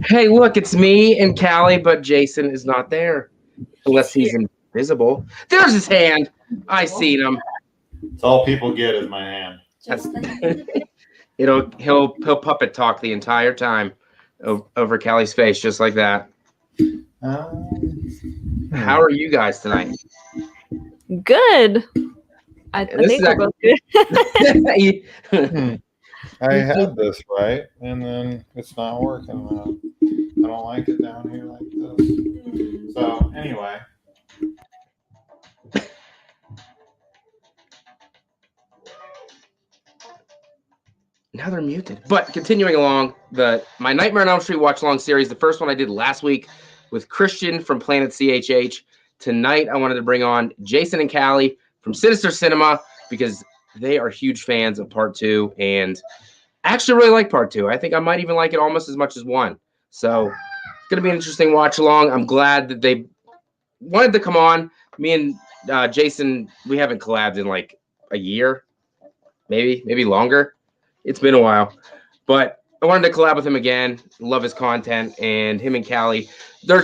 Hey, look, it's me and Callie, but Jason is not there. Unless he's invisible. There's his hand. I seen him. It's all people get is my hand. He'll puppet talk the entire time over Callie's face, just like that. How are you guys tonight? Good. I think we're both good. I had this right, and then it's not working now. I don't like it down here like this. So anyway. Now they're muted. But continuing along, my Nightmare on Elm Street watch along series, the first one I did last week with Christian from Planet CHH. Tonight I wanted to bring on Jason and Callie from Sinister Cinema because they are huge fans of part 2 and actually really like part 2. I think I might even like it almost as much as 1. So it's going to be an interesting watch along. I'm glad that they wanted to come on. Me and Jason, we haven't collabed in like a year, maybe longer. It's been a while, but I wanted to collab with him again. Love his content, and him and Callie, their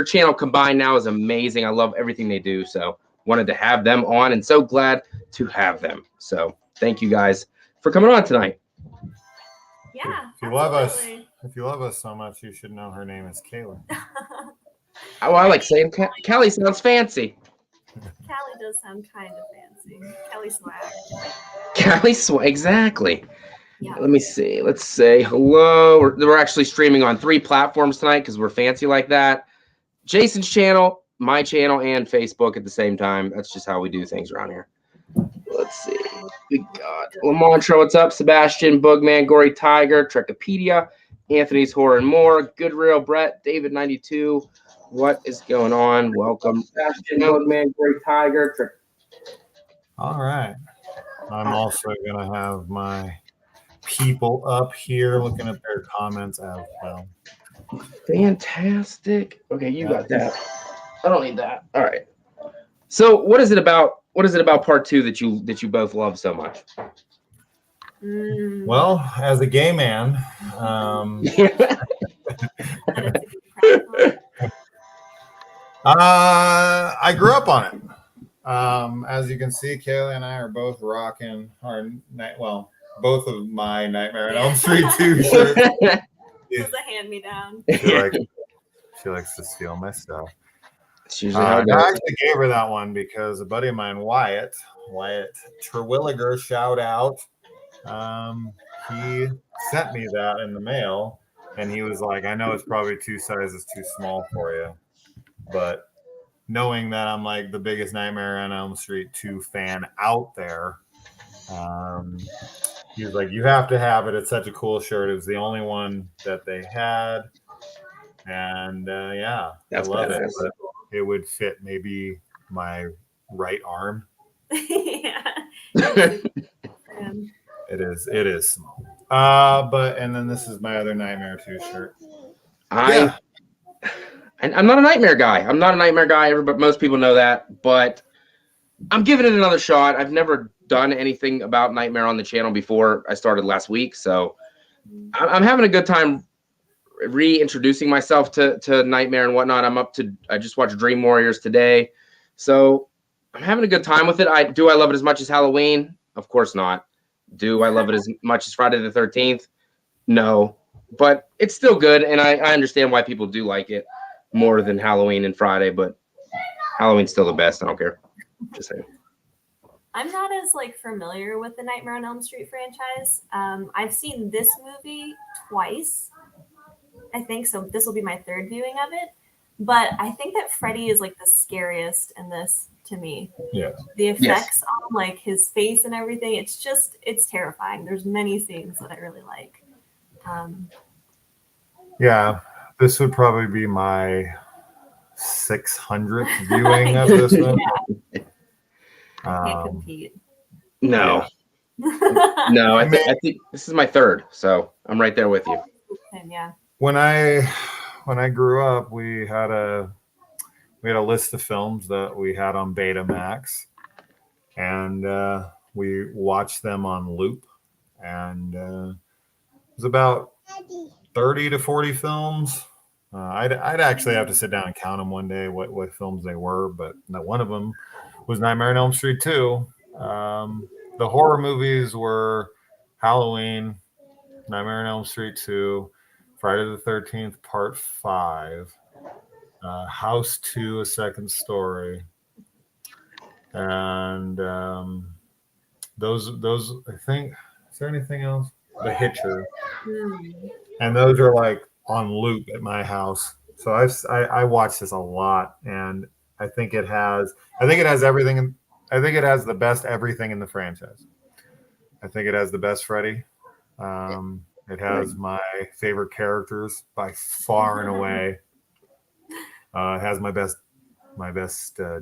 channel combined now is amazing. I love everything they do, so wanted to have them on, and so glad to have them. So thank you guys for coming on tonight. Yeah. If you love us so much, you should know her name is Kayla. Oh, I like saying Callie sounds fancy. Callie does sound kind of fancy. Callie swag. Callie swag, exactly. Yeah. Let me see. Let's say hello. We're actually streaming on 3 platforms tonight because we're fancy like that. Jason's channel, my channel, and Facebook at the same time. That's just how we do things around here. Let's see. We got Lamontra, what's up? Sebastian, Bugman, Gory Tiger, Trekopedia, Anthony's Horror and More, Goodreal, Brett, David92. What is going on? Welcome. Sebastian, Bugman, Gory Tiger. All right. I'm also going to have my people up here looking at their comments as well. Fantastic. Okay, you got that. I don't need that. All right. So what is it about part 2 that you both love so much? Well, as a gay man, I grew up on it. As you can see, Kayla and I are both rocking both of my Nightmare on Elm Street 2 shirts. It's a hand-me-down. She likes to steal my stuff. I actually gave her that one because a buddy of mine, Wyatt Terwilliger, shout out. He sent me that in the mail, and he was like, I know it's probably 2 sizes too small for you, but knowing that I'm like the biggest Nightmare on Elm Street 2 fan out there, he was like, you have to have it. It's such a cool shirt. It was the only one that they had. And yeah, that's I love badass. it. But it would fit maybe my right arm. Yeah. It is small. And then this is my other Nightmare 2 shirt. I'm not a Nightmare guy. But most people know that. But I'm giving it another shot. I've never done anything about Nightmare on the channel before I started last week, so I'm having a good time reintroducing myself to Nightmare and whatnot. I just watched Dream Warriors today, so I'm having a good time with it. I love it as much as Halloween? Of course not. Do I love it as much as Friday the 13th? No, but it's still good, and I understand why people do like it more than Halloween and Friday, but Halloween's still the best. I don't care. Just saying. I'm not as familiar with the Nightmare on Elm Street franchise. I've seen this movie twice, I think, so this will be my 3rd viewing of it. But I think that Freddy is the scariest in this to me. Yeah. The effects on his face and everything, it's terrifying. There's many scenes that I really like. Yeah, this would probably be my 600th viewing of this movie. Yeah. I can't compete. No. No, I think this is my 3rd, so I'm right there with you. Yeah. When I grew up, we had a list of films that we had on Betamax, and we watched them on loop. And it was about 30 to 40 films. I'd actually have to sit down and count them one day, what films they were, but one of them was Nightmare on Elm Street 2. The horror movies were Halloween, Nightmare on Elm Street 2, Friday the 13th, Part 5, House 2, A Second Story, and those I think. Is there anything else? The Hitcher, and those are like on loop at my house. So I watch this a lot, and I think it has everything. I think it has the best everything in the franchise. I think it has the best Freddy. It has my favorite characters by far and away. It has my best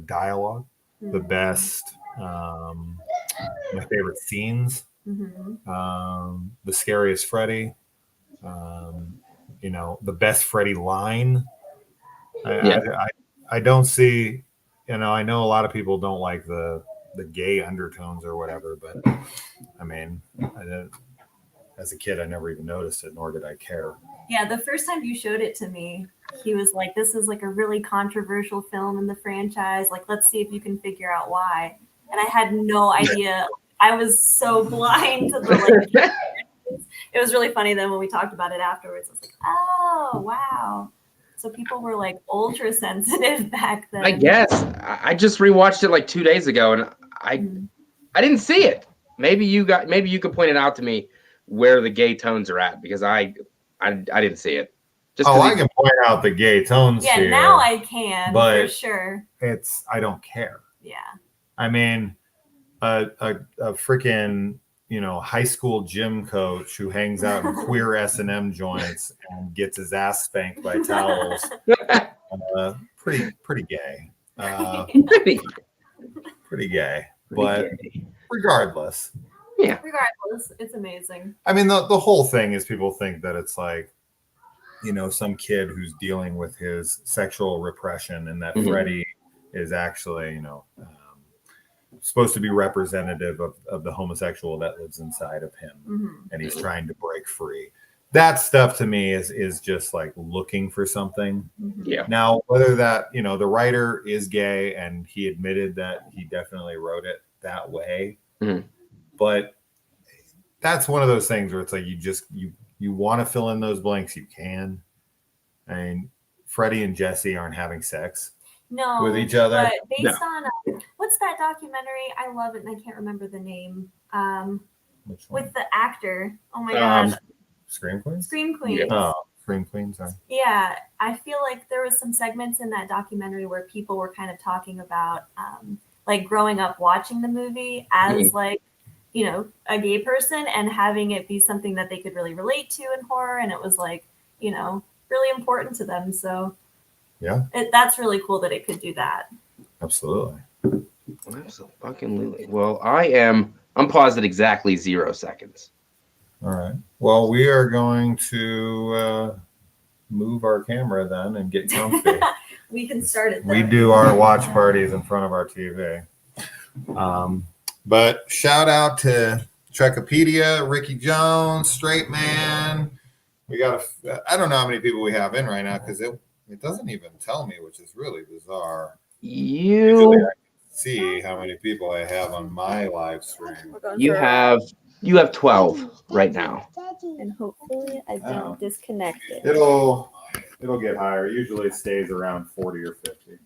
dialogue, the best, my favorite scenes, the scariest Freddy, the best Freddy line. I don't see, I know a lot of people don't like the gay undertones or whatever, but I mean, as a kid, I never even noticed it, nor did I care. Yeah, the first time you showed it to me, he was like, this is like a really controversial film in the franchise. Like, let's see if you can figure out why. And I had no idea. I was so blind to the it was really funny then when we talked about it afterwards. I was like, oh, wow. So people were like ultra sensitive back then. I guess. I just rewatched it like 2 days ago, and I didn't see it. Maybe you could point it out to me where the gay tones are at, because I didn't see it. I can point out the gay tones. Yeah, here, now I can, but for sure. I don't care. Yeah. I mean, a freaking high school gym coach who hangs out in queer S&M joints and gets his ass spanked by towels. Pretty gay. Pretty gay. But regardless. Yeah. Regardless, it's amazing. I mean, the whole thing is people think that it's like, some kid who's dealing with his sexual repression, and that Freddy is actually, supposed to be representative of the homosexual that lives inside of him, and he's trying to break free. That stuff to me is just like looking for something. Yeah. Now, whether that, the writer is gay, and he admitted that he definitely wrote it that way, but that's one of those things where it's like you want to fill in those blanks, you can. I mean, Freddie and Jesse aren't having sex with each other. But based on what's that documentary? I love it, and I can't remember the name. With the actor. Oh my gosh. Scream Queens? Scream Queens. Yeah. Oh, Scream Queens, sorry. Yeah, I feel like there was some segments in that documentary where people were kind of talking about like growing up watching the movie as like, a gay person, and having it be something that they could really relate to in horror, and it was like, really important to them. So yeah, that's really cool that it could do that. Absolutely. Absolutely. Well, I'm paused at exactly 0 seconds. All right. Well, we are going to move our camera then and get comfy. We can start it. We do our watch parties in front of our TV. But shout out to Trekopedia, Ricky Jones, Straight Man. We got I don't know how many people we have in right now, because it doesn't even tell me, which is really bizarre. Usually I can see how many people I have on my live stream. You have 12 right now. And hopefully I don't disconnect it. It'll get higher. Usually it stays around 40 or 50.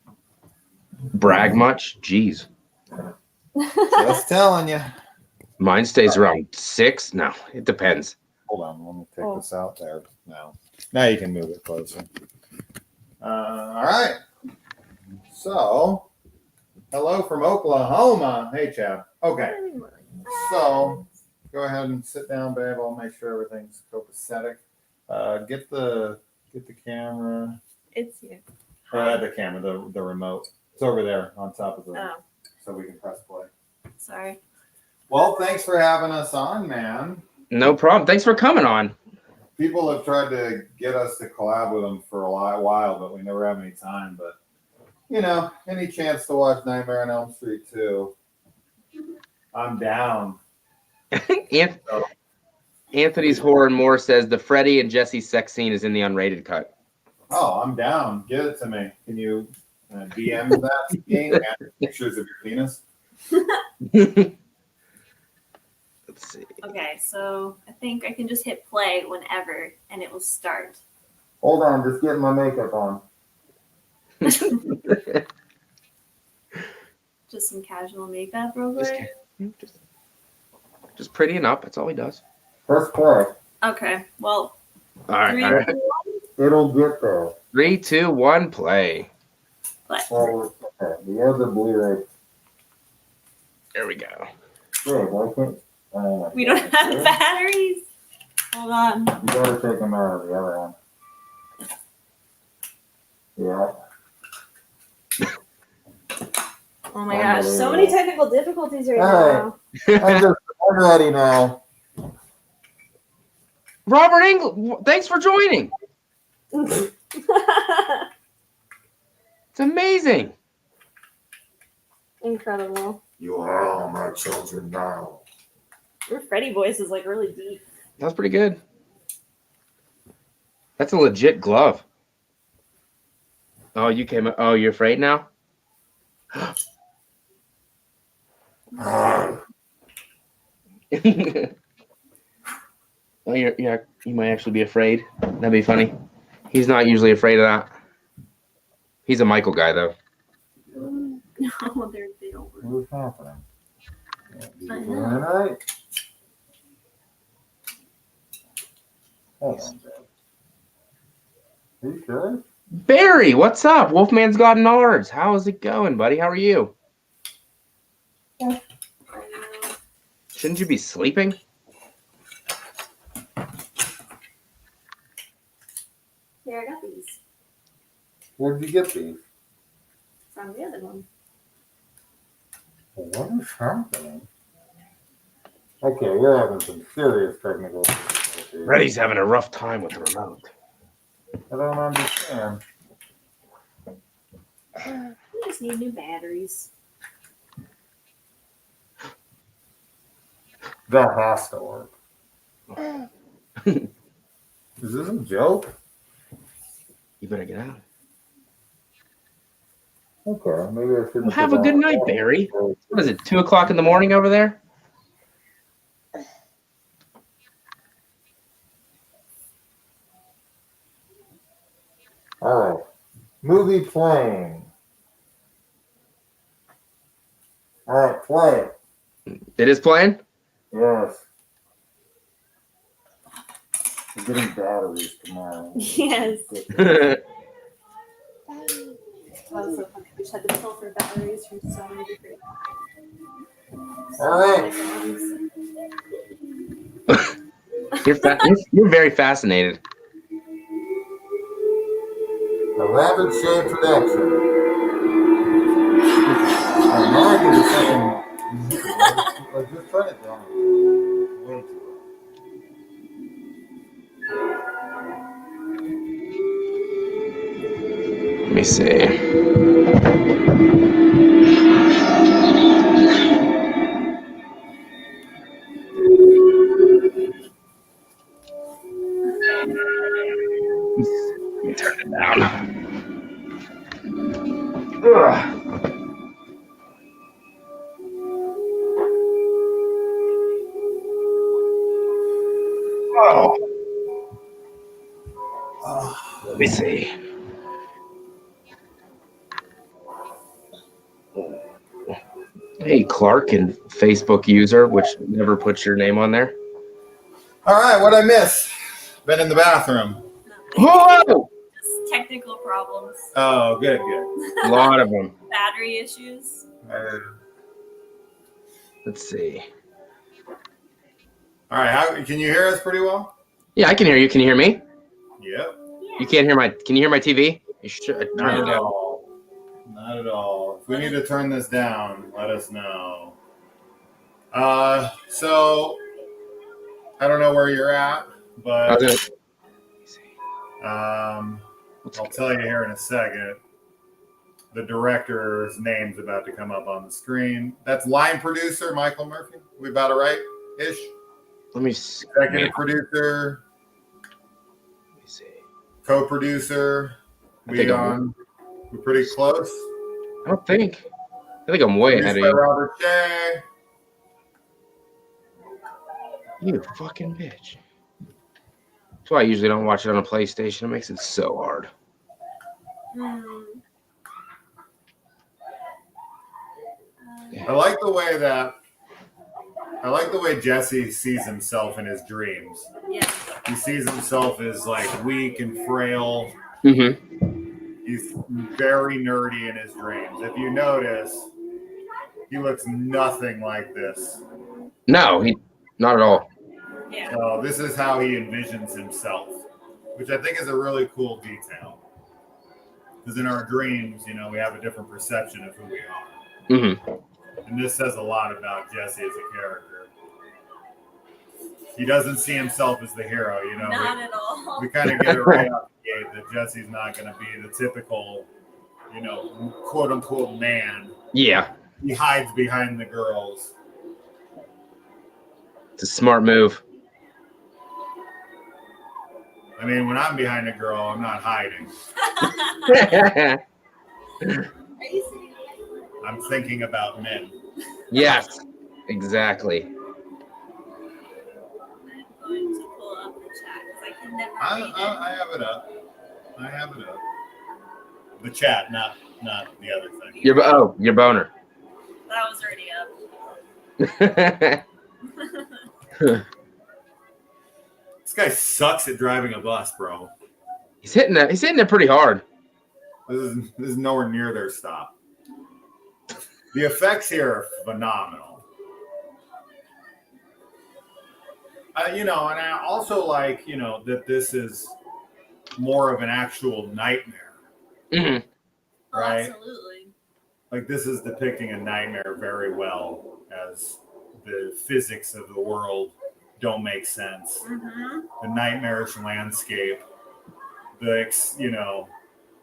Brag much? Jeez. Just telling you. Mine stays around 6. No, it depends. Hold on, let me take this out there. Now you can move it closer. All right. So, hello from Oklahoma. Hey, Chad. Okay. So, go ahead and sit down, babe. I'll make sure everything's copacetic. Get the camera. It's here. The camera, the remote. It's over there on top of the. Oh. So we can press play. Sorry. Well, thanks for having us on, man. No problem. Thanks for coming on. People have tried to get us to collab with them for a while, but we never have any time. But, any chance to watch Nightmare on Elm Street 2, I'm down. And Anthony's Horror and More says the Freddy and Jesse sex scene is in the unrated cut. Oh, I'm down. Give it to me. Can you DM that game and pictures of your penis? Let's see. Okay, so I think I can just hit play whenever and it will start. Hold on, just getting my makeup on. Just some casual makeup real quick. Just prettying up. That's all he does. Press play. Okay, well, All right. 3, All right. 2, It'll get there. 3, 2, 1, play. 1, play. Oh, okay. The other Blu-ray. There we go. Wait, why can't? We don't have batteries. Hold on. You gotta take them out of the other one. Yeah. Oh my gosh, so many technical difficulties right now. I'm ready now. Robert Engel, thanks for joining. It's amazing. Incredible. You are all my children now. Your Freddy voice is like really deep. That was pretty good. That's a legit glove. Oh, you came. Oh, you're afraid now? Oh, you might actually be afraid. That'd be funny. He's not usually afraid of that. He's a Michael guy, though. No, they don't work. What's happening? I know. All right. Hold on, Dad. Are you sure? Barry, what's up? Wolfman's got nards. How is it going, buddy? How are you? I know. Shouldn't you be sleeping? Here, I got these Where did you get these? from the other one. What is happening? Okay, you're having some serious technical difficulties. Reddy's having a rough time with the remote. I don't understand. We just need new batteries. That has to work. Is this a joke? You better get out. Okay, maybe I shouldn't Well, have a good night, Barry. What is it, 2 o'clock in the morning over there? All right. Movie playing. All right, play it. It is playing? Yes. We're getting batteries tomorrow. Yes. All That was so funny. We just had to pull for batteries from so many different. All right. You're very fascinated. A Rabbit Shade Production. I'm not going to second. Let's just turn it down. Way too low. Let me see. Let me turn it down. Ugh. Oh. Let me see. Hey, Clark and Facebook user, which never puts your name on there. All right, what'd I miss? Been in the bathroom. Whoa! Just technical problems. Oh, good, good. A lot of them. Battery issues. Let's see. All right, can you hear us pretty well? Yeah, I can hear you. Can you hear me? Yep. You can't hear my. Can you hear my TV? You should Not turn it at down. all. Not at all. If we need to turn this down, let us know. So I don't know where you're at, but I'll tell you here in a second. The director's name's about to come up on the screen. That's line producer Michael Murphy. We about it right-ish? Let me Executive producer, see. co-producer. I think We're pretty close. I don't think. I think I'm way ahead of Produced by you. Robert Shea. You fucking bitch. That's why I usually don't watch it on a PlayStation. It makes it so hard. I like the way Jesse sees himself in his dreams. Yeah. He sees himself as like weak and frail. Mm-hmm. He's very nerdy in his dreams. If you notice, he looks nothing like this. No, not at all. Yeah. So this is how he envisions himself, which I think is a really cool detail. Because in our dreams, we have a different perception of who we are. Mm-hmm. And this says a lot about Jesse as a character. He doesn't see himself as the hero, Not at all. We kind of get it right out the gate that Jesse's not going to be the typical, quote unquote man. Yeah. He hides behind the girls. It's a smart move. I mean, when I'm behind a girl, I'm not hiding. Are you serious? I'm thinking about men. Yes, exactly. I'm going to pull up the chat because I can never read it. I have it up. The chat, not the other thing. Your boner. That was already up. This guy sucks at driving a bus, bro. He's hitting it pretty hard. This is nowhere near their stop. The effects here are phenomenal. And I also like, that this is more of an actual nightmare. Mm-hmm. Right? Oh, absolutely. Like this is depicting a nightmare very well, as the physics of the world don't make sense. Mm-hmm. The nightmarish landscape, the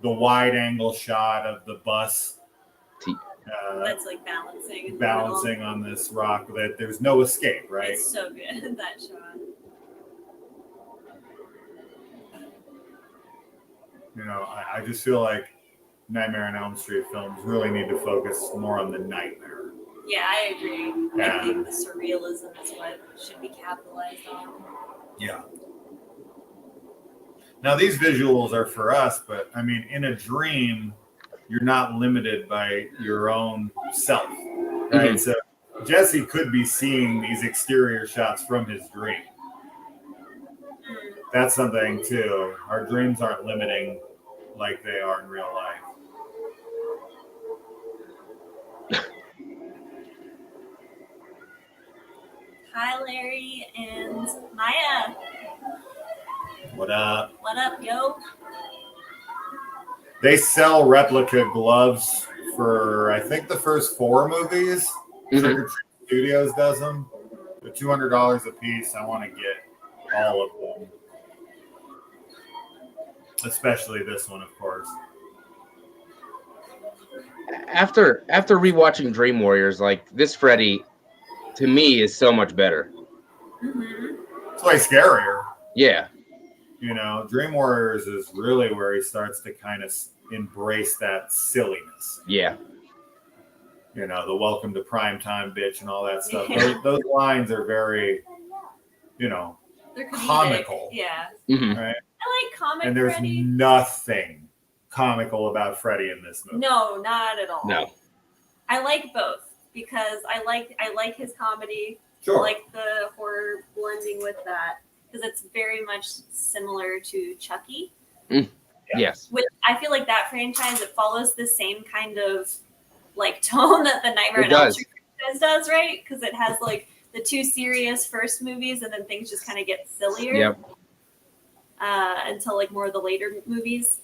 wide angle shot of the bus. That's like balancing on this rock, that there's no escape, right? It's so good, that shot. I just feel like Nightmare on Elm Street films really need to focus more on the nightmare. Yeah, I agree. Yeah. I think the surrealism is what should be capitalized on. Yeah. Now, these visuals are for us, but I mean, in a dream, you're not limited by your own self, right? Mm-hmm. So Jesse could be seeing these exterior shots from his dream. That's something too. Our dreams aren't limiting like they are in real life. Hi, Larry and Maya. What up? What up, yo? They sell replica gloves for, I think, the first 4 movies. Mm-hmm. Trick or Treat Studios does them. They're $200 a piece. I want to get all of them. Especially this one, of course. After rewatching Dream Warriors, like this Freddy, to me, is so much better. Mm-hmm. It's way scarier. Yeah. Dream Warriors is really where he starts to kind of embrace that silliness. Yeah. The welcome to primetime bitch and all that stuff. Those lines are very, They're comical. Yeah. Mm-hmm. Right? I like comic And there's Freddy. nothing comical about Freddy in this movie. No, not at all. No. I like both because I like his comedy. Sure. I like the horror blending with that because it's very much similar to Chucky. Mm. Yeah. Yes. I feel like that franchise, it follows the same kind of like tone that the Nightmare It on Elm does. Street franchise does, right? Because it has like the 2 serious first movies and then things just kind of get sillier. Yep. Until like more of the later movies.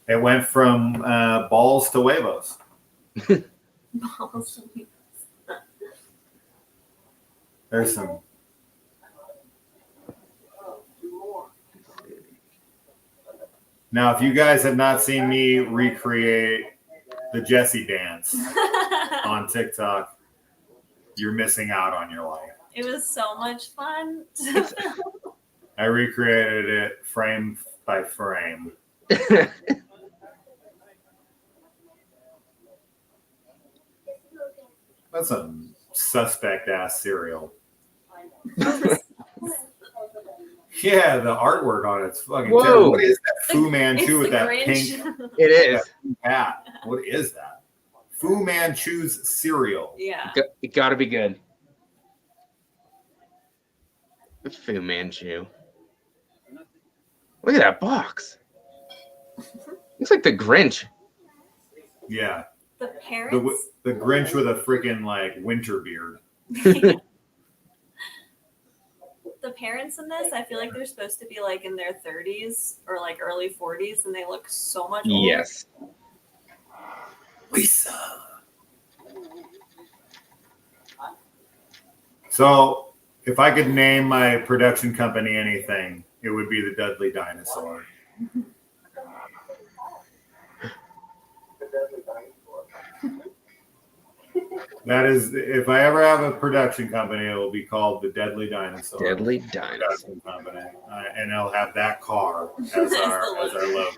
It went from balls to huevos. There's some. Now, if you guys have not seen me recreate the Jesse dance on TikTok, you're missing out on your life. It was so much fun. I recreated it frame by frame. That's a suspect ass cereal. Yeah, the artwork on it's fucking Whoa. terrible. What is that Fu Manchu with the that Grinch. pink It is. hat? What is that? Fu Manchu's cereal. Yeah. It got to be good. Fu Manchu. Look at that box. Looks like the Grinch. Yeah. The parents. The Grinch with a freaking like winter beard. The parents in this, I feel like they're supposed to be like in their 30s or like early 40s, and they look so much older. Yes. Lisa. So, if I could name my production company anything, it would be the Dudley Dinosaur. That is, if I ever have a production company, it will be called the Deadly Dinosaur. Deadly Dinosaur. Production company, and I'll have that car as our logo.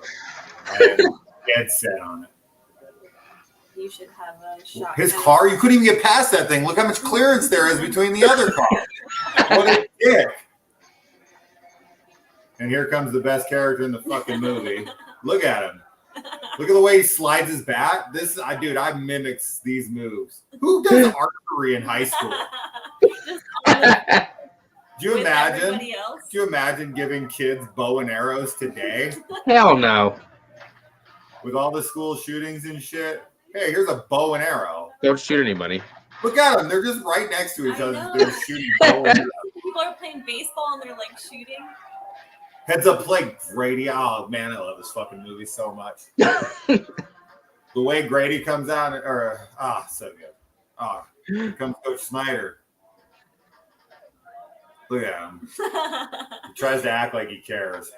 I am dead set on it. You should have a shot. His car, you couldn't even get past that thing. Look how much clearance there is between the other cars. What a dick! And here comes the best character in the fucking movie. Look at him. Look at the way he slides his back. I mimics these moves. Who does archery in high school? Do you imagine? Do you imagine giving kids bow and arrows today? Hell no. With all the school shootings and shit. Hey, here's a bow and arrow. Don't shoot anybody. Look at them. They're just right next to each other. know. They're shooting bow and arrows. People are playing baseball and they're like shooting. Heads up play Grady. Oh man, I love this fucking movie so much. The way Grady comes out, so good. Here comes Coach Snyder. Look at him. He tries to act like he cares.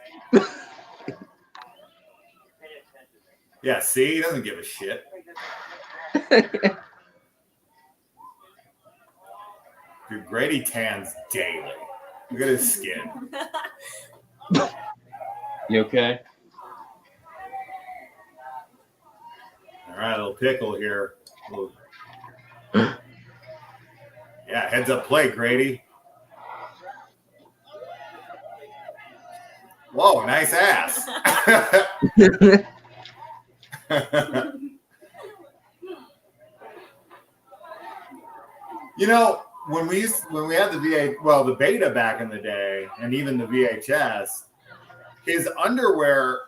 Yeah, see, he doesn't give a shit. Dude, Grady tans daily. Look at his skin. You okay? All right, little pickle here. Yeah, heads up play, Grady. Whoa, nice ass. You know, when we had the beta back in the day, and even the VHS, his underwear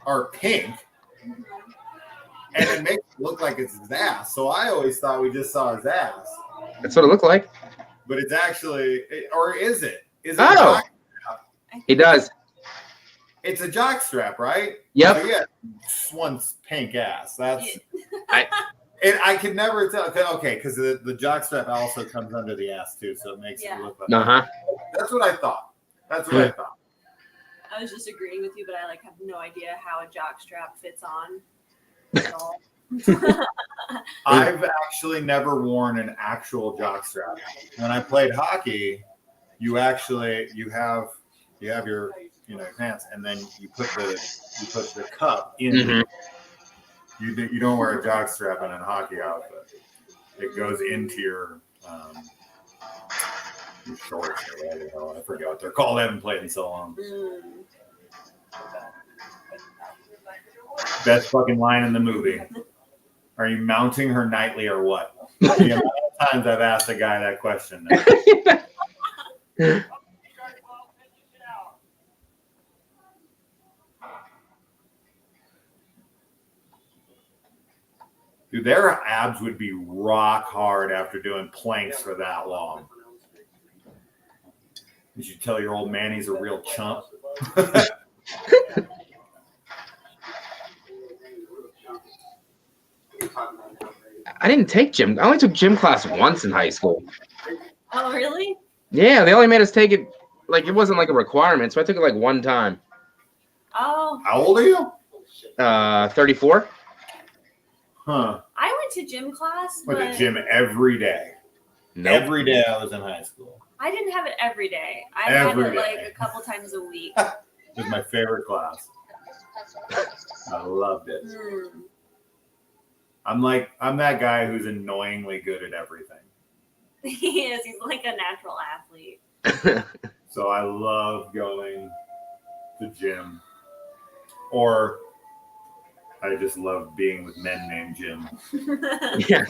are pink, and it makes it look like it's his ass. So I always thought we just saw his ass. That's what it looked like. But it's actually, or is it? Is it Oh. a jock strap? He does. It's a jock strap, right? Yep. So yeah, one pink ass. That's. I- I could never tell. Okay, because the jock strap also comes under the ass too, so it makes it look like. Uh-huh. That's what I thought. I I was just agreeing with you, but I have no idea how a jock strap fits on at all. I've actually never worn an actual jock strap. When I played hockey, you have your pants, and then you put the cup in. Mm-hmm. You don't wear a jock strap in a hockey outfit. It goes into your shorts or whatever. I forget what they're called. I haven't played in so long. Best fucking line in the movie. Are you mounting her nightly or what? The amount of times I've asked a guy that question. Dude, their abs would be rock hard after doing planks for that long. Did you tell your old man he's a real chump? I didn't take gym. I only took gym class once in high school. Oh, really? Yeah, they only made us take it. Like, it wasn't like a requirement, so I took it like one time. Oh. How old are you? 34. Huh. I went to gym class. Went to gym every day. Nope. Every day I was in high school. I didn't have it every day. I Every had it like day. a couple times a week. It was my favorite class. I loved it. I'm that guy who's annoyingly good at everything. He is. He's like a natural athlete. So I love going to gym. Or I just love being with men named Jim. Yeah.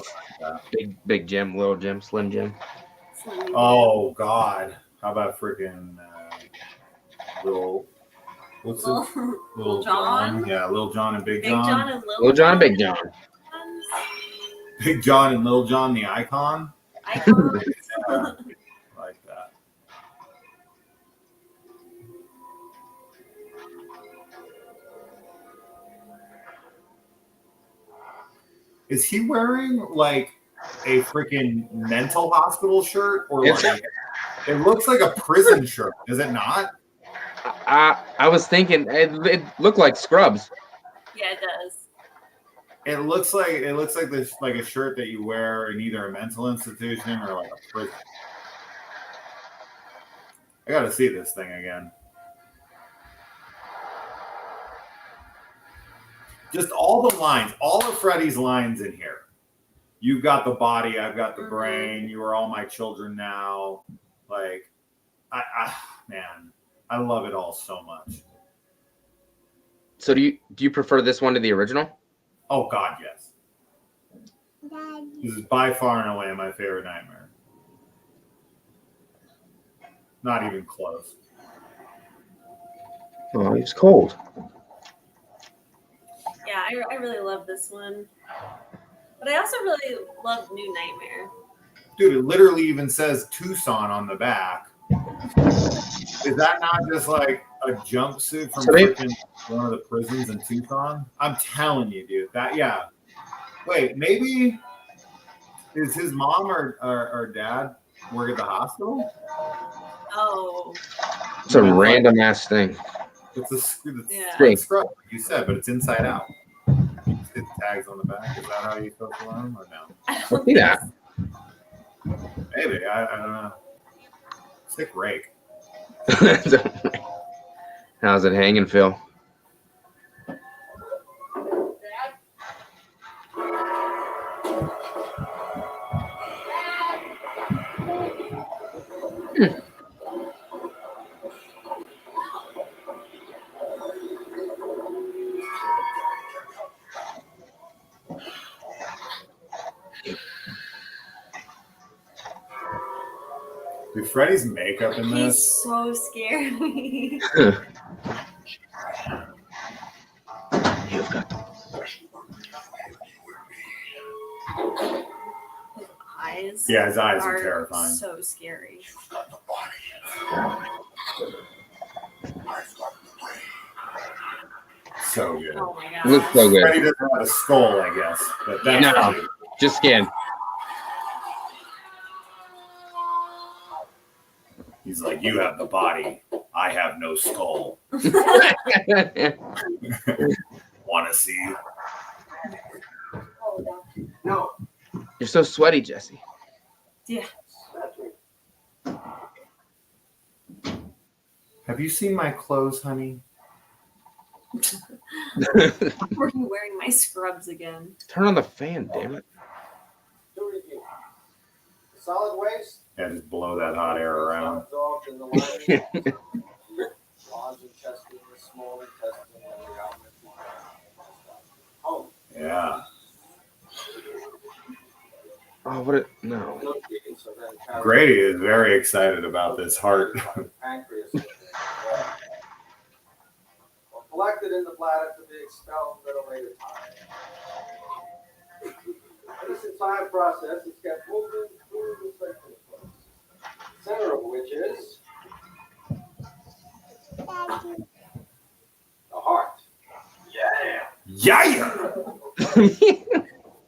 Big Jim, little Jim, Slim Jim. Oh God! How about freaking little? What's it? Little John? Yeah, Little John and Big Big John. John and Little John and Big John. Big John and Little John, the icon. Icons. Yeah, like that. Is he wearing like a freaking mental hospital shirt or like it looks like a prison shirt? Is it not? I was thinking it looked like Scrubs. Yeah, it does. It looks like this like a shirt that you wear in either a mental institution or like a prison. I gotta see this thing again. Just all the lines, all of Freddy's lines in here. You've got the body, I've got the brain. You are all my children now. Like, man, I love it all so much. So do you prefer this one to the original? Oh God, yes. This is by far and away my favorite Nightmare. Not even close. Oh, it's cold. Yeah, I really love this one. But I also really love New Nightmare. Dude, it literally even says Tucson on the back. Is that not just like a jumpsuit from freaking one of the prisons in Tucson? I'm telling you, dude. Yeah. Wait, maybe is his mom or dad work at the hospital? Oh. It's a random ass thing. It's Yeah. like scrub, like you said, but it's inside out. You just hit tags on the back. Is that how you supposed to learn or no? I don't See that? Maybe. I don't know. Sick rake. How's it hanging, Phil? Dude, Freddy's makeup in He's this. so scary. You've got His eyes. Yeah, his eyes are terrifying. So scary. So good. Oh my god. looks so good. Freddy doesn't have a skull, I guess. But that's No, just skin. He's like, you have the body. I have no skull. Want to see? No. You're so sweaty, Jesse. Yeah. Have you seen my clothes, honey? Were you wearing my scrubs again? Turn on the fan, damn it. Do it again. Solid waste. Yeah, just blow that hot air around. Absorbed in the lining. Large intestine, the small intestine, and the outlet. Oh. Yeah. Oh, what a no. Grady is very excited about this heart. Pancreas. Collected in the bladder to be expelled at a later time. This entire process is kept moving through the circular process, center of which is the heart. Yeah.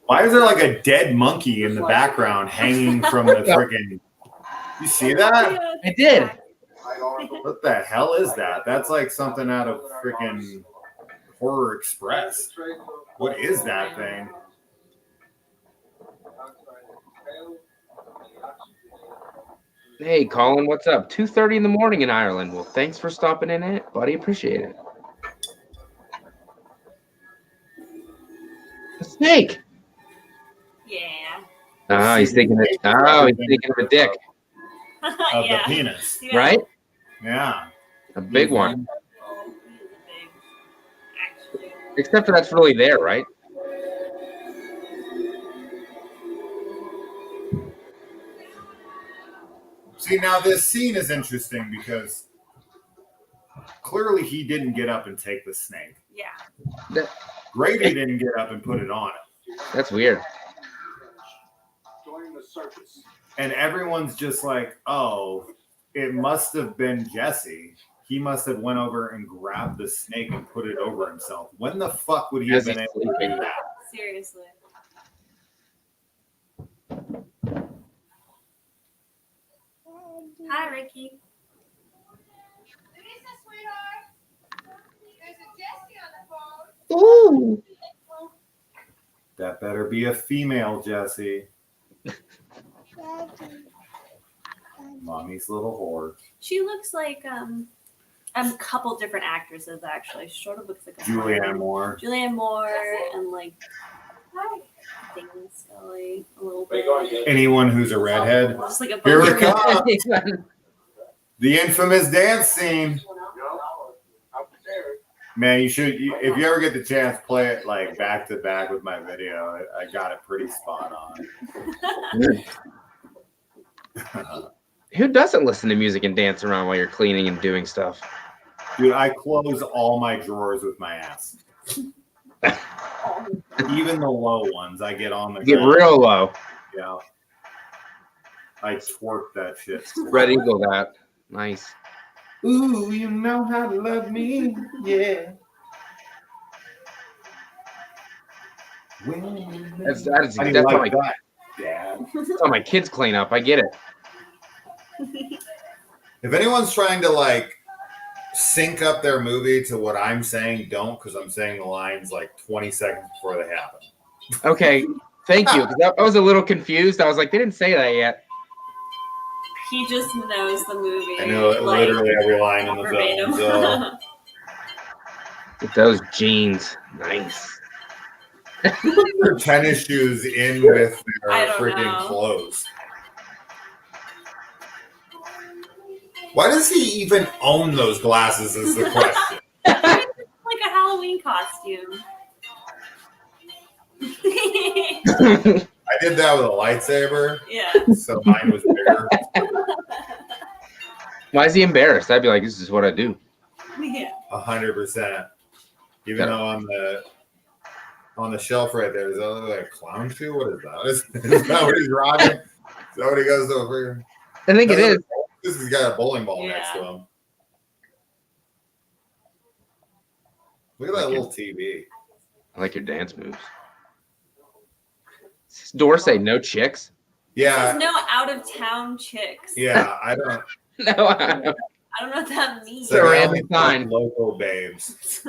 Why is there like a dead monkey in the background hanging from the freaking? You see that? I did. What the hell is that? That's like something out of freaking Horror Express. What is that thing? Hey, Colin, what's up? 2:30 in the morning in Ireland. Well, thanks for stopping in, buddy. Appreciate it. A snake. Yeah. Oh, he's thinking of. Oh, he's thinking of a dick, Of Yeah. the penis. Yeah. right? Yeah. A big one. Oh, he is a big. Actually. Except for that's really there, right? See, now this scene is interesting because clearly he didn't get up and take the snake. Yeah. Grady didn't get up and put it on him. That's weird. Join the circus. And everyone's just like, oh, it must have been Jesse. He must have went over and grabbed the snake and put it over himself. When the fuck would he have As been he's able to do sleeping. that? Seriously. Hi, Ricky. Teresa, sweetheart. There's a Jessie on the phone. Ooh. That better be a female Jesse. Mommy's little whore. She looks like a couple different actresses actually. She sort of looks like a Julianne Moore. Julianne Moore and like Dana Scully a little Where bit. you going, Jay? Anyone who's a redhead. Just like a Here bunch it of comes. The infamous dance scene. No, I'm prepared. Man, you should. If you ever get the chance, play it like back to back with my video. I got it pretty spot on. Who doesn't listen to music and dance around while you're cleaning and doing stuff? Dude, I close all my drawers with my ass. Even the low ones, I get on the Get ground. real low. Yeah. I twerk that shit. Red Eagle that. Nice. Ooh, you know how to love me. Yeah. That's How do you how like my, that, Dad? that's how my kids clean up. I get it. If anyone's trying to like sync up their movie to what I'm saying, don't, because I'm saying the lines like 20 seconds before they happen. Okay. Thank you. 'Cause I was a little confused. I was like, they didn't say that yet. He just knows the movie. I know like, literally every line in the verbatim. film. So. With those jeans. Nice. Their tennis shoes in with I their don't freaking know. clothes. Why does he even own those glasses is the question. Like a Halloween costume. I did that with a lightsaber, Yeah. so mine was bigger. Why is he embarrassed? I'd be like, this is what I do. Yeah. 100%. Even though on the shelf right there, is that like a clown shoe? What is that? Is that what he's rocking? Is that what he goes to over? I think it is. This has got a bowling ball Yeah. next to him. Look at that little TV. I like your dance moves. Does door say no chicks? Yeah, There's no out of town chicks. yeah. I don't. No. I don't. I don't know what that means. So- they random only sign. fuck local babes.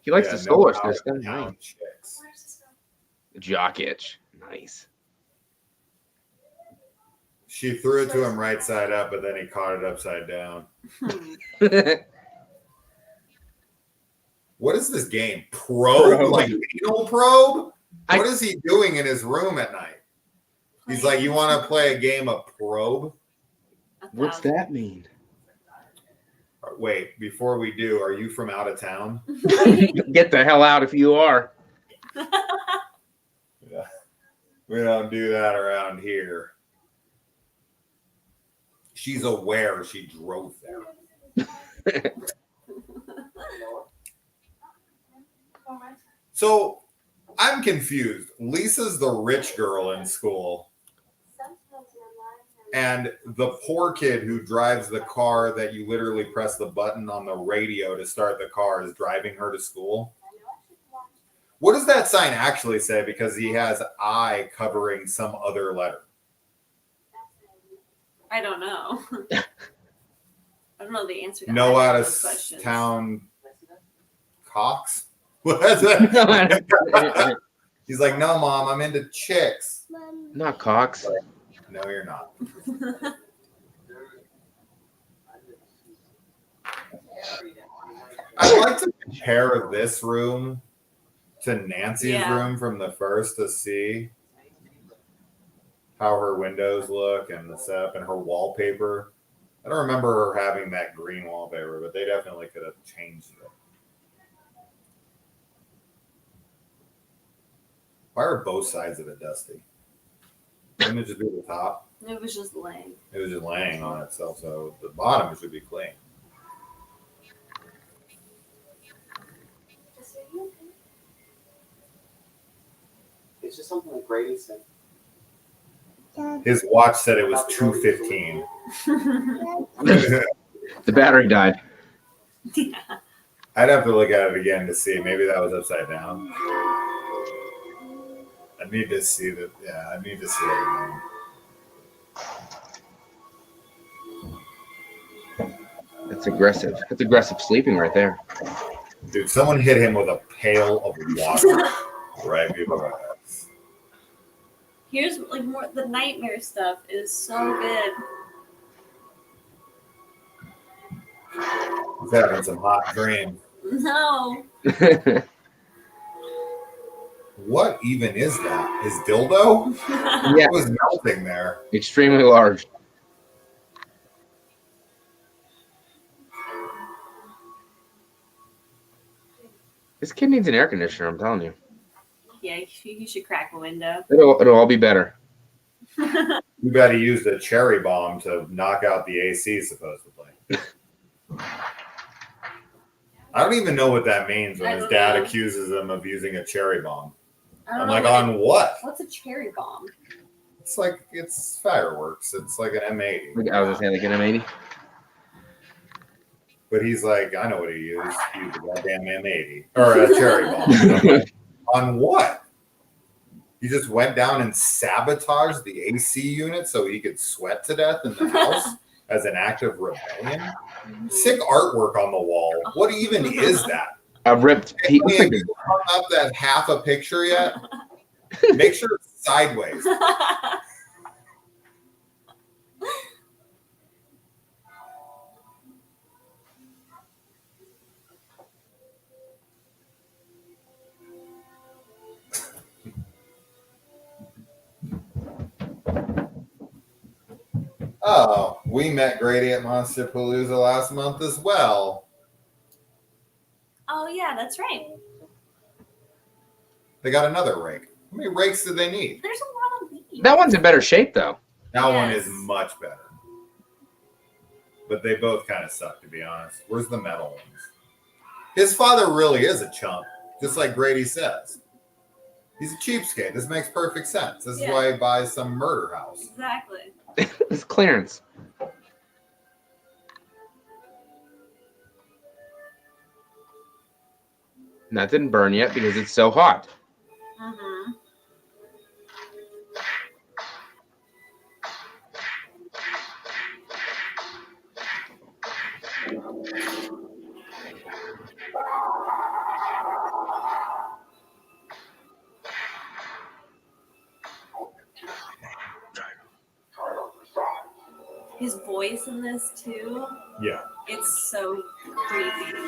He likes Yeah, the solar no system. out-of-town Nice. chicks. Jock itch. Nice. She threw it to him right side up, but then he caught it upside down. What is this game? Probe? Like anal probe? What is he doing in his room at night? He's like, you want to play a game of probe? What's that mean? Wait, before we do, are you from out of town? Get the hell out if you are. Yeah. We don't do that around here. She's aware she drove there. So I'm confused. Lisa's the rich girl in school. And the poor kid who drives the car that you literally press the button on the radio to start the car is driving her to school. What does that sign actually say? Because he has I covering some other letter. I don't know. I don't know the answer to No either out of of those questions. town Cox? What is it? He's like, no, Mom, I'm into chicks. Not Cox. No, you're not. I'd like to compare this room to Nancy's Yeah. room from the first to see how her windows look and the setup and her wallpaper. I don't remember her having that green wallpaper, but they definitely could have changed it. Why are both sides of it dusty? Wouldn't it just be the top? It was just laying. It was just laying on itself, so the bottom should be clean. It's just something that Grady said. His watch said it was 2:15. The battery died. Yeah. I'd have to look at it again to see. Maybe that was upside down. I need to see that. Yeah, I need to see it again. That's aggressive. That's aggressive sleeping right there. Dude, someone hit him with a pail of water right before us. Here's like more the nightmare stuff is so good. He's having some hot dreams. No. What even is that? His dildo? Yeah, It was melting there. extremely large. This kid needs an air conditioner, I'm telling you. Yeah, you should crack a window. It'll all be better. You bet he used a cherry bomb to knock out the AC, supposedly. I don't even know what that means when I his don't dad know. accuses him of using a cherry bomb. I don't I'm know like, what on what? what's a cherry bomb? It's like, it's fireworks. It's like an M80. I was just saying, like an M80. But he's like, I know what he used. He used a goddamn M80. Or a cherry bomb. And I'm like, on what? He just went down and sabotaged the AC unit so he could sweat to death in the house as an act of rebellion? Sick artwork on the wall. What even is that? A ripped piece. Hey, have you hung up that half a picture yet? Make sure it's sideways. Oh, we met Grady at Monster Palooza last month as well. Oh yeah, that's right. They got another rake. How many rakes do they need? There's a lot of leaves. That one's in better shape, though. That one Yes. is much better. But they both kind of suck, to be honest. Where's the metal ones? His father really is a chump, just like Grady says. He's a cheapskate. This makes perfect sense. This is Yeah. why he buys some murder house. Exactly. It's clearance. And that didn't burn yet because it's so hot. Mm-hmm. His voice in this too, Yeah. it's so creepy.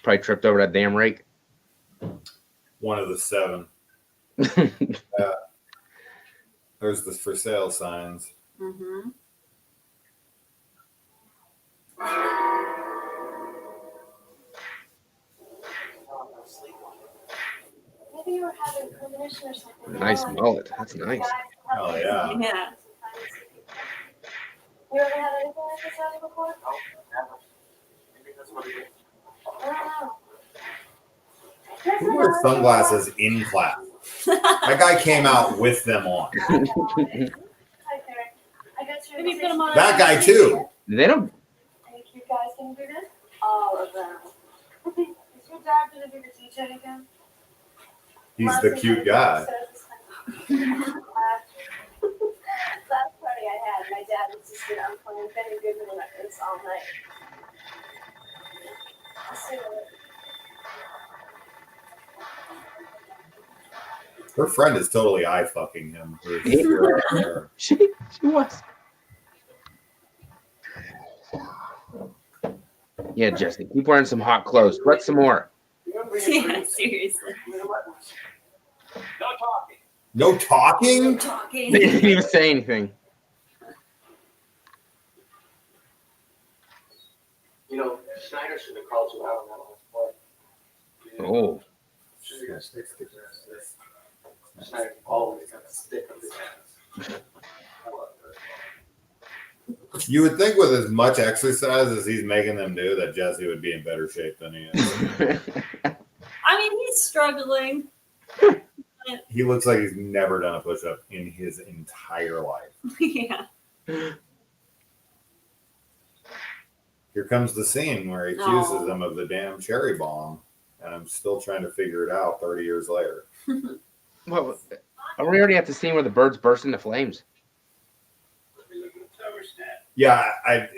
Probably tripped over that damn rake. One of the 7. There's the for sale signs. Mm-hmm. Maybe you were having premonition or something. Nice mullet. That's nice. Oh, yeah. Yeah. You ever had anything like this happen before? No, never. Maybe that's what it is. I don't know. Who wears sunglasses in class? That guy came out with them on. Hi, Karen. I got your Maybe put 'em on. That guy, too. They don't. Any cute guys gonna do this? All of them. Is your dad gonna be the DJ again? He's the cute guy. That's funny. I had. My dad was just playing Benny Goodman records all night. Her friend is totally eye fucking him. She was. Yeah, Jesse, keep wearing some hot clothes. Sweat some more. Yeah, seriously. No talking. No talking? Talking. They didn't even say anything. You know, Schneider should have called you out on that last play. Oh. She's gonna stick to his ass. Schneider always got to stick with his ass. I love her. You would think with as much exercise as he's making them do that Jesse would be in better shape than he is. I mean, he's struggling. He looks like he's never done a push-up in his entire life. Yeah. Here comes the scene where he accuses them of the damn cherry bomb, and I'm still trying to figure it out 30 years later. Well, we already have the scene where the birds burst into flames. Yeah, I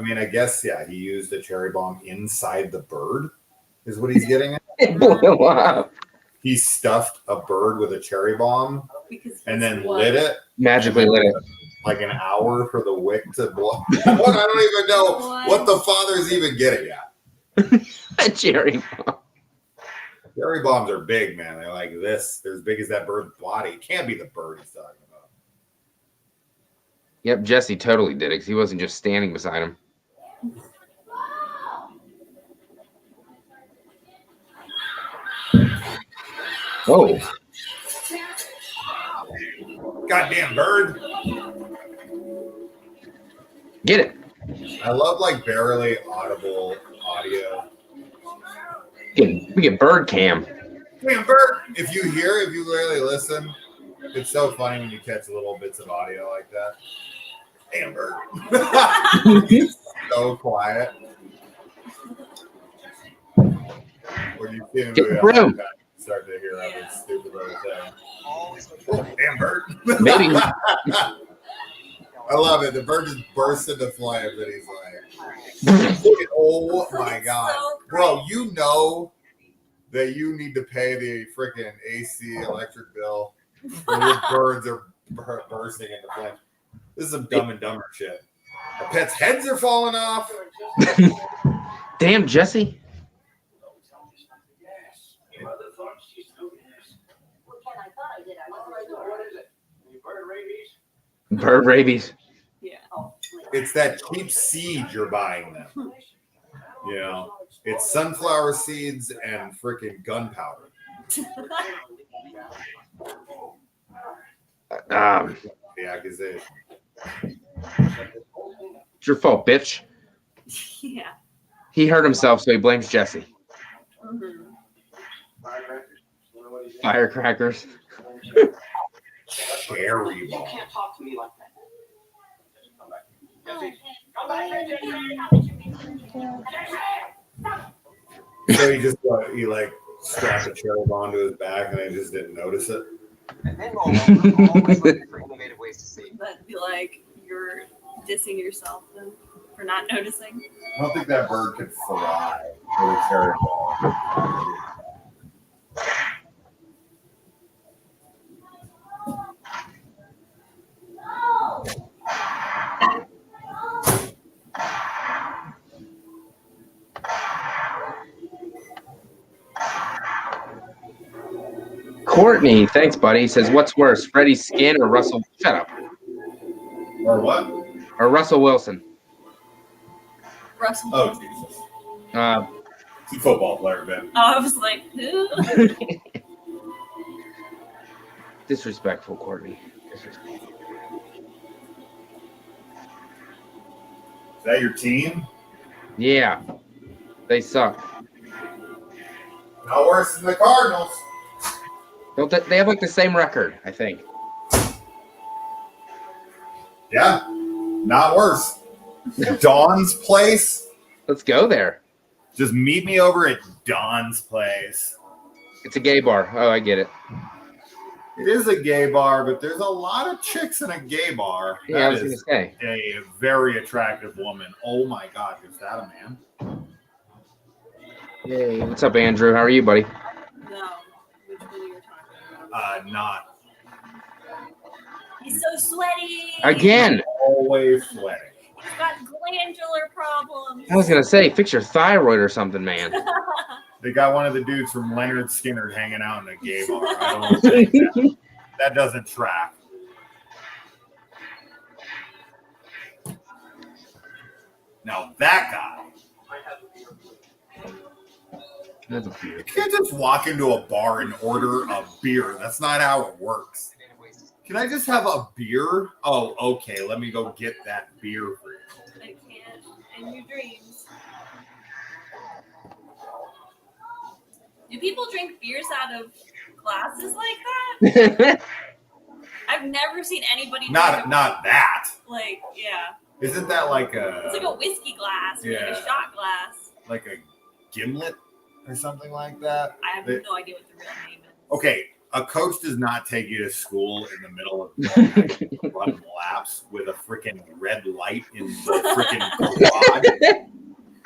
mean, I guess, yeah, he used a cherry bomb inside the bird, is what he's getting at. It blew up. He stuffed a bird with a cherry bomb and then lit it. Magically lit it. Like an hour for the wick to blow. I don't even know what the father's even getting at. A cherry bomb. Cherry bombs are big, man. They're like this. They're as big as that bird's body. It can't be the bird he's talking about. Yep, Jesse totally did it because he wasn't just standing beside him. Oh. Goddamn bird. Get it. I love like barely audible audio. We get bird cam. Damn bird. If you really listen, it's so funny when you catch little bits of audio like that. Damn bird. It's so quiet. When you see him start to hear other stupid little thing. Oh, damn bird. Maybe. I love it. The bird just bursts into flames and he's like, oh my God. Bro, you know that you need to pay the freaking AC electric bill when your birds are bursting into flames. This is some Dumb and Dumber shit. Our pets' heads are falling off. Damn, Jesse. Bird rabies. Yeah. It's that cheap seed you're buying them. You know, it's sunflower seeds and freaking gunpowder. The accusation. It's your fault, bitch. Yeah. He hurt himself, so he blames Jesse. Mm-hmm. Firecrackers. Cherry You bomb. can't talk to me like that. Come back. Jesse, come back. So he like strapped a cherry bomb to his back and I just didn't notice it. And then we're always looking for innovative ways to see. That'd be like you're dissing yourself then for not noticing. I don't think that bird could fly with a cherry bomb. Courtney, thanks, buddy. He says, what's worse, Freddy's skin or Russell? Shut up. Or what? Or Russell Wilson. Russell. Oh, Jesus. He's a football player, Ben. Oh, I was like, who? Disrespectful, Courtney. Disrespectful. Is that your team? Yeah. They suck. Not worse than the Cardinals. Don't they have like the same record, I think. Yeah, not worse. Dawn's place. Let's go there. Just meet me over at Dawn's place. It's a gay bar. Oh, I get it. It is a gay bar, but there's a lot of chicks in a gay bar. Yeah, I was going to say. A very attractive woman. Oh my God, is that a man? Hey, what's up, Andrew? How are you, buddy? No. Which one are you talking about? Not He's so sweaty. Again. always sweating. He's got glandular problems. I was going to say, fix your thyroid or something, man. They got one of the dudes from Leonard Skinner hanging out in a gay bar. I don't think that doesn't track. Now that guy. That's a beer. You can't just walk into a bar and order a beer. That's not how it works. Can I just have a beer? Oh, okay. Let me go get that beer for you. I can't. In your dreams. Do people drink beers out of glasses like that? I've never seen anybody Not drink that. like, yeah. Isn't that like It's like a a whiskey glass or like Yeah. a shot glass. like a gimlet or something like that? I have They- no idea what the real name is. Okay, a coach does not take you to school in the middle of running laps with a freaking red light in the freaking garage.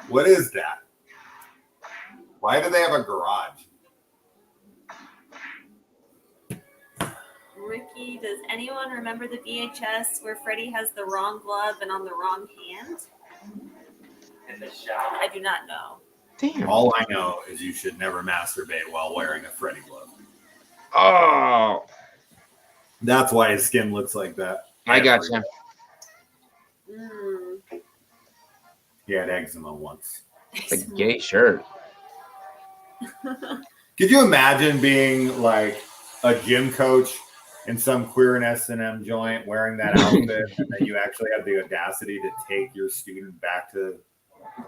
What is that? Why do they have a garage? Ricky, does anyone remember the VHS where Freddy has the wrong glove and on the wrong hand? In the shower. I do not know. Damn. All I know is you should never masturbate while wearing a Freddy glove. Oh, That's why his skin looks like that. I got you. He had eczema once. It's a gay shirt. Could you imagine being like a gym coach in some queer and S&M joint wearing that outfit and that you actually have the audacity to take your student back to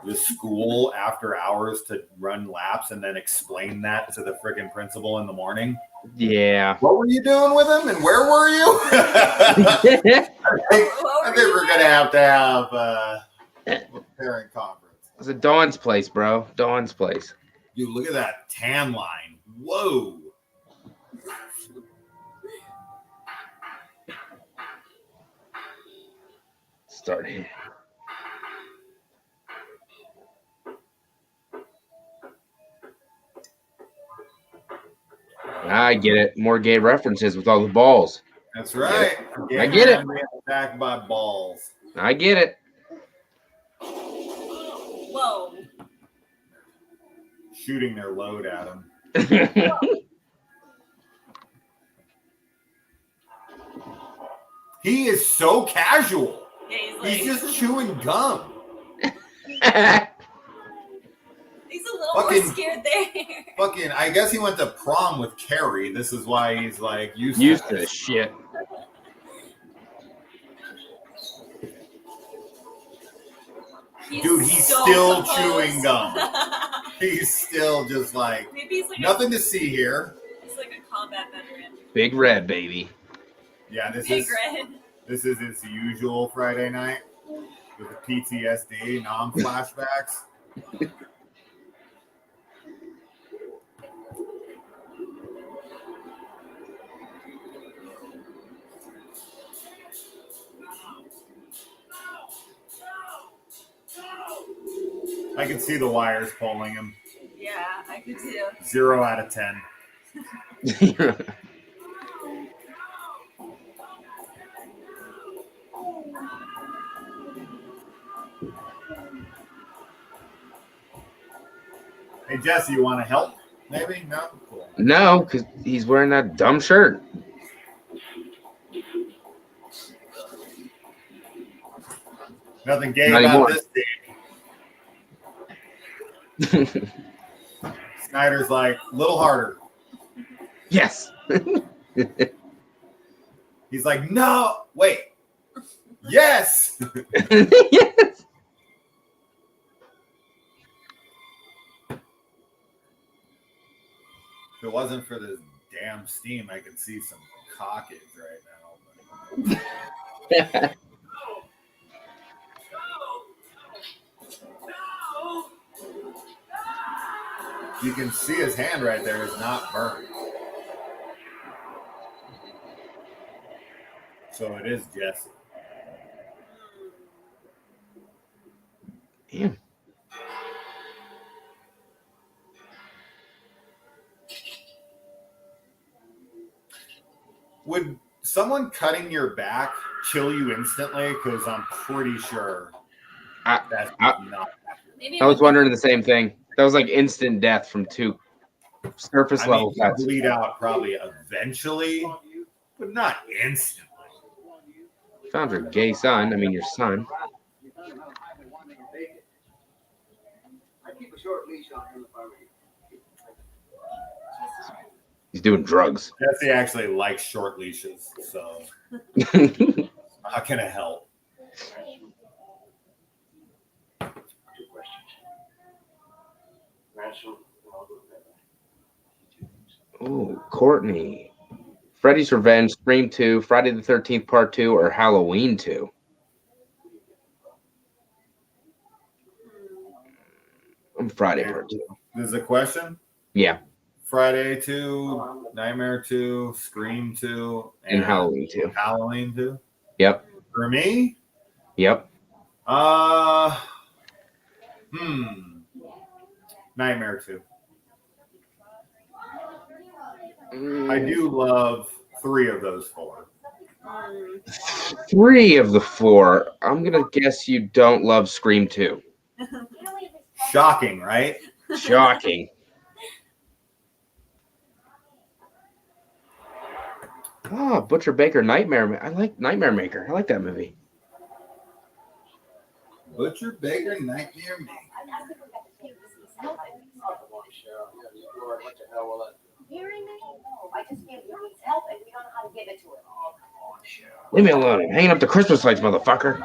the school after hours to run laps and then explain that to the freaking principal in the morning? Yeah. What were you doing with him and where were you? I think we're going to have a parent conference. It's a Dawn's place, bro. Dawn's place. Dude, look at that tan line. Whoa. Start here. I get it. More gay references with all the balls. That's right. I get it. Being attacked by balls. I get it. Whoa. Shooting their load at him. He is so casual. Yeah, he's like, He's just chewing gum. he's a little more Fucking- scared there. Fucking, I guess he went to prom with Carrie. This is why he's like used to this. shit. Dude, he's so still composed. chewing gum. He's still just like, Maybe he's like nothing to see here. He's like a combat veteran. Big red, baby. Yeah, this Big is red. this is his usual Friday night with the PTSD, non-flashbacks. I can see the wires pulling him. Yeah, I could too. 0 out of 10. Hey, Jesse, you want to help? Maybe? No? Cool. No, because he's wearing that dumb shirt. Nothing gay Not about anymore. this scene. Snyder's like, a little harder. Yes. He's like, no, wait. Yes. Yes. If it wasn't for this damn steam, I could see some cockage right now. But... You can see his hand right there is not burned. So it is Jesse. Damn. Would someone cutting your back kill you instantly? Because I'm pretty sure that's not accurate. Maybe I was wondering the same thing. That was like instant death from 2 surface level You cuts. bleed out probably eventually, but not instantly. Found your gay son. I mean, your son. I keep a short leash on him if I were you. He's doing drugs. Jesse actually likes short leashes, so how can I help? 2 questions. Ransom, and I'll do it. Oh, Courtney. Freddy's Revenge, Scream 2, Friday the 13th Part 2, or Halloween 2? I'm Friday Part 2. This is a question? Yeah, Friday 2, Nightmare 2, Scream 2, and Halloween 2. Halloween 2? Yep. For me? Yep. Nightmare 2. I do love 3 of those 4. 3 of the 4. I'm going to guess you don't love Scream 2. Shocking, right? Shocking. Oh, Butcher Baker Nightmare. I like Nightmare Maker. I like that movie. Butcher Baker Nightmare Maker. What the hell will that do? Hearing me? No, I just can't hear his help and we don't know how to give it to him. Leave me alone. I'm hanging up the Christmas lights, motherfucker.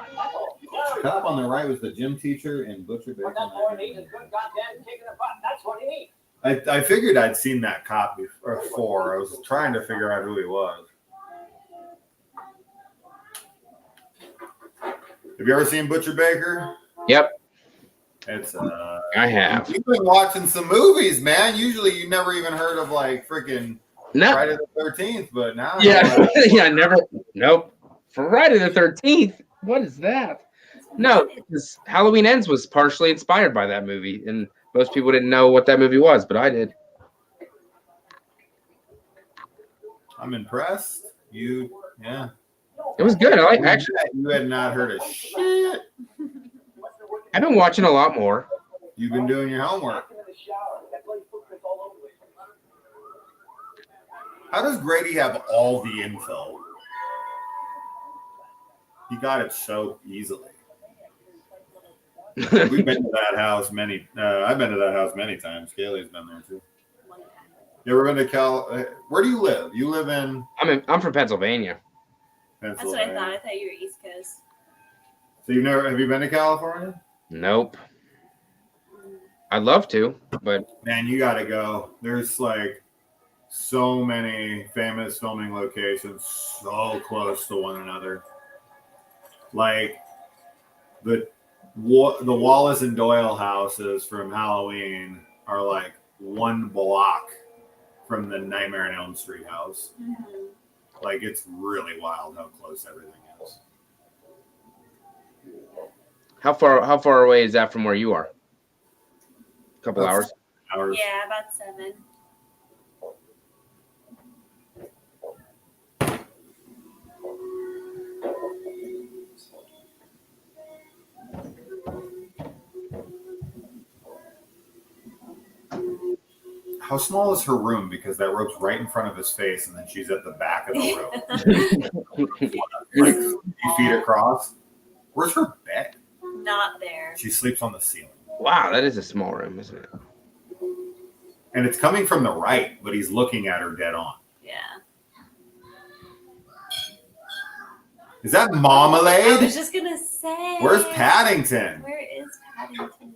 Cop on the right was the gym teacher and Butcher Baker. That's what he needs. I figured I'd seen that cop before. I was trying to figure out who he was. Have you ever seen Butcher Baker? Yep, It's I have. You've been watching some movies, man. Usually you never even heard of like freaking No. Friday the 13th, but now Yeah, yeah, never. Nope. Friday the 13th. What is that? No, because Halloween Ends was partially inspired by that movie, and most people didn't know what that movie was, but I did. I'm impressed. Yeah. It was good. I like actually. You had not heard of shit. I've been watching a lot more. You've been doing your homework. How does Grady have all the info? He got it so easily. We've been to that house many. I've been to that house many times. Kaylee's been there too. You ever been to where do you live? You live in? I'm from Pennsylvania. That's what I thought. I thought you were East Coast. So have you been to California? Nope. I'd love to, but Man, you got to go. There's like so many famous filming locations so close to one another. Like the Wallace and Doyle houses from Halloween are like 1 block from the Nightmare on Elm Street house. Mm-hmm. Like it's really wild how close everything is. how far away is that from where you are? A couple hours. Yeah, about 7. How small is her room? Because that rope's right in front of his face, and then she's at the back of the rope. Like 3 feet across. Where's her bed? Not there. She sleeps on the ceiling. Wow, that is a small room, isn't it? And it's coming from the right, but he's looking at her dead on. Yeah. Is that I Marmalade? was just gonna say. Where's Paddington? Where is Paddington?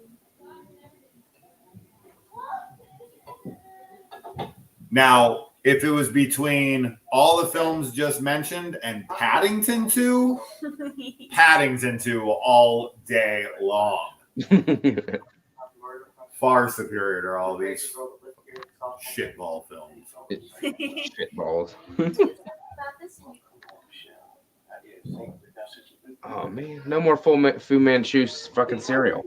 Now, if it was between all the films just mentioned and Paddington 2, Paddington 2 all day long. Far superior to all these shitball films. Shit balls. Oh man, no more Fu Manchu's fucking cereal.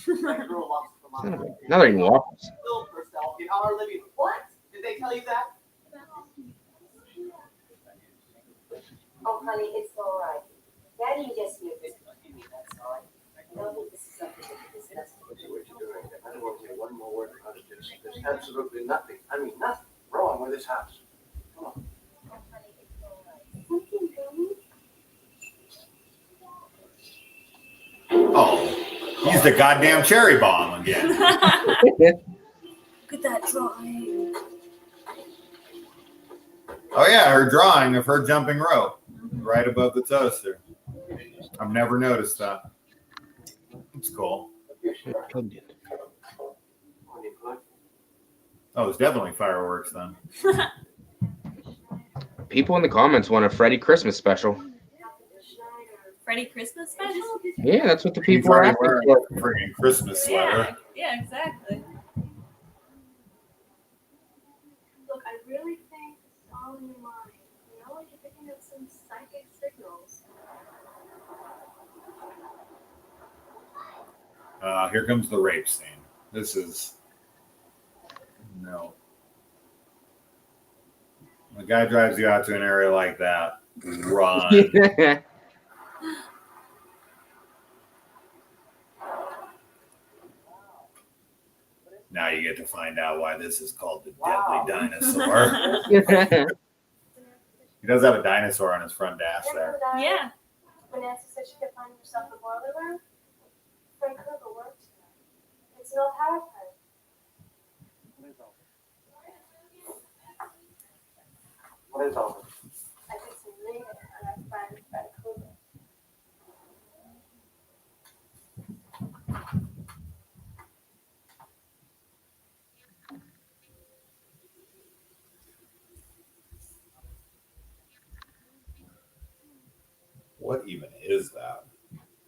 That girl lost her Son of mind. a- Now they're eating waffles. Killed herself in our living room. What? Did they tell you that? Oh, honey, it's all right. Daddy just here this. That's all. I don't think this is something that we discussed. What you're doing. I don't want to say one more word about it. There's absolutely nothing. I mean, nothing wrong with this house. Come on. Oh, honey, it's all right. Something going? Oh, he's the goddamn cherry bomb again. Look at that drawing. Oh yeah, her drawing of her jumping rope right above the toaster. I've never noticed that. It's cool. When you put Oh, it's definitely fireworks then. People in the comments want a Freddy Christmas special. Freddy Christmas special? Yeah, that's what the He's people are already asking wearing for. a freaking Christmas sweater. Yeah, exactly. Look, I really think it's all in your mind. You know, like you're picking up some psychic signals. Here comes the rape scene. This is no. When a guy drives you out to an area like that, run. Now you get to find out why this is called the Wow. deadly dinosaur. He does have a dinosaur on his front dash there. Yeah. When Nancy said she could find herself a boiler room, Frank Krueger worked here. It's an old power plant. what is all this? I did some reading on our friend Frank Krueger. What even is that?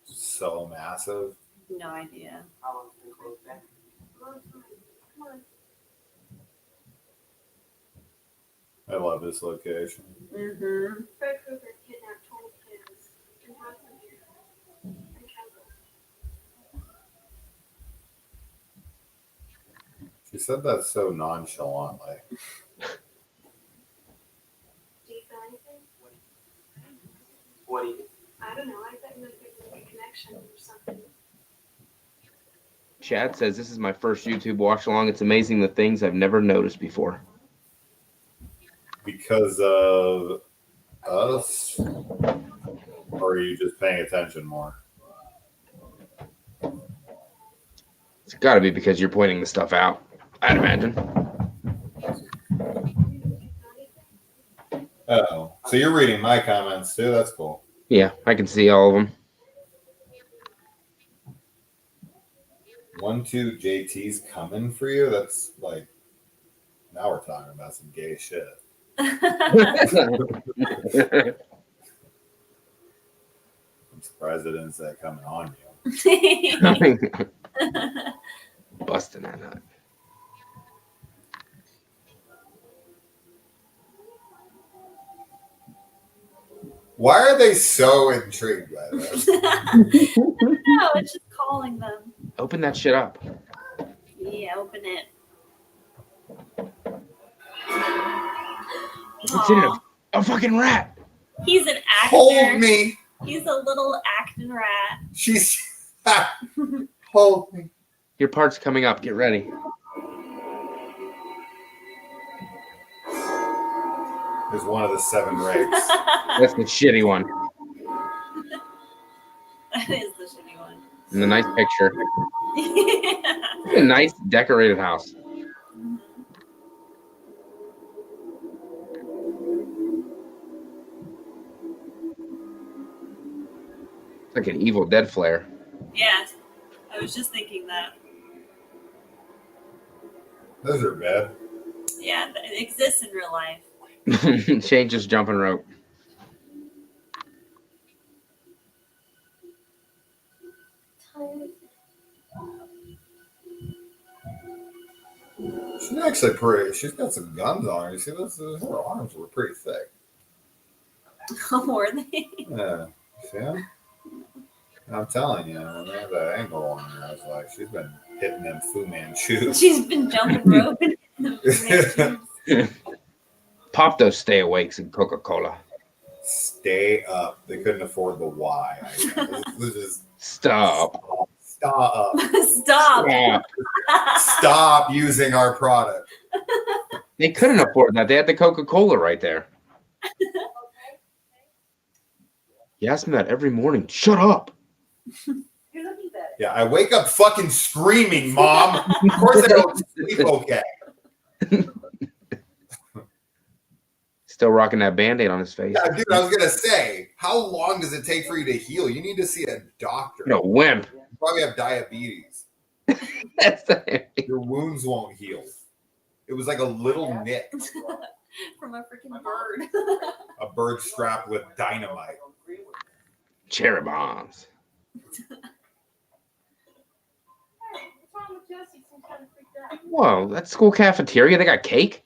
So massive. No idea. How long's it been closed down? Come on. I love this location. Mm-hmm. Fred Krueger kidnapped 20 kids and brought them here and killed them. She said that so nonchalantly. Do you feel anything? What do you think? I don't know. I bet you might be a connection or something. Chad says this is my first YouTube watch along. It's amazing the things I've never noticed before. Because of us? Or are you just paying attention more? It's got to be because you're pointing the stuff out, I'd imagine. Oh, so you're reading my comments too? That's cool. Yeah, I can see all of them. 1-2 JT's coming for you? That's like, now we're talking about some gay shit. I'm surprised it didn't say coming on you. Busting that nut. Why are they so intrigued by this? No, it's just calling them. Open that shit up. Yeah, open it. What's in it? Aw. A fucking rat. He's an actor. Hold me. He's a little acting rat. She's hold me. Your part's coming up. Get ready. There's one of the 7 rapes. That's the shitty one. That is the shitty one. And the nice picture. A nice decorated house. It's like an Evil Dead flare. Yeah, I was just thinking that. Those are bad. Yeah, it exists in real life. Shane just jumping rope. She's actually pretty. She's got some guns on her. You see, her arms were pretty thick. Were they? Yeah. See? I'm telling you, when they have that angle on her, I was like, she's been hitting them Fu Manchus. She's been jumping rope. Pop those stay awakes in Coca-Cola. Stay up. They couldn't afford the Y. I guess. This was just Stop. stop. Stop. Stop. Stop using our product. They couldn't afford that. They had the Coca-Cola right there. You ask me that every morning. Shut up. You're looking better. Yeah, I wake up fucking screaming, Mom. Of course I don't sleep okay. Still rocking that Band-Aid on his face. Yeah, dude, I was gonna say, how long does it take for you to heal? You need to see a doctor. No wimp. You probably have diabetes. Your wounds won't heal. It was like a little nick. From a freaking bird. A bird strapped with dynamite. Cherry bombs. What's wrong with Jesse? Seems kind of freaked out. Whoa, that school cafeteria, they got cake?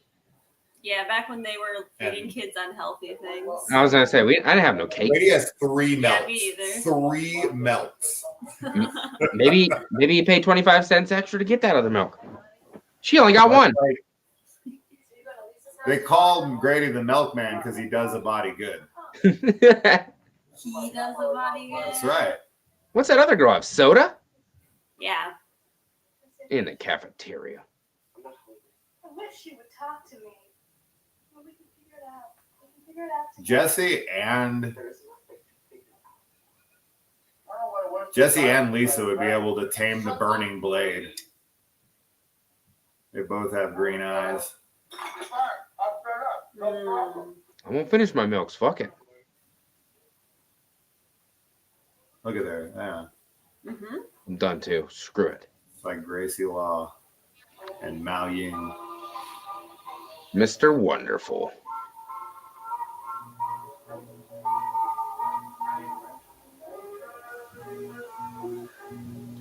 Yeah, back when they were feeding kids unhealthy things. I was gonna say, I didn't have no cake. Lady has 3 melts. Yeah, me either. 3 melts. Maybe you pay 25 cents extra to get that other milk. She only got one. They call him Grady the Milkman because he does a body good. He does a body good. That's right. What's that other girl have? Soda? Yeah. In the cafeteria. I wish she would talk to me. Well, we can figure it out. We can figure it out together. Jesse and Lisa would be able to tame the burning blade. They both have green eyes. I won't finish my milks. Fuck it. Look at there. Yeah. Mm-hmm. I'm done too. Screw it. It's like Gracie Law and Mao Ying. Mr. Wonderful.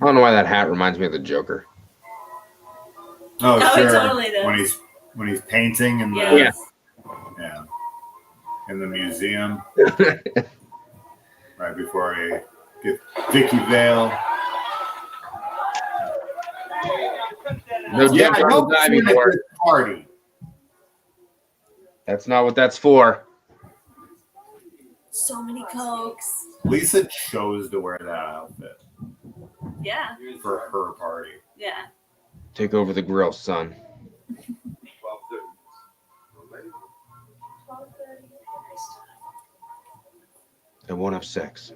I don't know why that hat reminds me of the Joker. Oh, No, it sure. totally does. When he's painting in the Yeah. yeah, in the museum right before he gets Vicky Vale. No Yeah, Jim I know Jones diving board. this party. That's not what that's for. So many Cokes. Lisa chose to wear that outfit Yeah. for her party. Yeah. Take over the grill, son. 12:30. I won't have sex.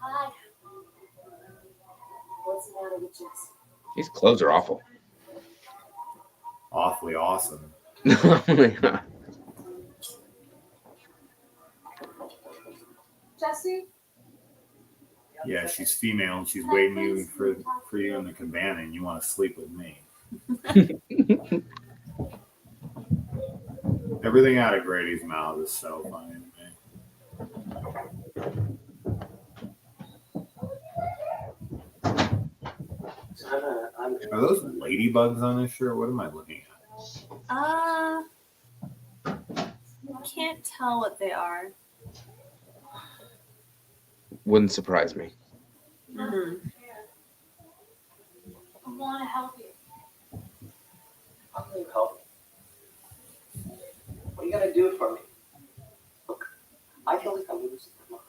Hi. What's the matter with Jesse? These clothes are awful. Awfully awesome. Jesse? Yeah, she's female and she's waiting you for you in the cabana and you want to sleep with me. Everything out of Grady's mouth is so funny to me. Are those ladybugs on this shirt? What am I looking at? Can't tell what they are. Wouldn't surprise me. Mm-hmm. I want to help you. How can you help me? What are you gonna do for me? Look, I feel like I'm losing my mind.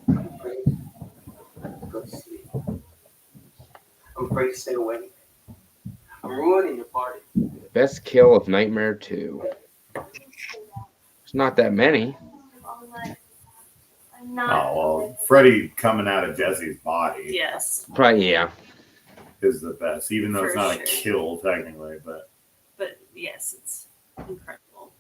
I'm afraid to go to sleep. I'm afraid to stay awake. I'm ruining your party. Best kill of Nightmare 2. There's not that many. I'm not. Oh, well, Freddy coming out of Jesse's body Yes. Probably, yeah. is the best, even though it's For not sure. a kill technically, but But yes, it's incredible.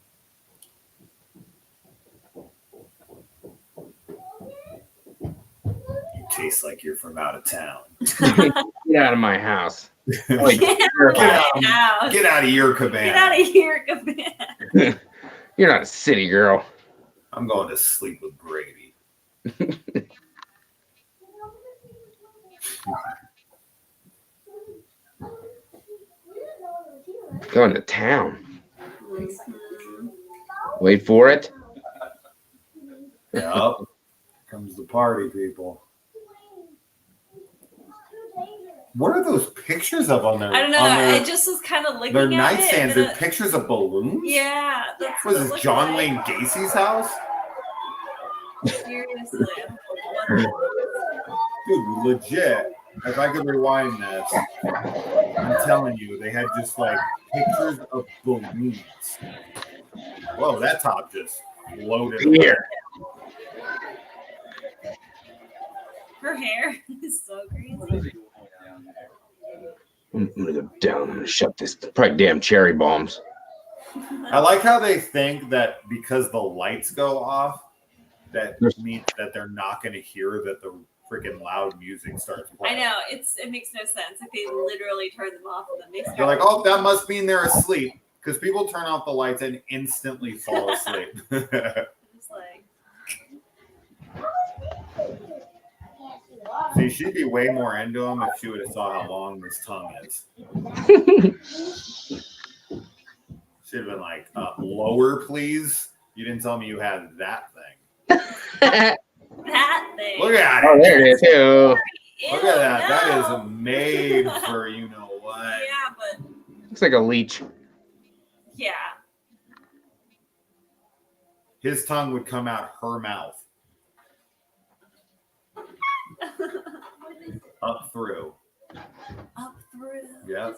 you taste like you're from out of town. Get out of my house. Like, Get out. Get out of your cabana. Get out of here, Cabana. you're not a city girl. I'm going to sleep with Grady. Going to town. Mhm. Wait for it. Yep. Comes the party, people. What are those pictures of on their? I don't know. On their, I just was kind of looking their at nightstands. it. They're pictures of balloons. Yeah, that's Was what it this looked John like. Wayne Gacy's house? Seriously. What Dude, legit. If I could rewind this, I'm telling you, they had just like pictures of balloons. Whoa, that top just floated away. Here. her hair is so crazy. I'm gonna go down. I'm gonna shut this. Probably damn cherry bombs. I like how they think that because the lights go off, that means that they're not going to hear that the freaking loud music starts I playing. know it makes no sense. Like they literally turn them off and then they start. They're like, oh, that must mean they're asleep because people turn off the lights and instantly fall asleep. Just like, See, she'd be way more into him if she would have saw how long this tongue is. She'd have been like, lower, please. You didn't tell me you had that thing. that thing. Look at Oh, it. there it is too. Look at that. That No. is made for you know what. Yeah, but Looks like a leech. yeah. His tongue would come out her mouth. Up through. Up through. Yeah.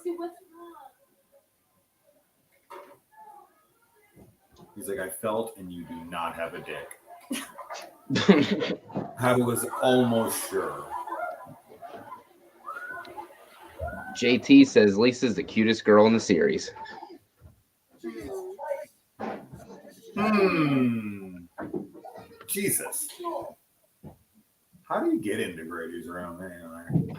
He's like, I felt and you do not have a dick. I was almost sure. JT says Lisa's the cutest girl in the series. Jesus. How do you get into Grady's room anyway?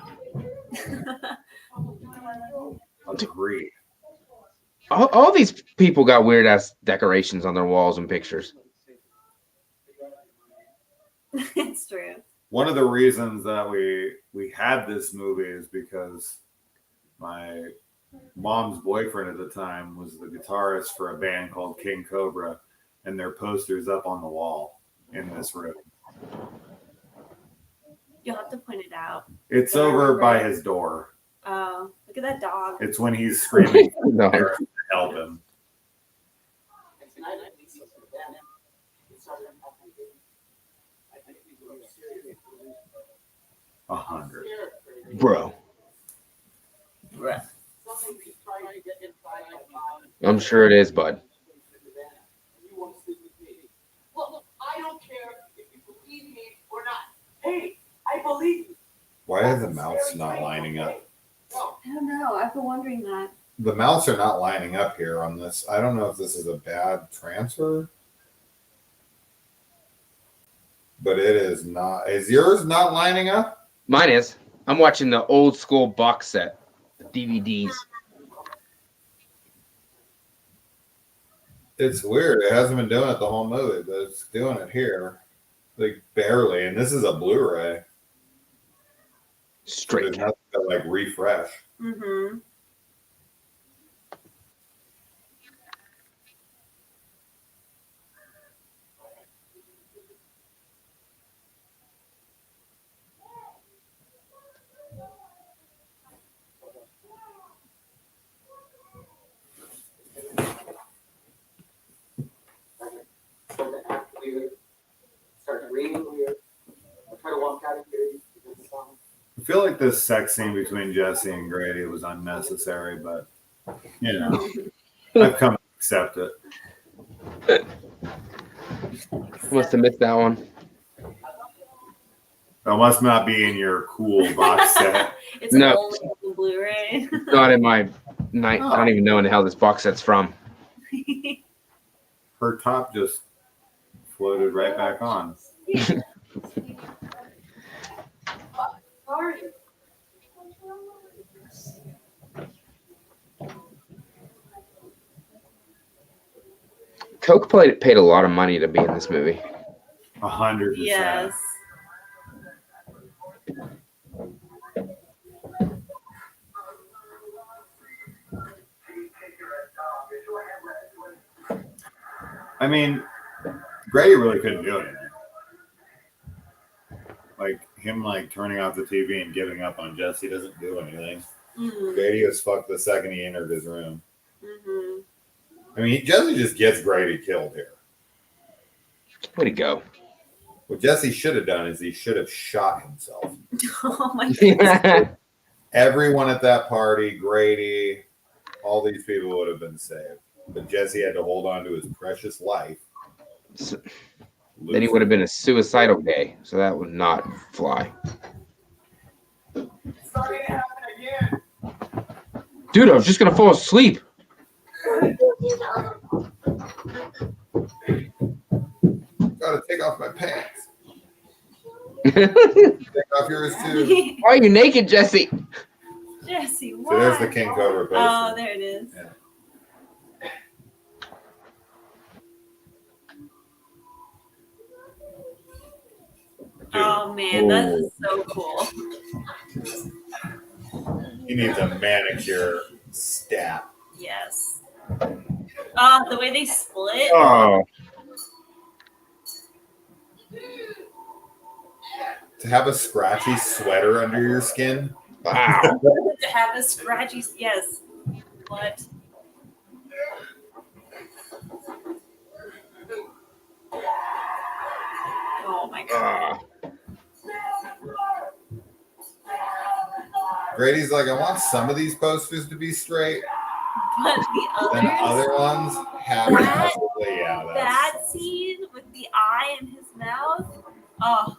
Agreed. All these people got weird ass decorations on their walls and pictures. It's true. One of the reasons that we had this movie is because my mom's boyfriend at the time was the guitarist for a band called King Cobra, and their poster's up on the wall in this room. You'll have to point it out. It's over by his door. Oh, look at that dog. It's when he's screaming No. to help him. A 100. Bro. I'm sure it is, bud. Well, I don't care if you believe me or not. Hey, I believe you. Why are the mouths not lining up? I don't know. I've been wondering that. The mouths are not lining up here on this. I don't know if this is a bad transfer, but it is not. Is yours not lining up? Mine is. I'm watching the old school box set, the DVDs. It's weird. It hasn't been doing it the whole movie, but it's doing it here. Like barely. And this is a Blu-ray. Straight There's nothing to like refresh. Mm-hmm. Start reading weird. I try to walk out of here. I feel like this sex scene between Jesse and Grady was unnecessary, but you know, I've come to accept it. Must have missed that one. That must not be in your cool box set. It's No. only on Blu-ray. Not in my night. I don't even know when the hell this box set's from. Her top just floated right back on. Sorry. Coke paid a lot of money to be in this movie. 100%. Yes. I mean, Grady really couldn't do anything. Like him, like turning off the TV and giving up on Jesse doesn't do anything. Mm-hmm. Grady was fucked the second he entered his room. Mm-hmm. I mean, Jesse just gets Grady killed here. Way to go. What Jesse should have done is he should have shot himself. Oh my goodness. Everyone at that party, Grady, all these people would have been saved. But Jesse had to hold on to his precious life. Then he would have been a suicidal gay, so that would not fly. It's starting to happen again. Dude, I was just gonna fall asleep. Gotta take off my pants. Why Take off yours too. are you naked, Jesse? Jesse, So why? there's the King Cobra poster. Oh, there it is. Yeah. Oh man, that is so cool. He needs a manicure stat. Yes. The way they split. Oh, To have a scratchy sweater under your skin. wow. To have a scratchy. Yes. What? Oh my god. Grady's like, I want some of these posters to be straight. But the And the others. other ones have That- possibly, yeah. That scene with the eye in his mouth. Oh.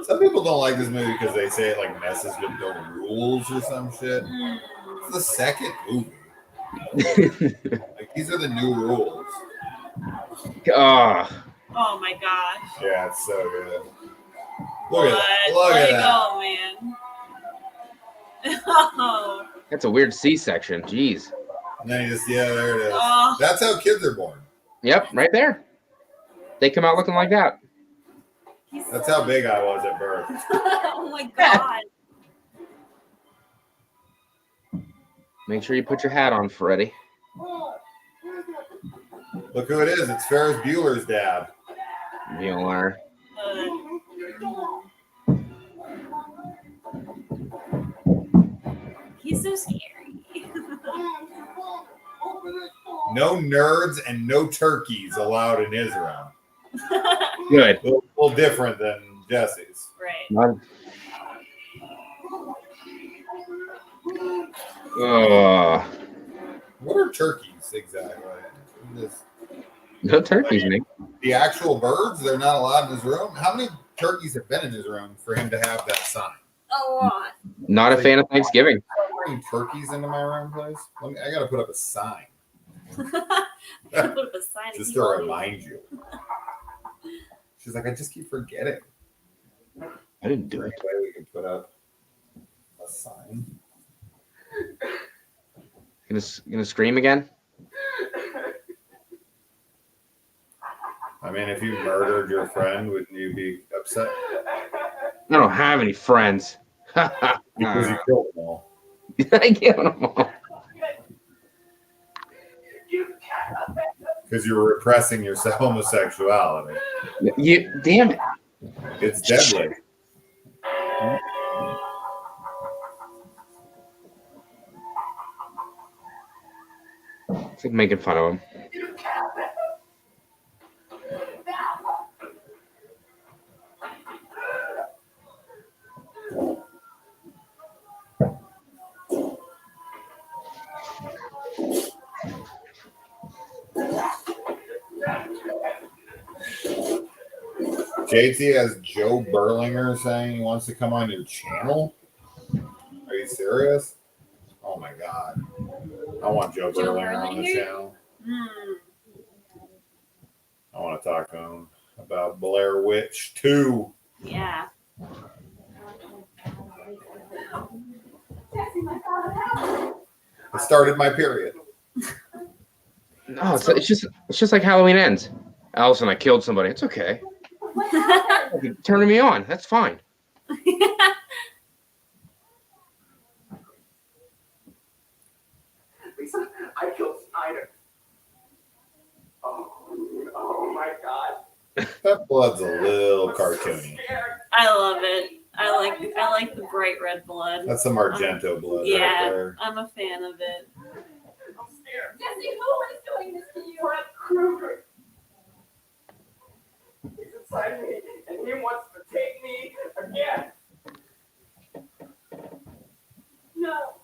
Some people don't like this movie because they say it like messes with the rules or some shit. Mm. It's the second movie. Like these are the new rules. Oh, Oh my gosh. Yeah, it's so good. Look at What? that. Look Let at it that. go, man. Oh. that's a weird C-section. Jeez. And then you just, yeah, there it is. Oh. That's how kids are born. Yep, right there. They come out looking like that. He's That's so- how big I was at birth. Oh my god. Make sure you put your hat on, Freddy. Look who it is. It's Ferris Bueller's dad. Mueller. He's so scary. No nerds and no turkeys allowed in his room. Good. A little different than Jesse's. Right. Oh, What are turkeys exactly? This- no turkeys, man. The actual birds, they're not allowed in his room? How many turkeys have been in his room for him to have that sign? A lot. Not a fan of Thanksgiving. Bring turkeys into my room, please. I gotta put up a sign Put up a sign. just to remind you. She's like, I just keep forgetting. I didn't do it. Any way we can put up a sign? Gonna scream again? I mean, if you murdered your friend, wouldn't you be upset? I don't have any friends. Because you killed them all. I killed them all. Because you were repressing your homosexuality. You damn it. It's deadly. It's like making fun of him. JT has Joe Berlinger saying he wants to come on your channel. Are you serious? Oh my god. I want Joe Joe Berlinger on the Berlinger? channel. Mm. I want to talk to him about Blair Witch 2. Yeah. It started my period. No, it's just like Halloween ends. Allison, I killed somebody. It's okay. You're turning me on. That's fine. I killed Snyder. Oh my God. That blood's a little cartoony. I love it. I like the bright red blood. That's some Argento blood right Yeah, there. I'm a fan of it. I'm scared. Jesse, who is doing this to you? Fred Krueger. He's inside me, and he wants to take me again. No.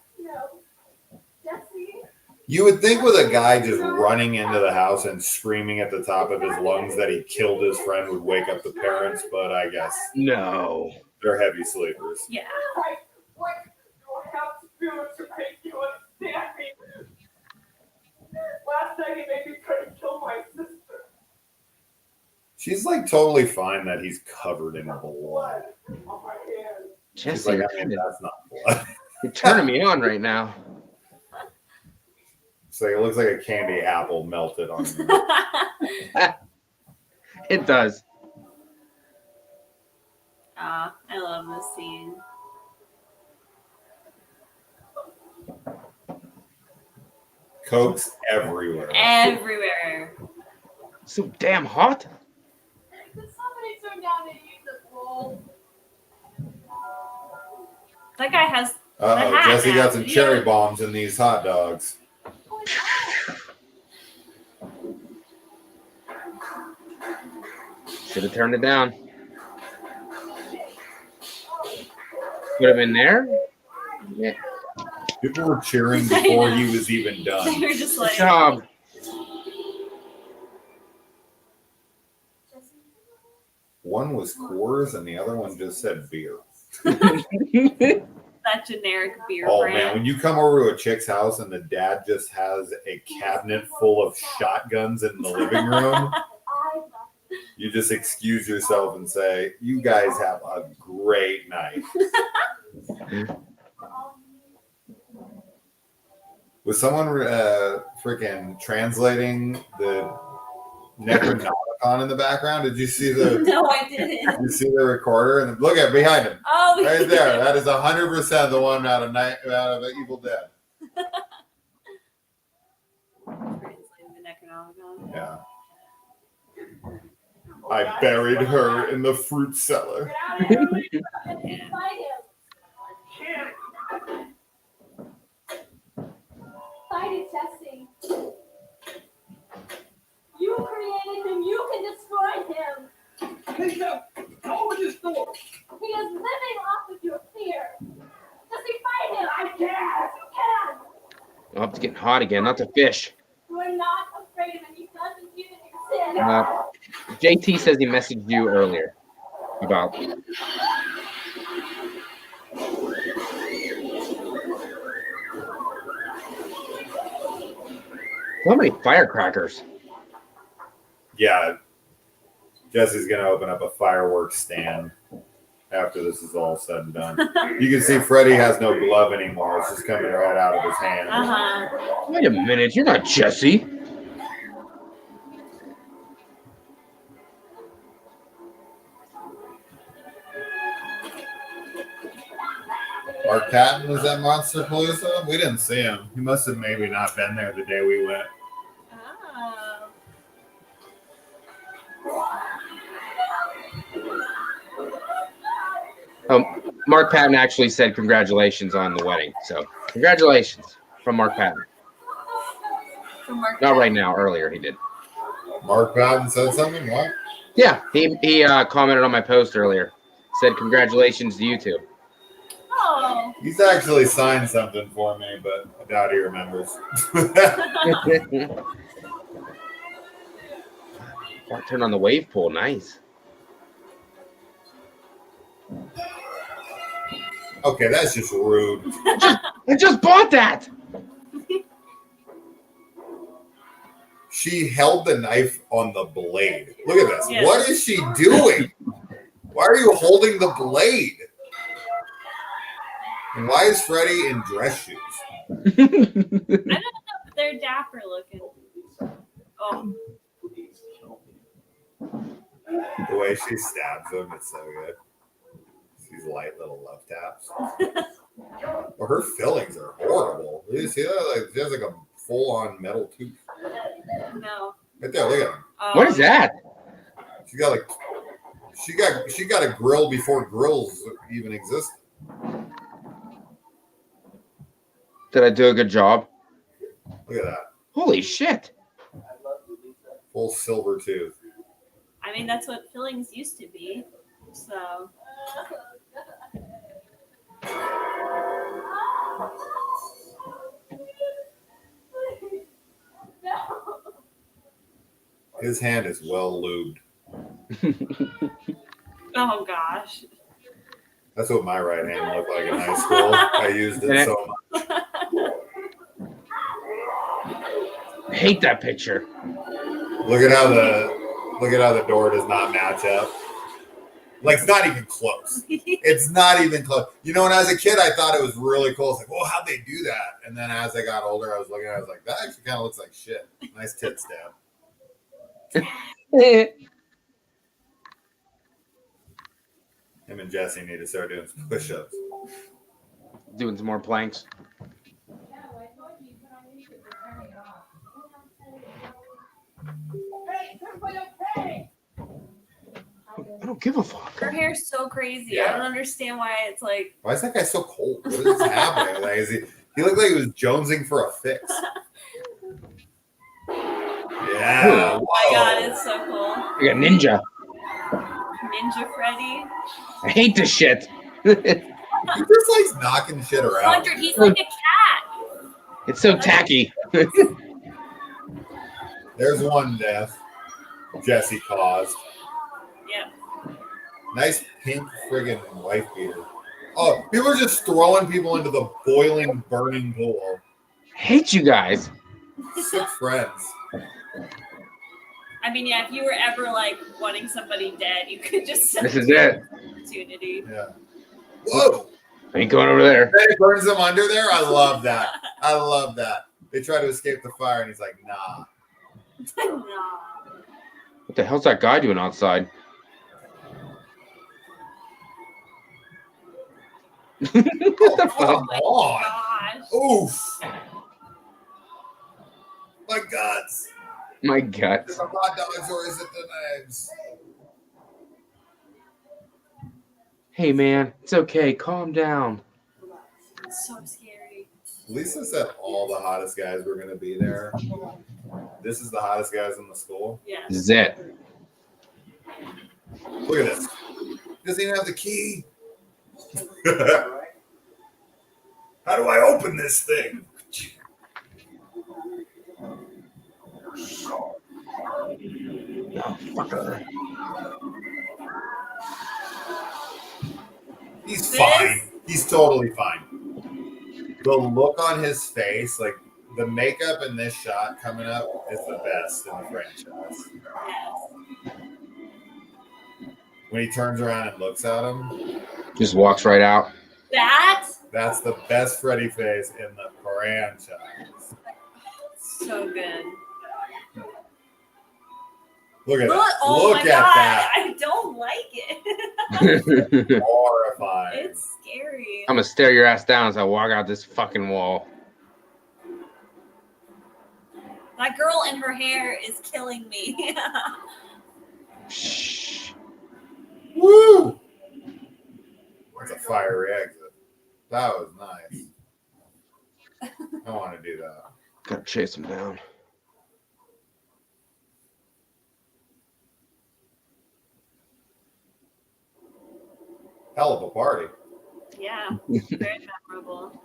Jesse. You would think with a guy just running into the house and screaming at the top of his lungs that he killed his friend would wake up the parents, but I guess No. they're heavy sleepers. Yeah. What do I have to do to make you understand me? Last night he made me try to kill my sister. She's like totally fine that he's covered in blood. Blood on my hands. She's Jesse, like, I mean, that's not blood. you're turning me on right now. So it looks like a candy apple melted on you. It does. I love this scene. Cokes everywhere. Everywhere. So damn hot. Could somebody turn down the music, roll? That guy has. Uh-oh, hat Jesse now. got some cherry bombs in these hot dogs. Should have turned it down. Would have been there. Yeah. People were cheering before he was even done. They were just Good like. job. One was Coors and the other one just said beer. That generic beer Oh brand. man, when you come over to a chick's house and the dad just has a cabinet full of shotguns in the living room, you just excuse yourself and say, "You guys have a great night." Was someone freaking translating the Necronomicon in the background? Did you see the? No, I didn't. Did you see the recorder? And look at behind him, Oh, right there. That is 100% the one out of Evil Dead. Translating the Necronomicon. Yeah. I buried her in the fruit cellar. Find him. Can't. Find it, Jesse. You created him. You can destroy him. Please don't. Open this door. He is living off of your fear. Jesse, find him. I can't. You can. Oh, it's getting hot again. Not to fish. You are not afraid of him. He doesn't even exist. JT says he messaged you earlier about. So many firecrackers. Yeah. Jesse's going to open up a fireworks stand after this is all said and done. You can see Freddy has no glove anymore. It's just coming right out of his hand. Wait a minute, you're not Jesse. Mark Patton was at Monster Palooza? We didn't see him. He must have maybe not been there the day we went. Mark Patton actually said congratulations on the wedding. So congratulations from Mark Patton. Not right now, earlier he did. Mark Patton said something? What? Yeah, he commented on my post earlier. Said congratulations to you two. Oh. He's actually signed something for me, but I doubt he remembers. Turn on the wave pool, nice. Okay, that's just rude. I just bought that. She held the knife on the blade. Look at this. Yeah. What is she doing? Why are you holding the blade? And why is Freddy in dress shoes? I don't know, but they're dapper looking. Oh. The way she stabs him, it's so good. These light little love taps. Well, her fillings are horrible. You see that? Like she has like a full-on metal tooth. No. Right there, look at him. What is that? She got a grill before grills even existed. Did I do a good job? Look at that. Holy shit. Full silver tooth. I mean, that's what fillings used to be. So. His hand is well lubed. Oh gosh. That's what my right hand looked like in high school. I used it so much. I hate that picture. Look at how the door does not match up. Like, it's not even close. It's not even close. You know, when I was a kid, I thought it was really cool. It's like, well, how'd they do that? And then as I got older, I was looking at it, I was like, that actually kind of looks like shit. Nice tit stab. Him and Jesse need to start doing some push-ups. Doing some more planks. I don't give a fuck. Her hair's so crazy. Yeah. I don't understand why it's like. Why is that guy so cold? What is happening? Like, he looked like he was jonesing for a fix. Yeah. Oh my god, it's so cool. Like a ninja. Ninja Freddy. I hate this shit. He just likes knocking shit around. 100, he's like a cat. It's so tacky. There's one death Jesse caused. Yep. Nice pink friggin' wife beater. Oh, people are just throwing people into the boiling, burning pool. Hate you guys. Sick friends. I mean, yeah, if you were ever like wanting somebody dead, you could just send This is it. opportunity. Yeah. Whoa. I ain't going over there. Then he burns them under there. I love that. I love that. They try to escape the fire, and he's like, nah. No. What the hell's that guy doing outside? What the Come fuck? on. Gosh. Oof. My guts. My Is guts. it the hot dogs or is it the knives? Hey man, it's okay. Calm down. It's so scary. Lisa said all the hottest guys were going to be there. This is the hottest guys in the school. Yeah. This is it. Look at this. He doesn't even have the key. How do I open this thing? Oh, fucker. He's fine. He's totally fine. The look on his face, like the makeup in this shot coming up, is the best in the franchise. When he turns around and looks at him, Just walks right out. that's the best Freddy face in the franchise. So good. Look at that. Oh Look my at god, that. I don't like it. Horrifying. It's scary. I'm gonna stare your ass down as I walk out this fucking wall. That girl in her hair is killing me. Shh. Woo! That's a fiery exit. That was nice. I want to do that. Gotta chase him down. Hell of a party. Yeah, very memorable.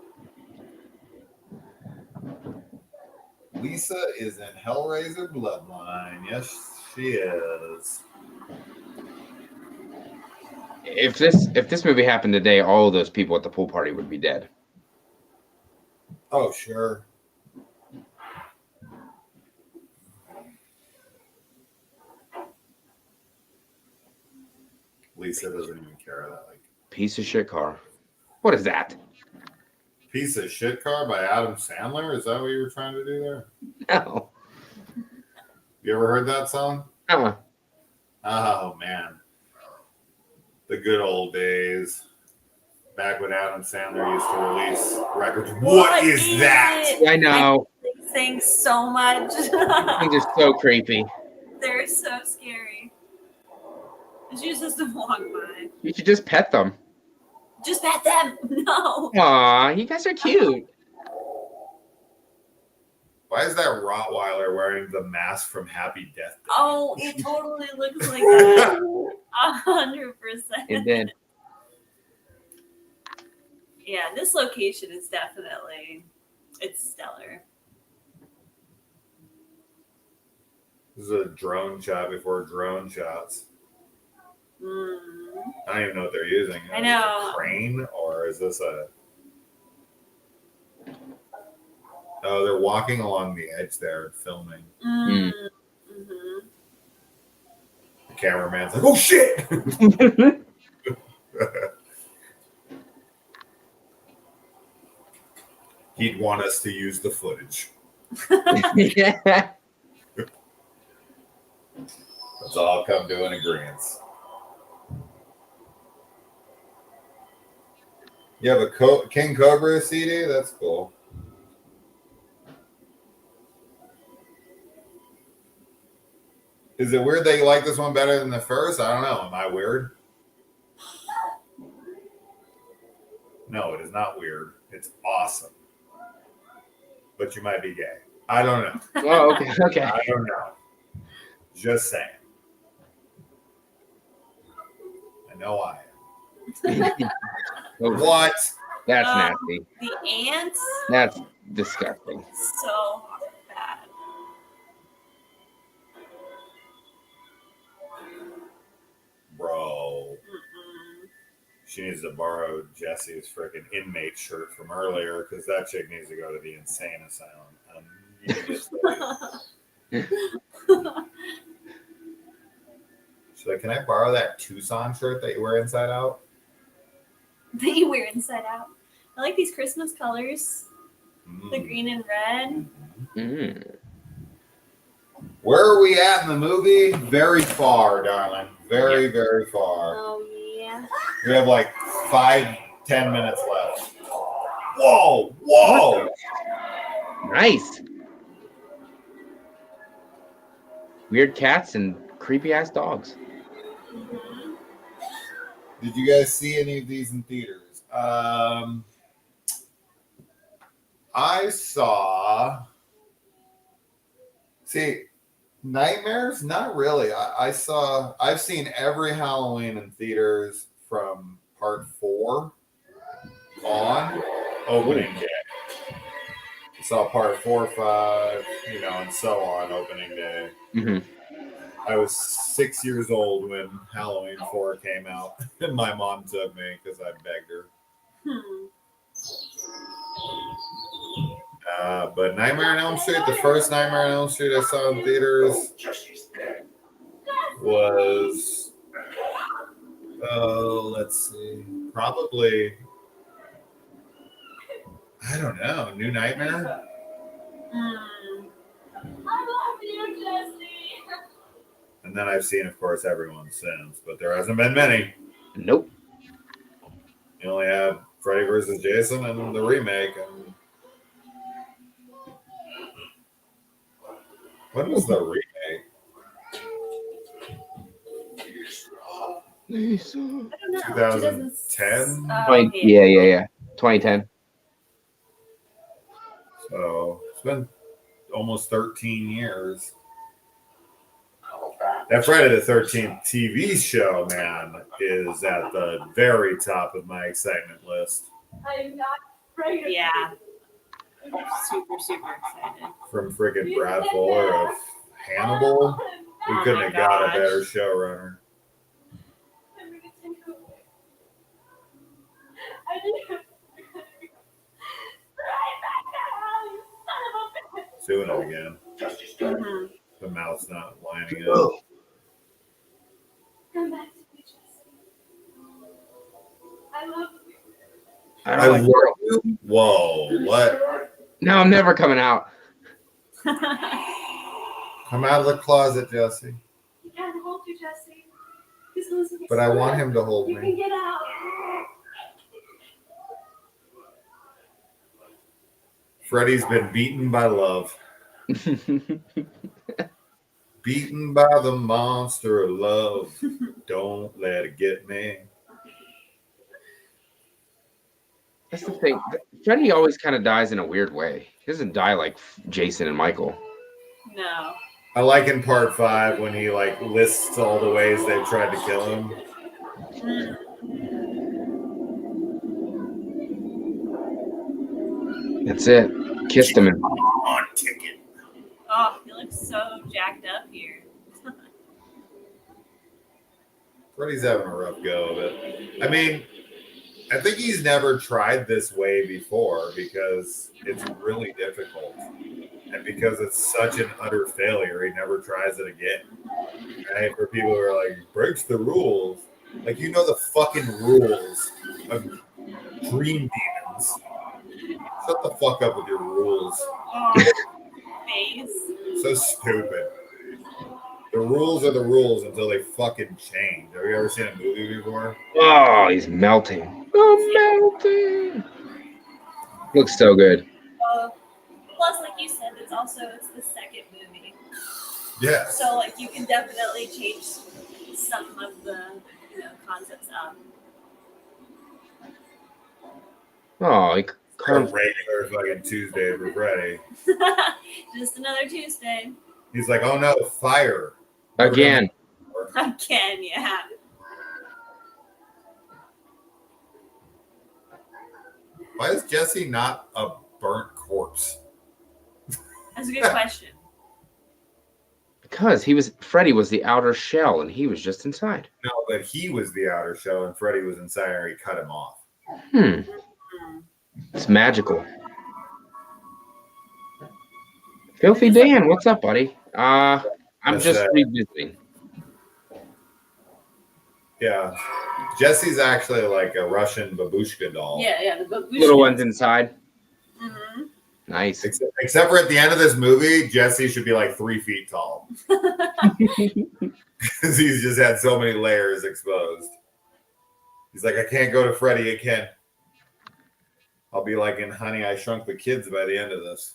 Lisa is in Hellraiser Bloodline. Yes, she is. If this movie happened today, all of those people at the pool party would be dead. Oh, sure. Lisa doesn't even care that. Like, Piece of shit car. What is that? Piece of Shit Car by Adam Sandler? Is that what you were trying to do there? No. You ever heard that song? Uh-uh. Oh, man. The good old days. Back when Adam Sandler used to release records. What is that? I know. things so much. Things are so creepy. They're so scary. And she just has to walk by. You should just pet them. Just pet them. No. Aw, you guys are cute. Why is that Rottweiler wearing the mask from Happy Death Day? Oh, it totally looks like that. 100%. It did. Yeah, this location is it's stellar. This is a drone shot before drone shots. Mm. I don't even know what they're using. I Is know. this a crane or is this a... Oh, they're walking along the edge there filming. Mm. Mm. Mm-hmm. The cameraman's like, oh shit! He'd want us to use the footage. Yeah. Let's all come to an agreement. You have a King Cobra CD? That's cool. Is it weird that you like this one better than the first? I don't know. Am I weird? No, it is not weird. It's awesome. But you might be gay. I don't know. Oh, okay. Okay. I don't know. Just saying. I know I am. Oh, What? that's nasty. The ants? That's disgusting. So bad. Bro. Mm-mm. She needs to borrow Jesse's freaking inmate shirt from earlier because that chick needs to go to the insane asylum. She's like, can I borrow that Tucson shirt that you wear inside out? That you wear inside out. I like these Christmas colors. The green and red. Mm. Where are we at in the movie? Very far, darling. Very, very far. Oh, yeah. We have like 5-10 minutes left. Whoa! Whoa! Nice. Weird cats and creepy ass dogs. Mm-hmm. Did you guys see any of these in theaters? I saw. See, Nightmares? Not really. I've seen every Halloween in theaters from part 4 on opening day. Saw part 4, 5, and so on opening day. Mm-hmm. I was 6 years old when Halloween 4 came out, and my mom took me because I begged her. But Nightmare on Elm Street, the first Nightmare on Elm Street I saw in theaters was, let's see, probably, I don't know, New Nightmare? Mm. I love you, Jesse. And then I've seen, of course, everyone since, but there hasn't been many. Nope. You only have Freddy vs. Jason and the remake. And when was the remake? Lisa. I don't know. 2010? Okay. Yeah. 2010. So it's been almost 13 years. That Friday the 13th TV show, man, is at the very top of my excitement list. I'm not afraid of Yeah. you. Super, super excited. From freaking Brad Fuller of Hannibal. We Oh couldn't my have got a gosh. better showrunner. I'm gonna take you away. I need to right back now, you son of a bitch. Doing it again. Mm-hmm. The mouth's not lining up. Come back to me, Jesse. I love you. I I don't like love you. Whoa, what? No, I'm never coming out. Come out of the closet, Jesse. He can't hold you, Jesse. He's losing his But I want mind. him to hold You can me. get out. Freddy's been beaten by love. Beaten by the monster of love. Don't let it get me. That's the thing. Freddy always kind of dies in a weird way. He doesn't die like Jason and Michael. No. I like in part 5 when he like lists all the ways they've tried to kill him. That's it. Kissed him. On ticket. Oh, he looks so jacked up here. Freddy's having a rough go of it. I mean, I think he's never tried this way before because it's really difficult. And because it's such an utter failure, he never tries it again. Right? For people who are like, breaks the rules. Like, you know the fucking rules of dream demons. Shut the fuck up with your rules. Oh, face. So stupid. The rules are the rules until they fucking change. Have you ever seen a movie before? Oh, he's melting. Oh, melting. Looks so good. Plus, like you said, it's the second movie. Yeah. So, like, you can definitely change some of the, concepts up. Oh, he A regular fucking Tuesday for Freddy. Just another Tuesday. He's like, oh no, fire. again. Again, yeah. Why is Jesse not a burnt corpse? That's a good question. Because Freddy was the outer shell and he was just inside. No, but he was the outer shell and Freddy was inside and he cut him off. It's magical. Filthy Dan, what's up, buddy? I'm just revisiting. Yeah. Jesse's actually like a Russian babushka doll. Yeah, the book. Little ones inside. Mm-hmm. Nice. Except for at the end of this movie, Jesse should be like 3 feet tall. Because he's just had so many layers exposed. He's like, I can't go to Freddy again. I'll be like in Honey, I Shrunk the Kids by the end of this.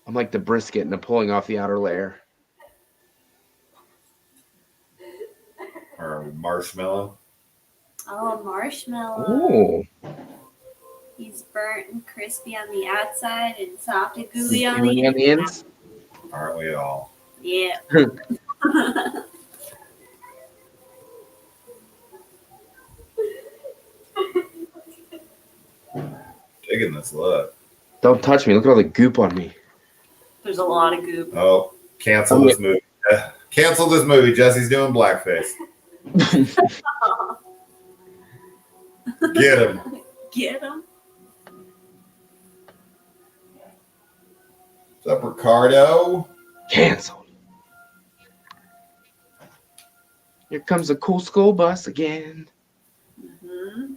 I'm like the brisket and I'm pulling off the outer layer. Or marshmallow. Oh, marshmallow. Ooh. He's burnt and crispy on the outside and soft and gooey on On the the ends. Aren't we all? Yeah. Digging this look. Don't touch me. Look at all the goop on me. There's a lot of goop. Oh, cancel this movie. Cancel this movie. Jesse's doing blackface. Get him. Get him. What's up, Ricardo? Canceled. Here comes a cool school bus again. Mm-hmm.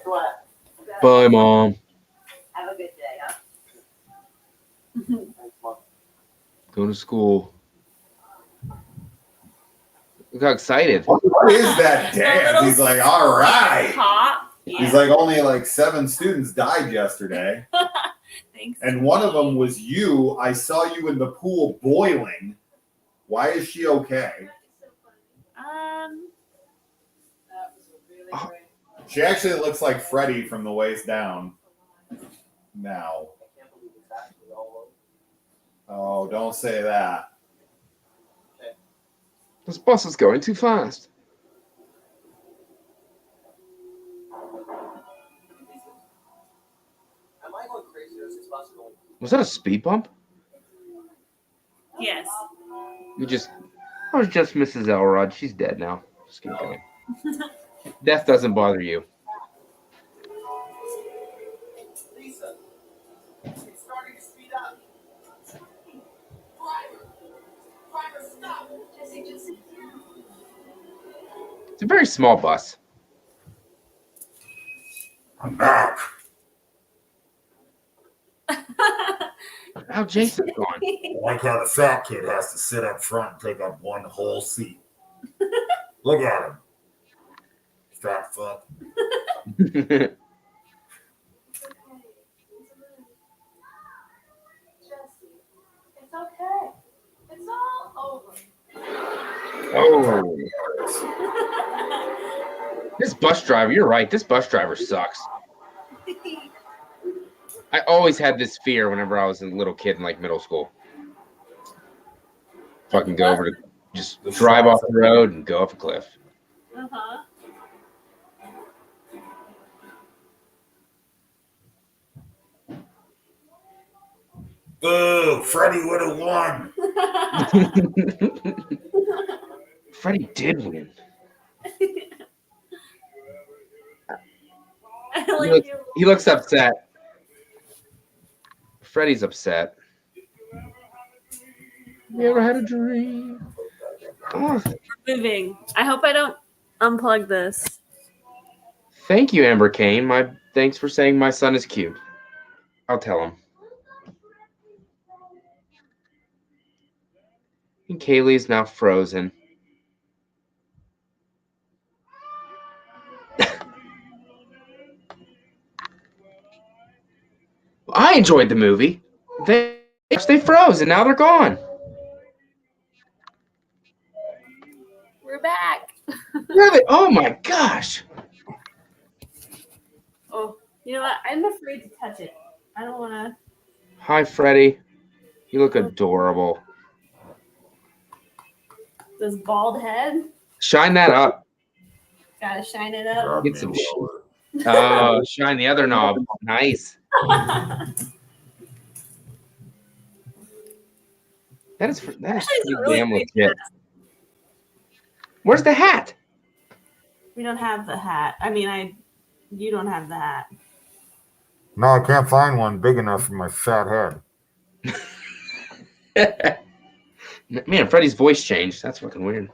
What? Bye, Mom. Have a good day, huh? Going to school. Look how excited. What is that dance? He's like, all right. Pop. Yeah. He's like, only like 7 students died yesterday. Thanks. And one of them was you. I saw you in the pool boiling. Why is she okay? Oh. She actually looks like Freddy from the waist down. Now. Oh, don't say that. This bus is going too fast. Am I going crazy or is this bus going? Was that a speed bump? Yes. I was just Mrs. Elrod. She's dead now. Just keep going. Death doesn't bother you. Lisa, it's starting to speed up. Driver, stop. Jesse, just sit down. It's a very small bus. I'm back. How Jason's gone. I like how the fat kid has to sit up front and take up one whole seat. Look at him. Fat fuck. Jesse, it's okay. It's all over. Oh. This bus driver, you're right. This bus driver sucks. I always had this fear whenever I was a little kid in like middle school. Fucking go over to just drive off the road and go off a cliff. Uh-huh. Boo! Freddy would have won. Freddy did win. I like you. He looks upset. Freddy's upset. You ever had a dream? Oh, Moving. I hope I don't unplug this. thank you, Amber Kane. Thanks for saying my son is cute. I'll tell him. And Kaylee's now frozen. I enjoyed the movie. They froze and now they're gone. We're back. Really? Oh my gosh. Oh, you know what? I'm afraid to touch it. I don't want to. Hi, Freddy. You look adorable. This bald head. Shine that up. Gotta shine it up. Get some oh, shine the other knob. Nice. That is pretty really damn great legit. Where's the hat? We don't have the hat. I mean, you don't have the hat. No, I can't find one big enough for my fat head. Man, Freddy's voice changed. That's fucking weird.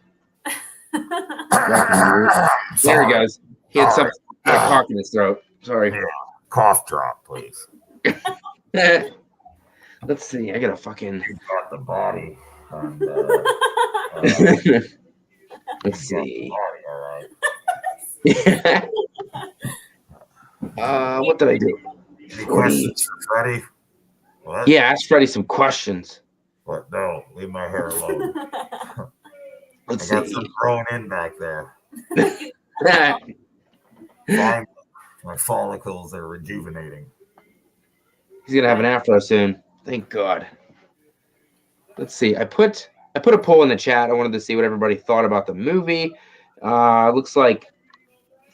There he goes. He had some cock in his throat. Sorry. Yeah. Cough drop, please. Let's see. I gotta fucking. You got the body. And, Let's see. body, all right. What did I do? Any questions for Freddy? What? Yeah, ask Freddy some questions. What? No, leave my hair alone. Let's I got see. some growing in back there. My follicles are rejuvenating. He's gonna have an afro soon. Thank God. Let's see. I put a poll in the chat. I wanted to see what everybody thought about the movie. Looks like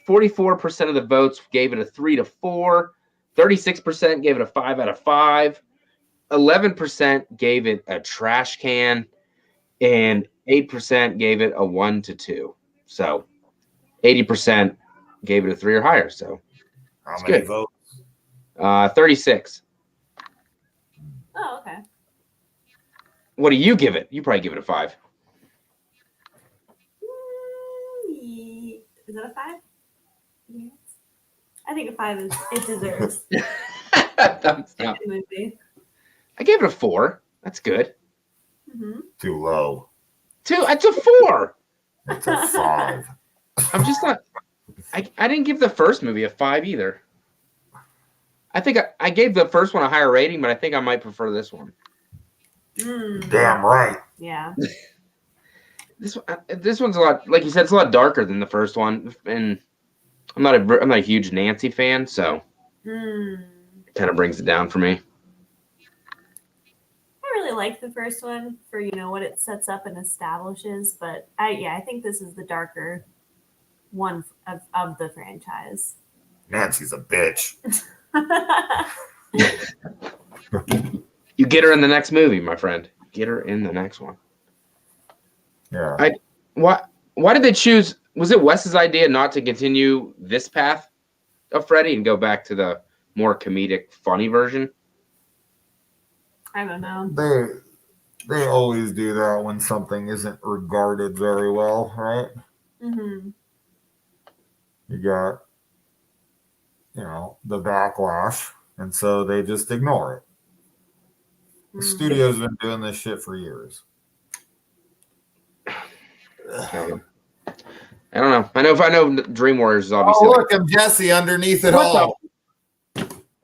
44% of the votes gave it a 3 to 4. 36% gave it a 5 out of 5. 11% gave it a trash can, and 8% gave it a 1 to 2. So 80% gave it a 3 or higher. So How it's many good. votes? 36. Oh, okay. What do you give it? You probably give it a 5. Is that a 5? Yes. I think a 5 is it deserves. Thumbs up. Movie. I gave it a 4. That's good. Mm-hmm. Too low. 2. It's a 4. It's a 5. I'm just not. I didn't give the first movie a 5 either. I think I gave the first one a higher rating, but I think I might prefer this one. Damn right. Yeah. This one's a lot, like you said, it's a lot darker than the first one, and I'm not a huge Nancy fan, so it kind of brings it down for me. I really like the first one for what it sets up and establishes, but I think this is the darker one of the franchise. Nancy's a bitch. You get her in the next movie, my friend. Get her in the next one. Yeah. Why did they choose? Was it Wes's idea not to continue this path of Freddy and go back to the more comedic, funny version? I don't know. They always do that when something isn't regarded very well, right? Mm-hmm. You got, the backlash, and so they just ignore it. The studio's been doing this shit for years. I don't know. I know Dream Warriors is obviously. Oh, look, I'm Jesse underneath it What all.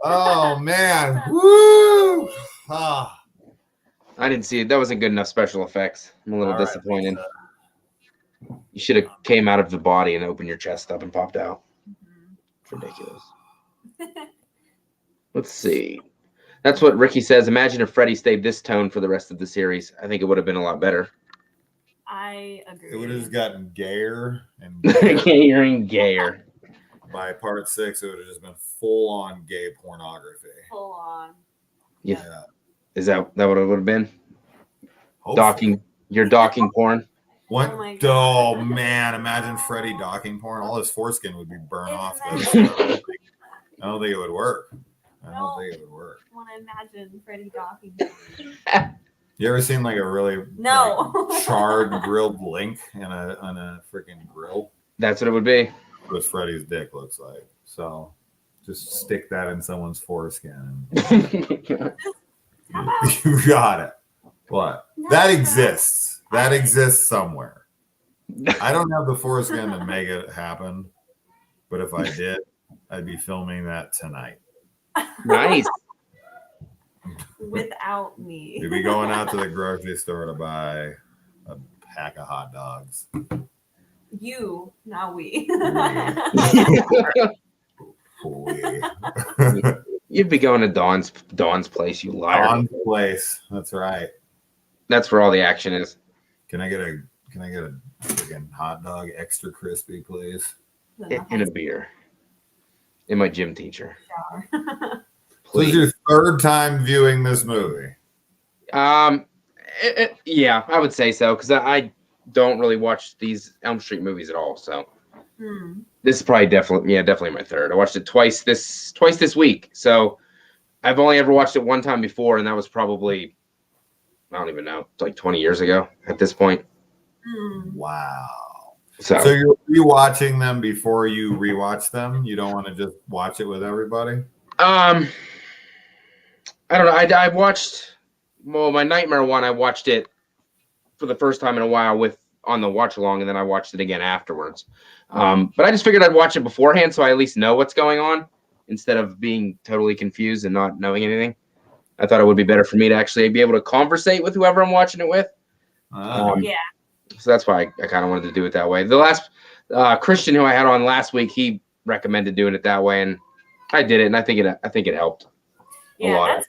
Oh, man. Woo! Ah. I didn't see it. That wasn't good enough special effects. I'm a little All right, disappointed. Lisa. You should have came out of the body and opened your chest up and popped out. It's ridiculous. Let's see. That's what Ricky says. Imagine if Freddy stayed this tone for the rest of the series. I think it would have been a lot better. I agree. It would have just gotten gayer and Gayer and gayer. by part 6, it would have just been full-on gay pornography. Full on. Yeah. Is that what it would have been? Hopefully. Docking. You're docking porn. What? Oh my God. Oh, man. Imagine Freddy docking porn. All his foreskin would be burned off. I Imagine. don't think it would work. I No. don't think it would work. I want to imagine Freddy docking. You ever seen like a really No. like, charred grilled link on a freaking grill? That's what it would be. What Freddy's dick looks like. So just stick that in someone's foreskin. How about You got it. What? No. That exists. That exists somewhere. I don't have the foreskin to make it happen, but if I did, I'd be filming that tonight. Nice. without me? We'd be going out to the grocery store to buy a pack of hot dogs. You, not we. We. You'd be going to Dawn's place, you liar. Dawn's place. That's right. That's where all the action is. Can I get a freaking hot dog extra crispy, please? In a beer. In my gym teacher. This Please. is your third time viewing this movie. Yeah, I would say so because I don't really watch these Elm Street movies at all. So this is probably definitely my third. I watched it twice this week. So I've only ever watched it one time before, and that was probably, I don't even know, it's like 20 years ago at this point. Wow. So you're rewatching them before you rewatch them? You don't want to just watch it with everybody? I don't know. I watched my Nightmare one. I watched it for the first time in a while on the watch along, and then I watched it again afterwards. But I just figured I'd watch it beforehand so I at least know what's going on instead of being totally confused and not knowing anything. I thought it would be better for me to actually be able to conversate with whoever I'm watching it with. Yeah. So that's why I kind of wanted to do it that way. The last Christian who I had on last week, he recommended doing it that way, and I did it, and I think it helped. Yeah,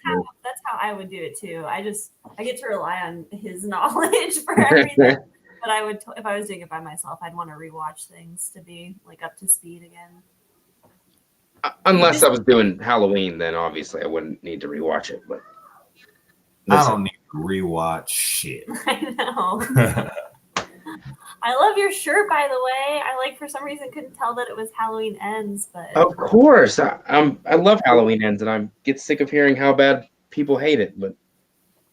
that's how I would do it too. I get to rely on his knowledge for everything. But I would, if I was doing it by myself, I'd want to rewatch things to be like up to speed again. Unless I was doing Halloween, then obviously I wouldn't need to rewatch it. But I don't need to rewatch shit. I know. I love your shirt, by the way. I for some reason couldn't tell that it was Halloween Ends, but of course, I love Halloween Ends, and I get sick of hearing how bad people hate it. But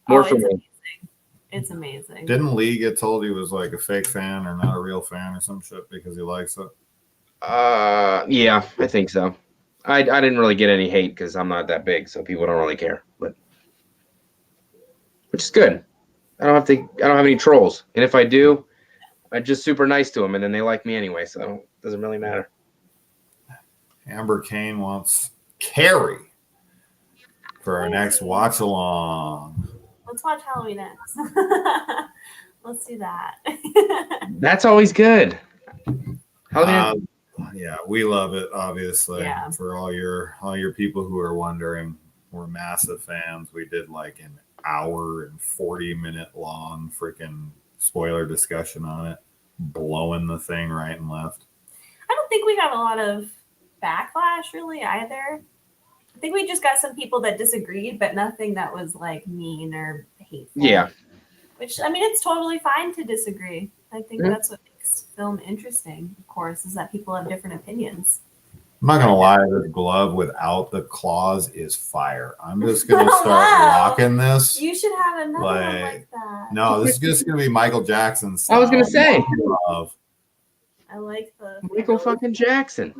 more for me. Amazing. It's amazing. Didn't Lee get told he was like a fake fan or not a real fan or some shit because he likes it? Yeah, I think so. I didn't really get any hate because I'm not that big, so people don't really care. But which is good. I don't have any trolls, and if I do, I'm just super nice to them, and then they like me anyway, so it doesn't really matter. Amber Kane wants Carrie for our next watch along. Let's watch Halloween Ends. Let's do that. That's always good. Yeah, we love it. Obviously, Yeah. For all your people who are wondering, we're massive fans. We did like an hour and 40-minute long freaking spoiler discussion on it, blowing the thing right and left. I don't think we got a lot of backlash really either. I think we just got some people that disagreed, but nothing that was like mean or hateful. Yeah. Which, I mean, it's totally fine to disagree. I think that's what makes film interesting, of course, is that people have different opinions. I'm not gonna lie, this glove without the claws is fire. I'm just gonna start rocking this. You should have another one like that. No, this is just gonna be Michael Jackson style. I was gonna say. I like the Michael fucking Jackson.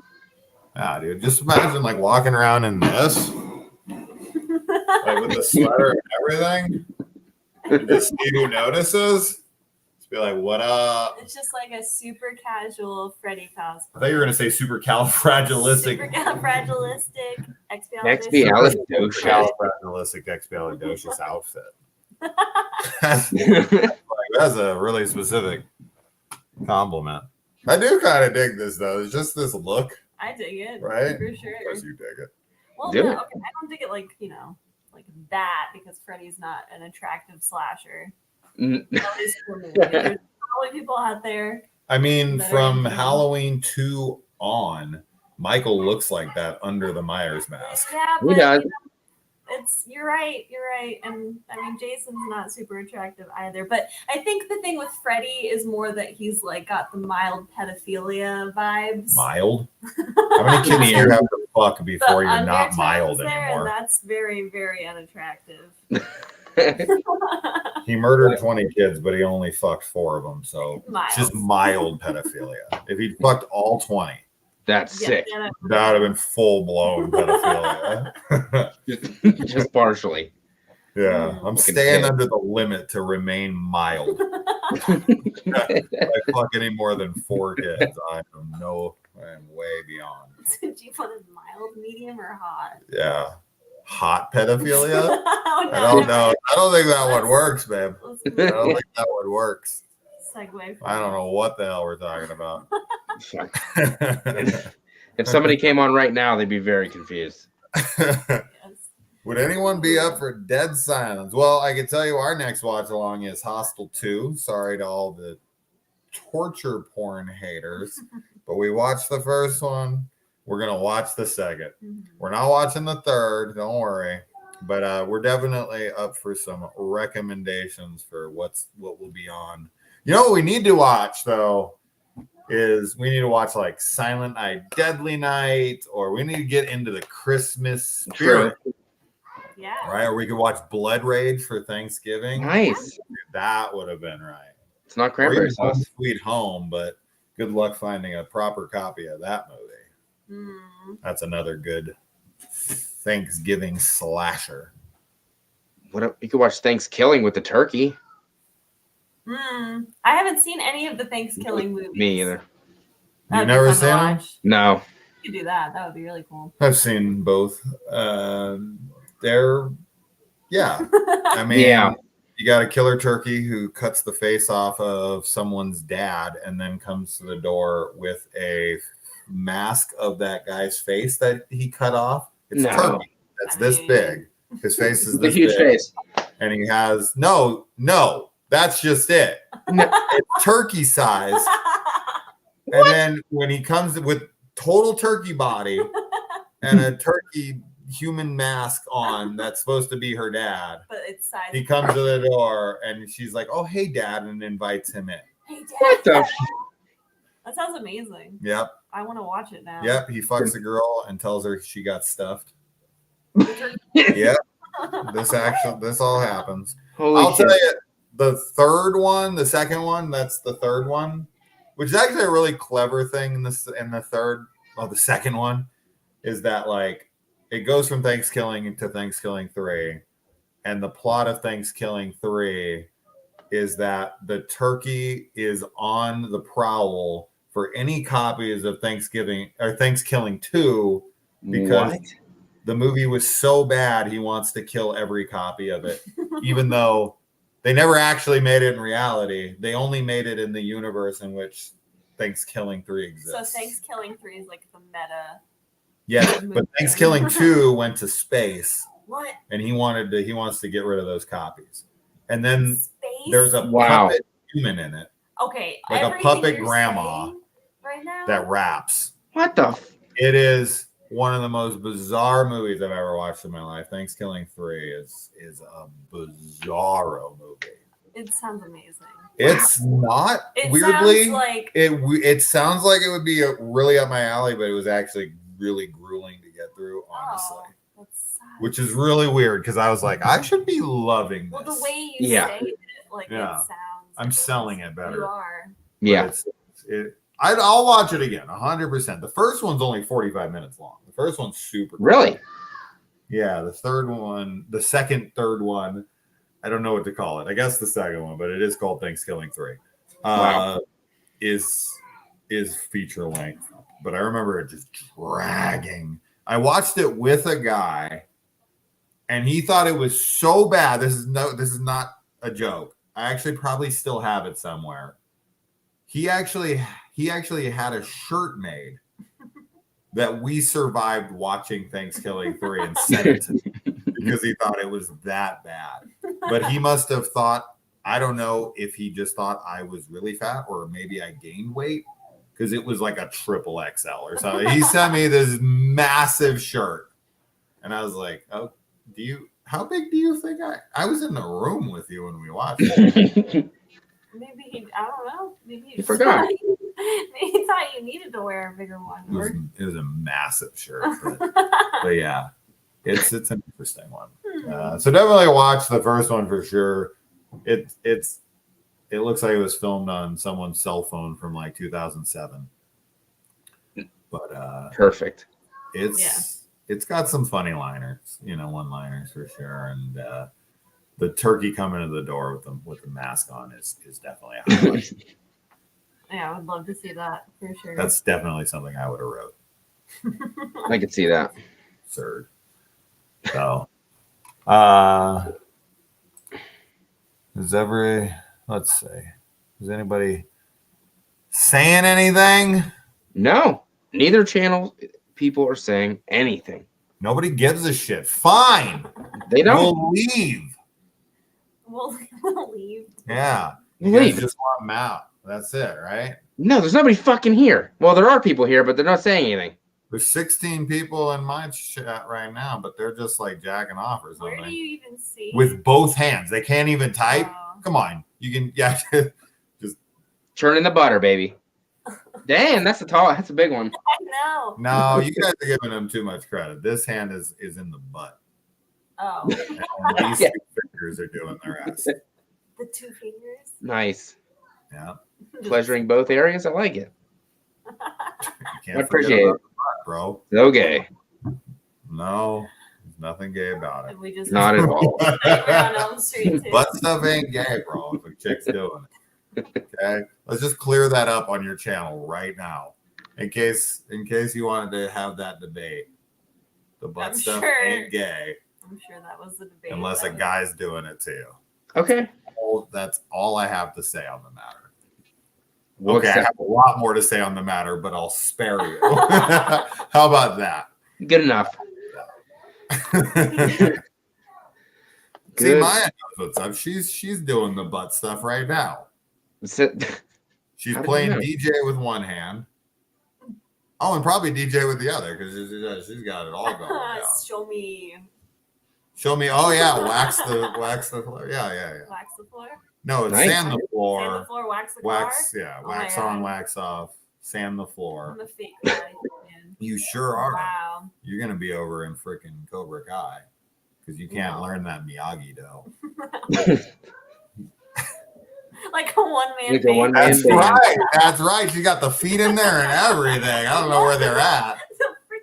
Yeah, dude. Just imagine like walking around in this. like with the sweater and everything. Just see who notices. Just be like, what up? It's just like a super casual Freddy cosplay. I thought you were gonna say supercalifragilistic. Supercalifragilistic Expialidocious. Supercalifragilisticexpialidocious outfit. That's a really specific compliment. I do kind of dig this though. It's just this look. I dig it, right? For sure. Of course you dig it. Well, Do no, it. okay, I don't dig it like like that because Freddy's not an attractive slasher. Mm. At least for me. There's probably people out there. I mean, That are from into Halloween 2 on, Michael looks like that under the Myers mask. Yeah, He but does. you're right. And I mean, Jason's not super attractive either. But I think the thing with Freddy is more that he's like got the mild pedophilia vibes. Mild? How many kids do you have to fuck before you're not undertones mild there, anymore? And that's very, very unattractive. He murdered 20 kids, but he only fucked 4 of them. So Mild. it's just mild pedophilia. If he fucked all 20, That's Yeah, sick. yeah, that would have been full blown pedophilia. Just partially. Yeah, I'm Fucking staying kid. under the limit to remain mild. If I fuck any more than 4 kids, I am way beyond. Do you want it mild, medium, or hot? Yeah. Hot pedophilia? Oh, I don't know. I don't think that one works, babe. Let's I don't think that one works. segue. I don't know what the hell we're talking about. Fuck. If somebody came on right now, they'd be very confused. Yes. Would anyone be up for Dead Silence? Well, I can tell you our next watch along is Hostel 2. Sorry to all the torture porn haters, but we watched the first one. We're going to watch the second. We're not watching the third, don't worry. But we're definitely up for some recommendations for what will be on. You know what we need to watch, though, is we need to watch like Silent Night, Deadly Night, or we need to get into the Christmas spirit. Yeah. Right? Or we could watch Blood Rage for Thanksgiving. Nice. That would have been right. It's not Or cranberry even sauce. Sweet Home, but good luck finding a proper copy of that movie. That's another good Thanksgiving slasher. You could watch Thanksgiving with the turkey. I haven't seen any of the Thanksgiving movies. Me either. You've That'd be never fun to seen them? watch. No. You could do that. That would be really cool. I've seen both. They're, yeah. I mean, Yeah. you got a killer turkey who cuts the face off of someone's dad and then comes to the door with a mask of that guy's face that he cut off. It's No. turkey. That's this big. His face is The this huge big. face. And he has no, that's just it. No. It's turkey size. And then when he comes with total turkey body and a turkey human mask on that's supposed to be her dad, But it's size. he comes to the door and she's like, "Oh, hey, Dad," and invites him in. Hey, Dad. What the? That sounds amazing. Yep. I want to watch it now. Yep. He fucks a girl and tells her she got stuffed. The turkey- Yep. This all happens. Holy I'll shit. tell you, the second one, that's the third one, which is actually a really clever thing in the second one, is that like it goes from Thanksgiving to Thanksgiving 3, and the plot of Thanksgiving 3 is that the turkey is on the prowl for any copies of Thanksgiving 2 because What? the movie was so bad he wants to kill every copy of it, even though they never actually made it in reality. They only made it in the universe in which Thanksgiving 3 exists. So Thanksgiving 3 is like the meta. Yeah, but Thanksgiving 2 went to space, What? and he wants to get rid of those copies. And then Space? there's a Wow. puppet human in it Okay. like a everything puppet you're grandma saying right now. that raps. What the? It is one of the most bizarre movies I've ever watched in my life. Thanksgiving 3 is a bizarro movie. It sounds amazing. It's not It weirdly. sounds like It sounds like it would be really up my alley, but it was actually really grueling to get through, honestly. that's sad. Which is really weird because I was like, I should be loving Well, this. the way you Yeah. say it, like Yeah. it sounds. I'm good. selling it better. You are. But Yeah. I'll watch it again, 100%. The first one's only 45 minutes long. The first one's super. Really? Yeah, the third one, the third one. I don't know what to call it. I guess the second one, but it is called Thanksgiving 3. Wow. Is feature length, but I remember it just dragging. I watched it with a guy, and he thought it was so bad. This is not a joke. I actually probably still have it somewhere. He actually had a shirt made that we survived watching Thanksgiving 3 and sent it to me because he thought it was that bad. But he must have thought, I don't know if he just thought I was really fat or maybe I gained weight because it was like a triple XL or something. He sent me this massive shirt. And I was like, oh, how big do you think I was in the room with you when we watched it? Maybe I don't know. Maybe You forgot. Maybe he thought you needed to wear a bigger one. It was a massive shirt. But yeah, it's an interesting one. So definitely watch the first one for sure. It looks like it was filmed on someone's cell phone from like 2007. But Perfect. It's got some funny liners, one-liners for sure. And the turkey coming to the door with the mask on is definitely a highlight. Yeah, I would love to see that for sure. That's definitely something I would have wrote. I could see that. Absurd. So let's see. Is anybody saying anything? No, neither channel people are saying anything. Nobody gives a shit. Fine. They don't. We'll leave. We'll leave. Yeah. We'll You guys leave. just want them out. That's it, right? No, there's nobody fucking here. Well, there are people here, but they're not saying anything. There's 16 people in my chat right now, but they're just like jacking off or something. Where do you even see? With both hands. They can't even type. Oh. Come on. You can, yeah. Churning the butter, baby. Damn, that's a big one. I know. No, you guys are giving them too much credit. This hand is in the butt. Oh. And these two fingers are doing their ass. The two fingers. Nice. Yeah. Pleasuring both areas. I like it. You can't I appreciate forget about it. the butt, bro. So gay. No, there's nothing gay about it. We just Not at all. Nightmare on Elm Street too. Butt stuff ain't gay, bro. If a chick's doing it. Okay, let's just clear that up on your channel right now, in case you wanted to have that debate. The butt stuff ain't gay. I'm sure that was the debate. Unless a guy's doing it to you. Okay. That's all I have to say on the matter. We'll Okay, I have a lot more to say on the matter, but I'll spare you. How about that? Good enough. See, Good. Maya knows what's up. She's doing the butt stuff right now. She's How did playing you know? DJ with one hand. Oh, and probably DJ with the other because she's got it all going down. Show me. Show me. Oh yeah, wax the floor. Yeah. Wax the floor. No, it's Nice. sand the floor. Sand the floor. Wax the Wax. car. Yeah, Oh wax my on, God. wax off. Sand the floor. I'm a fake guy, man. You sure are. Wow. You're gonna be over in freaking Cobra Kai because you can't learn that Miyagi Do. Like a one-man Like a band. one-man That's band. right. That's right. She got the feet in there and everything. I don't know where they're at.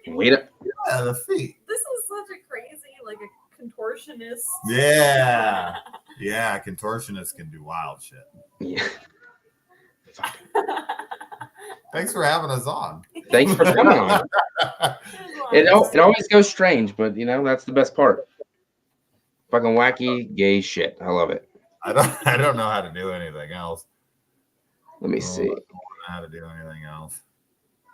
Wait up. Yeah, the feet. This is such a crazy, like a contortionist. Yeah. Yeah, contortionists can do wild shit. Yeah. Thanks for having us on. Thanks for coming on. It always goes strange, but that's the best part. Fucking wacky gay shit. I love it. I don't know how to do anything else. Let me I see. don't know how to do anything else.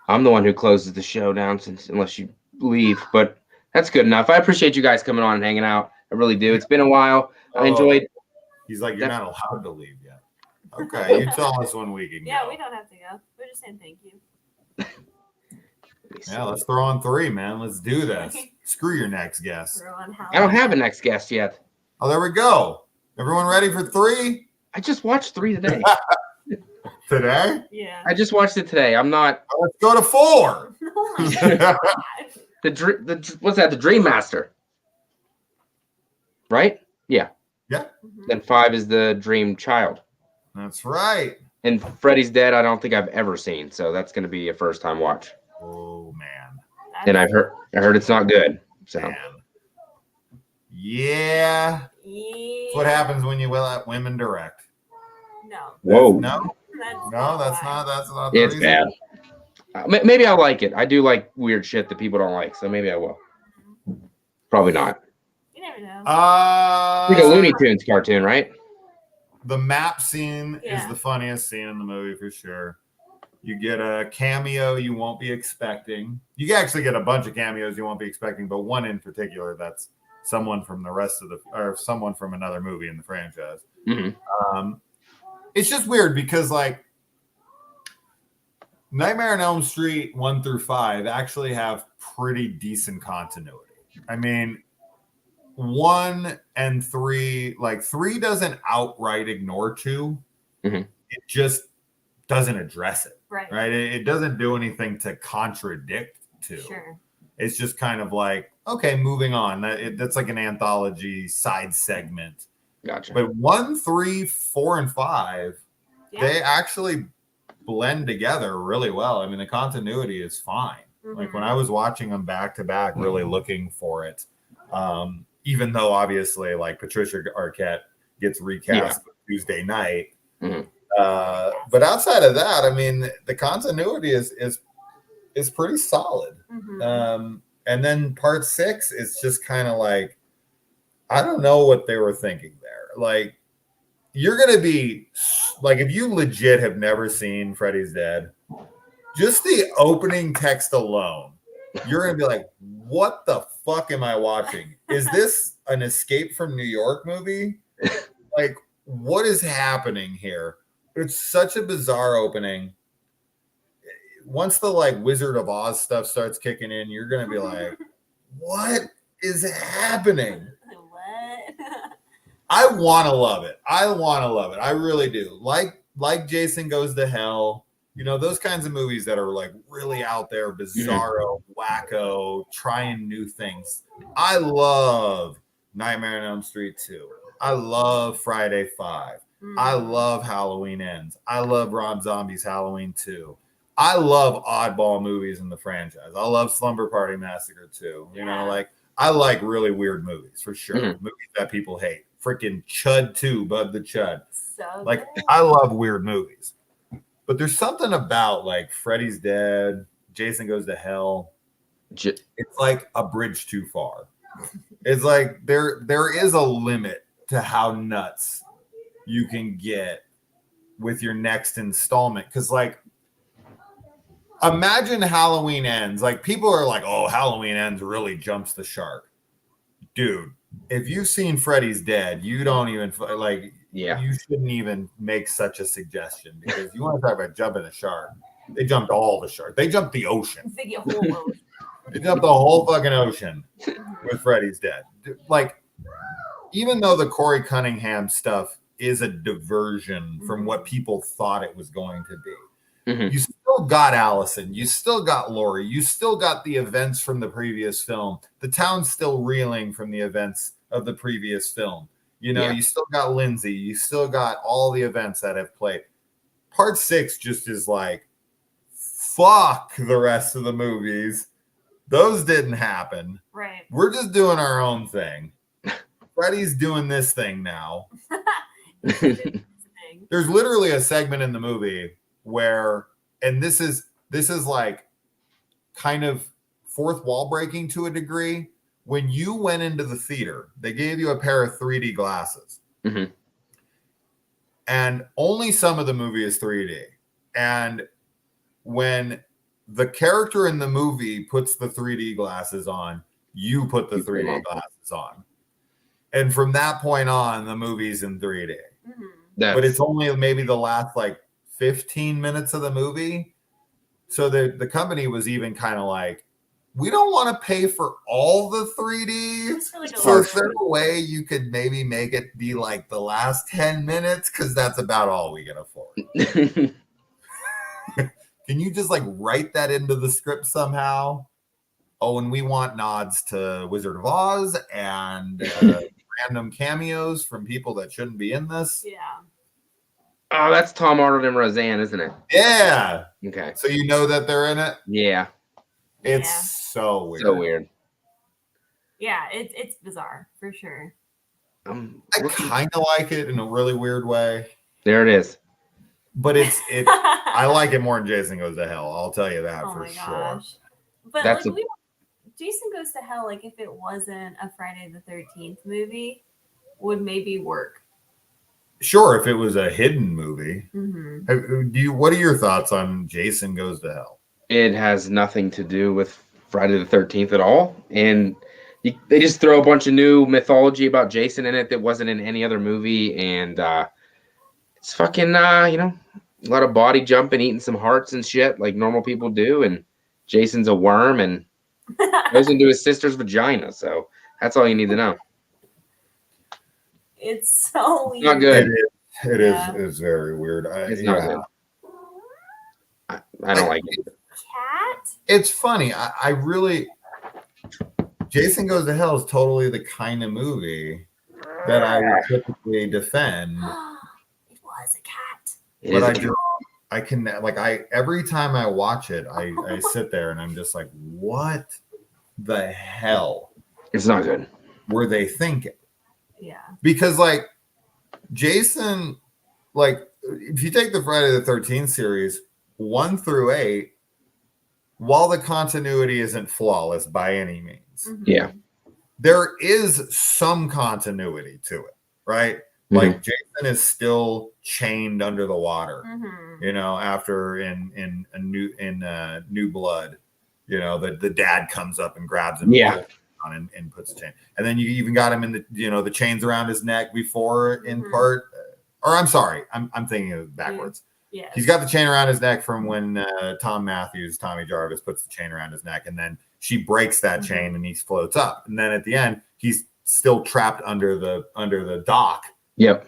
I'm the one who closes the show down unless you leave, but that's good enough. I appreciate you guys coming on and hanging out. I really do. It's been a while. I enjoyed. He's like, you're not allowed to leave yet. Okay, you tell us when we can Yeah, go. we don't have to go. We're just saying thank you. Yeah, let's throw on 3, man. Let's do this. Screw your next guest. Throw on I don't have a next guest yet. Oh, there we go. Everyone ready for 3? I just watched 3 today. Today? Yeah. I just watched it today. I'm not Let's go to 4. Oh my God. the what's that? The Dream Master, right? Yeah. Mhm. Then 5 is the Dream Child, That's right. and Freddy's Dead. I don't think I've ever seen, so that's going to be a first time watch. Oh, man. And I heard it's not good. So Man. Yeah. Yeah. That's what happens when you let women direct. No. Whoa. No, That's not the It's reason. bad. Maybe I'll like it. I do like weird shit that people don't like, so maybe I will. Probably not. You never know. It's like a Looney Tunes cartoon, right? The map scene is Yeah. the funniest scene in the movie for sure. You get a cameo you won't be expecting. You actually get a bunch of cameos you won't be expecting, but one in particular that's someone from the rest of the, or someone from another movie in the franchise. Mm-hmm. It's just weird because like Nightmare on Elm Street 1 through 5 actually have pretty decent continuity. I mean, 1 and 3, like 3 doesn't outright ignore 2. Mm-hmm. It just doesn't address it. Right. It doesn't do anything to contradict 2. Sure. It's just kind of like, okay, moving on. That's like an anthology side segment. Gotcha. But 1, 3, 4, and 5, Yeah. they actually blend together really well. I mean, the continuity is fine. Like when I was watching them back to back, really looking for it, even though obviously like Patricia Arquette gets recast Tuesday night. Mm-hmm. But outside of that, I mean, the continuity is pretty solid. Mm-hmm. And then part 6 is just kind of like, I don't know what they were thinking there. Like, you're going to be like, if you legit have never seen Freddy's Dead, just the opening text alone, you're going to be like, what the fuck am I watching? Is this an Escape from New York movie? Like, what is happening here? It's such a bizarre opening. Once the like Wizard of Oz stuff starts kicking in, you're going to be like, what is happening? What? I want to love it. I really do. Like Jason Goes to Hell, you know, those kinds of movies that are like really out there, bizarro, wacko, trying new things. I love Nightmare on Elm Street 2. I love Friday 5. I love Halloween Ends. I love Rob Zombie's Halloween 2. I love oddball movies in the franchise. I love Slumber Party Massacre 2. You know, like I like really weird movies for sure. Movies that people hate. Freaking Chud 2, Bud the Chud. So like good. I love weird movies. But there's something about like Freddy's Dead, Jason Goes to Hell. It's like a bridge too far. It's like there is a limit to how nuts you can get with your next installment. Because like, imagine Halloween Ends. Like people are like, oh, Halloween Ends really jumps the shark. Dude, if you've seen Freddy's Dead, you don't even like. Yeah. You shouldn't even make such a suggestion because you want to talk about jumping a shark. They jumped all the sharks. They jumped the ocean. The whole ocean. They jumped the whole fucking ocean with Freddy's Dead. Like, even though the Corey Cunningham stuff is a diversion from what people thought it was going to be, you still got Allison. You still got Laurie. You still got the events from the previous film. The town's still reeling from the events of the previous film. You know, you still got Lindsay. You still got all the events that have played. Part 6 just is like, fuck the rest of the movies. Those didn't happen. Right. We're just doing our own thing. Freddy's doing this thing now. There's literally a segment in the movie where, and this is like kind of fourth wall breaking to a degree. When you went into the theater, they gave you a pair of 3D glasses. And only some of the movie is 3D. And when the character in the movie puts the 3D glasses on, you put the 3D glasses on. And from that point on, the movie's in 3D. But it's only maybe the last like 15 minutes of the movie. So the company was even kind of like, we don't want to pay for all the 3D. So is there a way you could maybe make it be like the last 10 minutes? Because that's about all we can afford. Can you just like write that into the script somehow? Oh, and we want nods to Wizard of Oz and random cameos from people that shouldn't be in this. Yeah. Oh, that's Tom Arnold and Roseanne, isn't it? Yeah. Okay. So you know that they're in it? Yeah. It's so weird. So weird. Yeah, it's bizarre for sure. I kind of like it in a really weird way, There it is. but I like it more than Jason Goes to Hell. I'll tell you that Oh for my sure. gosh. But That's like Jason Goes to Hell, like if it wasn't a Friday the 13th movie, would maybe work. Sure, if it was a hidden movie. Mm-hmm. What are your thoughts on Jason Goes to Hell? It has nothing to do with Friday the 13th at all, and they just throw a bunch of new mythology about Jason in it that wasn't in any other movie, and it's fucking you know, a lot of body jumping, eating some hearts and shit like normal people do, and Jason's a worm and goes into his sister's vagina, so that's all you need to know. It's so weird. Not good. It is. It's very weird. It's not good. I don't like it. Cat? It's funny. I really Jason Goes to Hell is totally the kind of movie that I would typically defend. It was a cat. But I can every time I watch it, I sit there and I'm just like, what the hell? It's not good. Were they thinking? Yeah. Because like Jason, like if you take the Friday the 13th series 1 through 8, while the continuity isn't flawless by any means, Yeah, there is some continuity to it, right? Mm-hmm. Like Jason is still chained under the water, Mm-hmm. you know, after in New Blood, you know, the dad comes up and grabs him, Yeah. and puts a chain, and then you even got him in the chains around his neck before in Mhm. part, or I'm sorry, I'm thinking of it backwards. Yeah. He's got the chain around his neck from when Tommy Jarvis puts the chain around his neck, and then she breaks that chain and he floats up, and then at the end he's still trapped under the dock. Yep.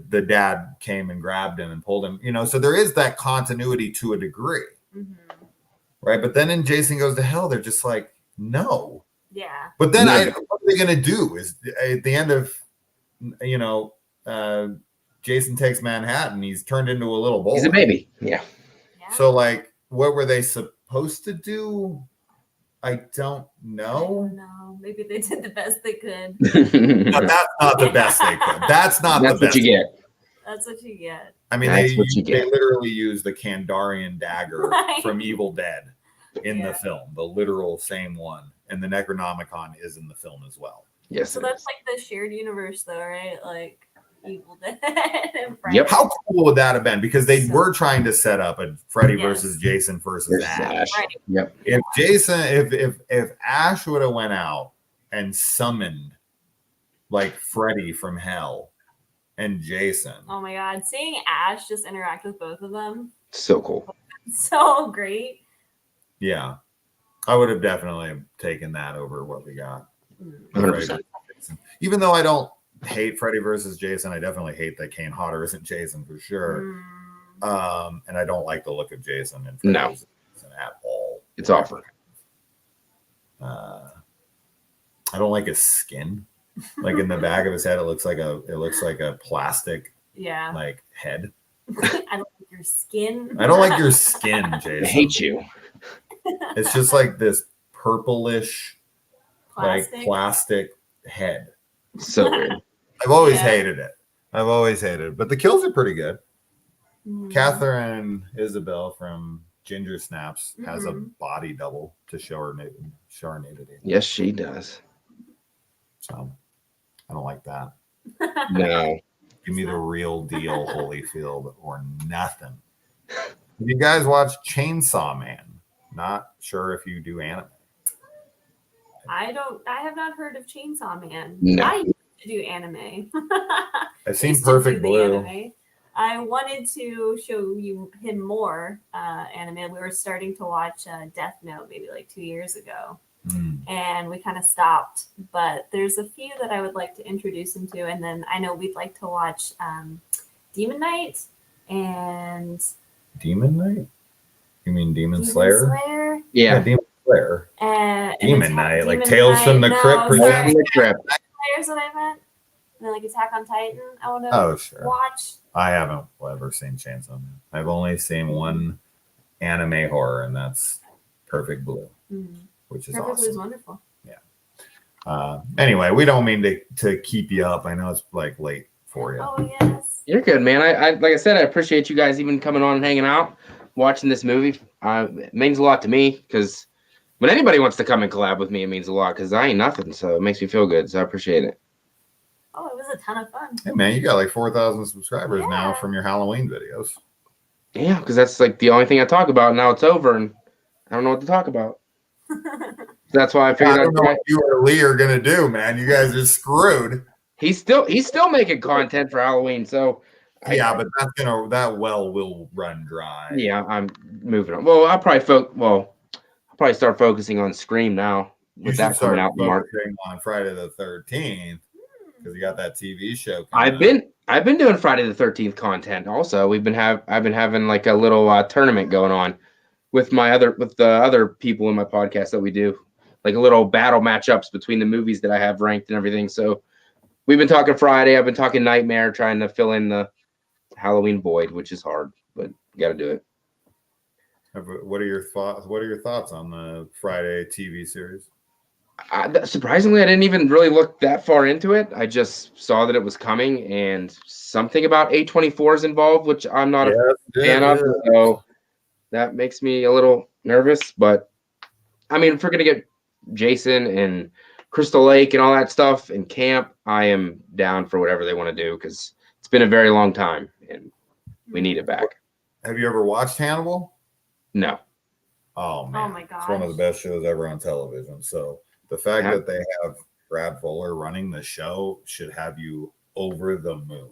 The dad came and grabbed him and pulled him, you know, so there is that continuity to a degree, right? But then in Jason Goes to Hell, they're just like, no. Yeah. But then Yeah. what are they going to do? Is at the end of, Jason Takes Manhattan, he's turned into a little boy. He's a baby. Yeah. So like, what were they supposed to do? I don't know. No, maybe they did the best they could. But that's not the best they could. That's not That's the what best. you get. That's what you get. I mean, That's what you they get. literally use the Kandarian dagger Right. from Evil Dead in the Yeah. film, the literal same one. And the Necronomicon is in the film as well. Yes. So it that's is. like the shared universe, though, right? Like Evil Dead and Friday. Yep. How cool would that have been? Because they So- were trying to set up a Freddy Yes. versus Jason versus Versus Ash. Ash. Right. Yep. If Jason, if Ash would have went out and summoned like Freddy from hell and Jason, Oh my God, seeing Ash just interact with both of them, So cool. so great. yeah, I would have definitely taken that over what we got. 100%. Even though I don't hate Freddy versus Jason, I definitely hate that Kane Hodder isn't Jason for sure. And I don't like the look of Jason and Freddy No. versus Jason at all. It's awful. I don't like his skin. Like in the back of his head, it looks like a plastic Yeah. like head. I don't like your skin. I don't like your skin, Jason. I hate you. It's just like this purplish, Plastic. like plastic head. So weird. I've always Yeah. hated it. But the kills are pretty good. Mm. Catherine Isabel from Ginger Snaps has a Mhm. body double to show her nudity. Yes, she does. So I don't like that. No. Give me the real deal Holyfield or nothing. Have you guys watch Chainsaw Man? Not sure if you do anime. I have not heard of Chainsaw Man. No. I used to do anime. I've seen Used to do Perfect the Blue. anime. I wanted to show him more anime. We were starting to watch Death Note maybe like 2 years ago, and we kind of stopped. But there's a few that I would like to introduce him to, and then I know we'd like to watch Demon Knight and Demon Knight? You mean Demon Slayer? Yeah. Demon Slayer. And Demon Knight, like Demon Tales from the Knight. Crypt No, presents- sorry, The Crypt. Slayer's what I meant. And then like Attack on Titan. I want to Oh, sure. watch. I haven't ever seen Chainsaw Man. I've only seen one anime horror, and that's Perfect Blue, Mm. which is Perfect Blue is awesome. wonderful. Anyway, we don't mean to keep you up. I know it's like late for you. Oh yes. You're good, man. I like I said, I appreciate you guys even coming on and hanging out, watching this movie. It means a lot to me because when anybody wants to come and collab with me, it means a lot because I ain't nothing. So it makes me feel good. So I appreciate it. Oh, it was a ton of fun. Hey man, you got like 4,000 subscribers now from your Halloween videos. Yeah, because that's like the only thing I talk about. Now it's over and I don't know what to talk about. That's why I figured I don't know what you or Lee are gonna do, man. You guys are screwed. he's still making content for Halloween. So But that well will run dry. Yeah, I'm moving on. Well, I'll probably start focusing on Scream now with that coming out in March. On Friday the 13th because you got that TV show. I've been doing Friday the 13th content. Also, I've been having like a little tournament going on with the other people in my podcast that we do, like a little battle matchups between the movies that I have ranked and everything. So we've been talking Friday. I've been talking Nightmare, trying to fill in the Halloween void, which is hard, but you got to do it. What are your thoughts? What are your thoughts on the Friday TV series? Surprisingly, I didn't even really look that far into it. I just saw that it was coming, and something about A24 is involved, which I'm not a fan of. So that makes me a little nervous. But I mean, if we're gonna get Jason and Crystal Lake and all that stuff in camp, I am down for whatever they want to do because it's been a very long time, and we need it back. Have you ever watched Hannibal? No. Oh man, Oh my god, it's one of the best shows ever on television. So the fact that they have Brad Fuller running the show should have you over the moon.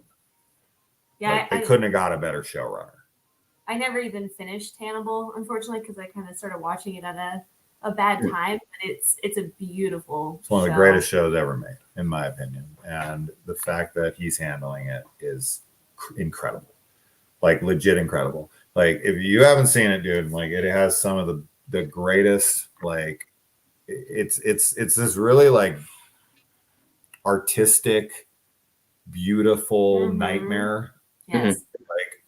Yeah, like, they couldn't have got a better showrunner. I never even finished Hannibal, unfortunately, because I kind of started watching it at a bad time. But it's a beautiful. It's one of the greatest shows ever made, in my opinion. And the fact that he's handling it is incredible, like legit incredible. Like if you haven't seen it, dude, like it has some of the greatest. Like it's this really like artistic, beautiful nightmare. Yes. Like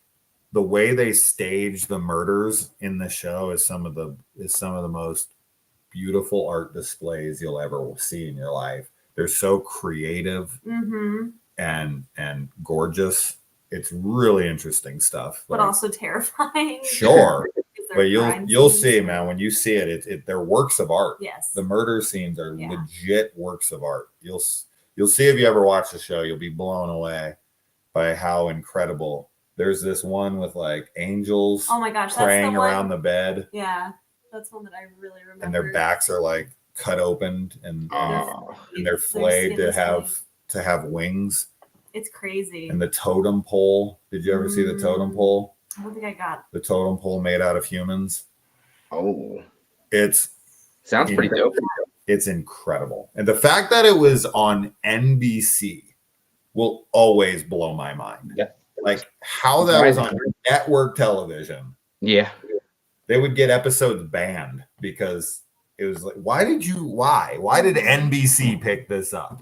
the way they stage the murders in the show is some of the most beautiful art displays you'll ever see in your life. They're so creative and gorgeous. It's really interesting stuff. But also terrifying. Sure. But you'll see, man, when you see it, they're works of art. Yes. The murder scenes are legit works of art. You'll see if you ever watch the show, you'll be blown away by how incredible. There's this one with like angels praying around the bed. Yeah. That's one that I really remember. And their backs are like cut open and they're flayed to have wings. It's crazy. And the totem pole. Did you ever see the totem pole? I don't think I got the totem pole made out of humans. Oh, sounds pretty dope. It's incredible. And the fact that it was on NBC will always blow my mind. Yeah. Like how that was on network television. Yeah. They would get episodes banned because it was like, why did NBC pick this up?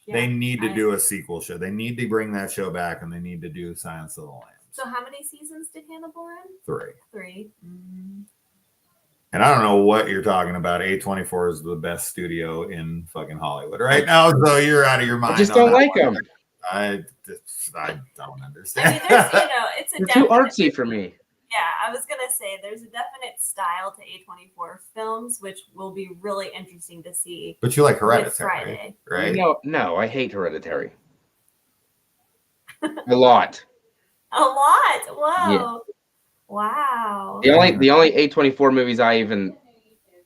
They need to do a sequel show. They need to bring that show back, and they need to do Silence of the Lambs. So how many seasons did Hannibal run? 3. 3. Mm-hmm. And I don't know what you're talking about. A24 is the best studio in fucking Hollywood right now, so you're out of your mind. I just don't like them. I don't understand. I mean, there's, it's a They're too artsy for me. Yeah, I was going to say there's a definite style to A24 films, which will be really interesting to see. But you like Hereditary, right? No, I hate Hereditary. A lot. A lot? Whoa. Yeah. Wow. The only A24 movies I even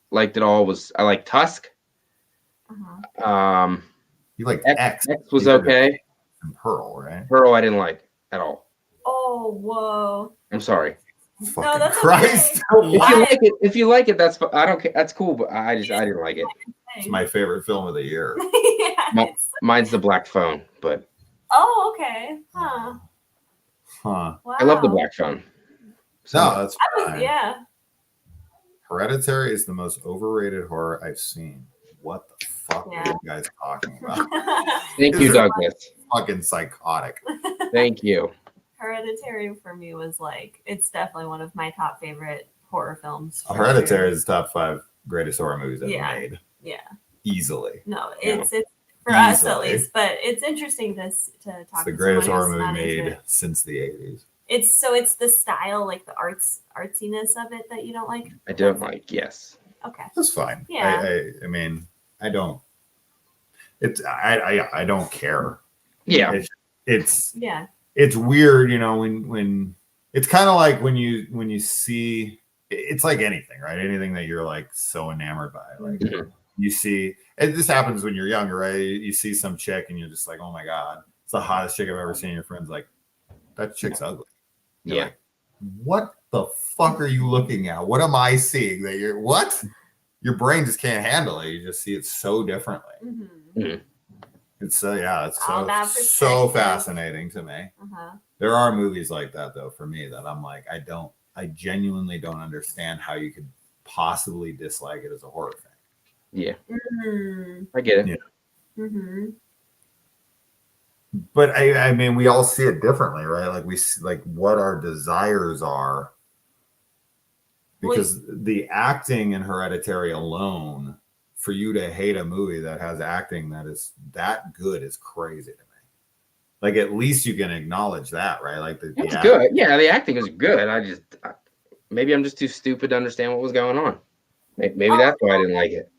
liked at all was I like Tusk. You like X. X was okay. And Pearl, right? Pearl I didn't like at all. Oh, whoa. I'm sorry. Fucking that's Christ. Okay. If you like it, that's I don't care. That's cool, but I didn't like it. It's my favorite film of the year. Mine's The Black Phone, but okay. Huh. Wow. I love The Black Phone. No, that's fine. Yeah. Hereditary is the most overrated horror I've seen. What the fuck are you guys talking about? Thank you, Douglas. Fucking psychotic. Thank you. Hereditary for me was it's definitely one of my top favorite horror films. Hereditary is the top 5 greatest horror movies ever made. Yeah. easily. No, Yeah. it's for us at Easily. least, but it's interesting to talk It's the to greatest someone horror who's movie not into made it. since the 80s. It's the style, like the artsiness of it that you don't like. I don't like. Yes. Okay. That's fine. Yeah. I mean, I don't. I don't care. Yeah. It's Yeah. it's weird, when it's kind of like when you see, it's like anything, right? Anything that you're like so enamored by, like Mhm. you see, and this happens when you're younger, right? You see some chick and you're just like, oh my god, it's the hottest chick I've ever seen. Your friend's like, that chick's ugly. You're Yeah. like, what the fuck are you looking at? What am I seeing that you're what? Your brain just can't handle it. You just see it so differently. Mm-hmm. It's it's All about so perspective. fascinating to me. Uh-huh. There are movies like that though for me that I'm like, I genuinely don't understand how you could possibly dislike it as a horror fan. Yeah. Mm-hmm. I get it. Yeah. Mm-hmm. But I mean, we all see it differently, right? Like we see, like what our desires are, because the acting in Hereditary alone, for you to hate a movie that has acting that is that good is crazy to me. Like at least you can acknowledge that, right? Like the It's acting. good. Yeah, the acting is good. Maybe I'm just too stupid to understand what was going on. Maybe that's why I didn't like it.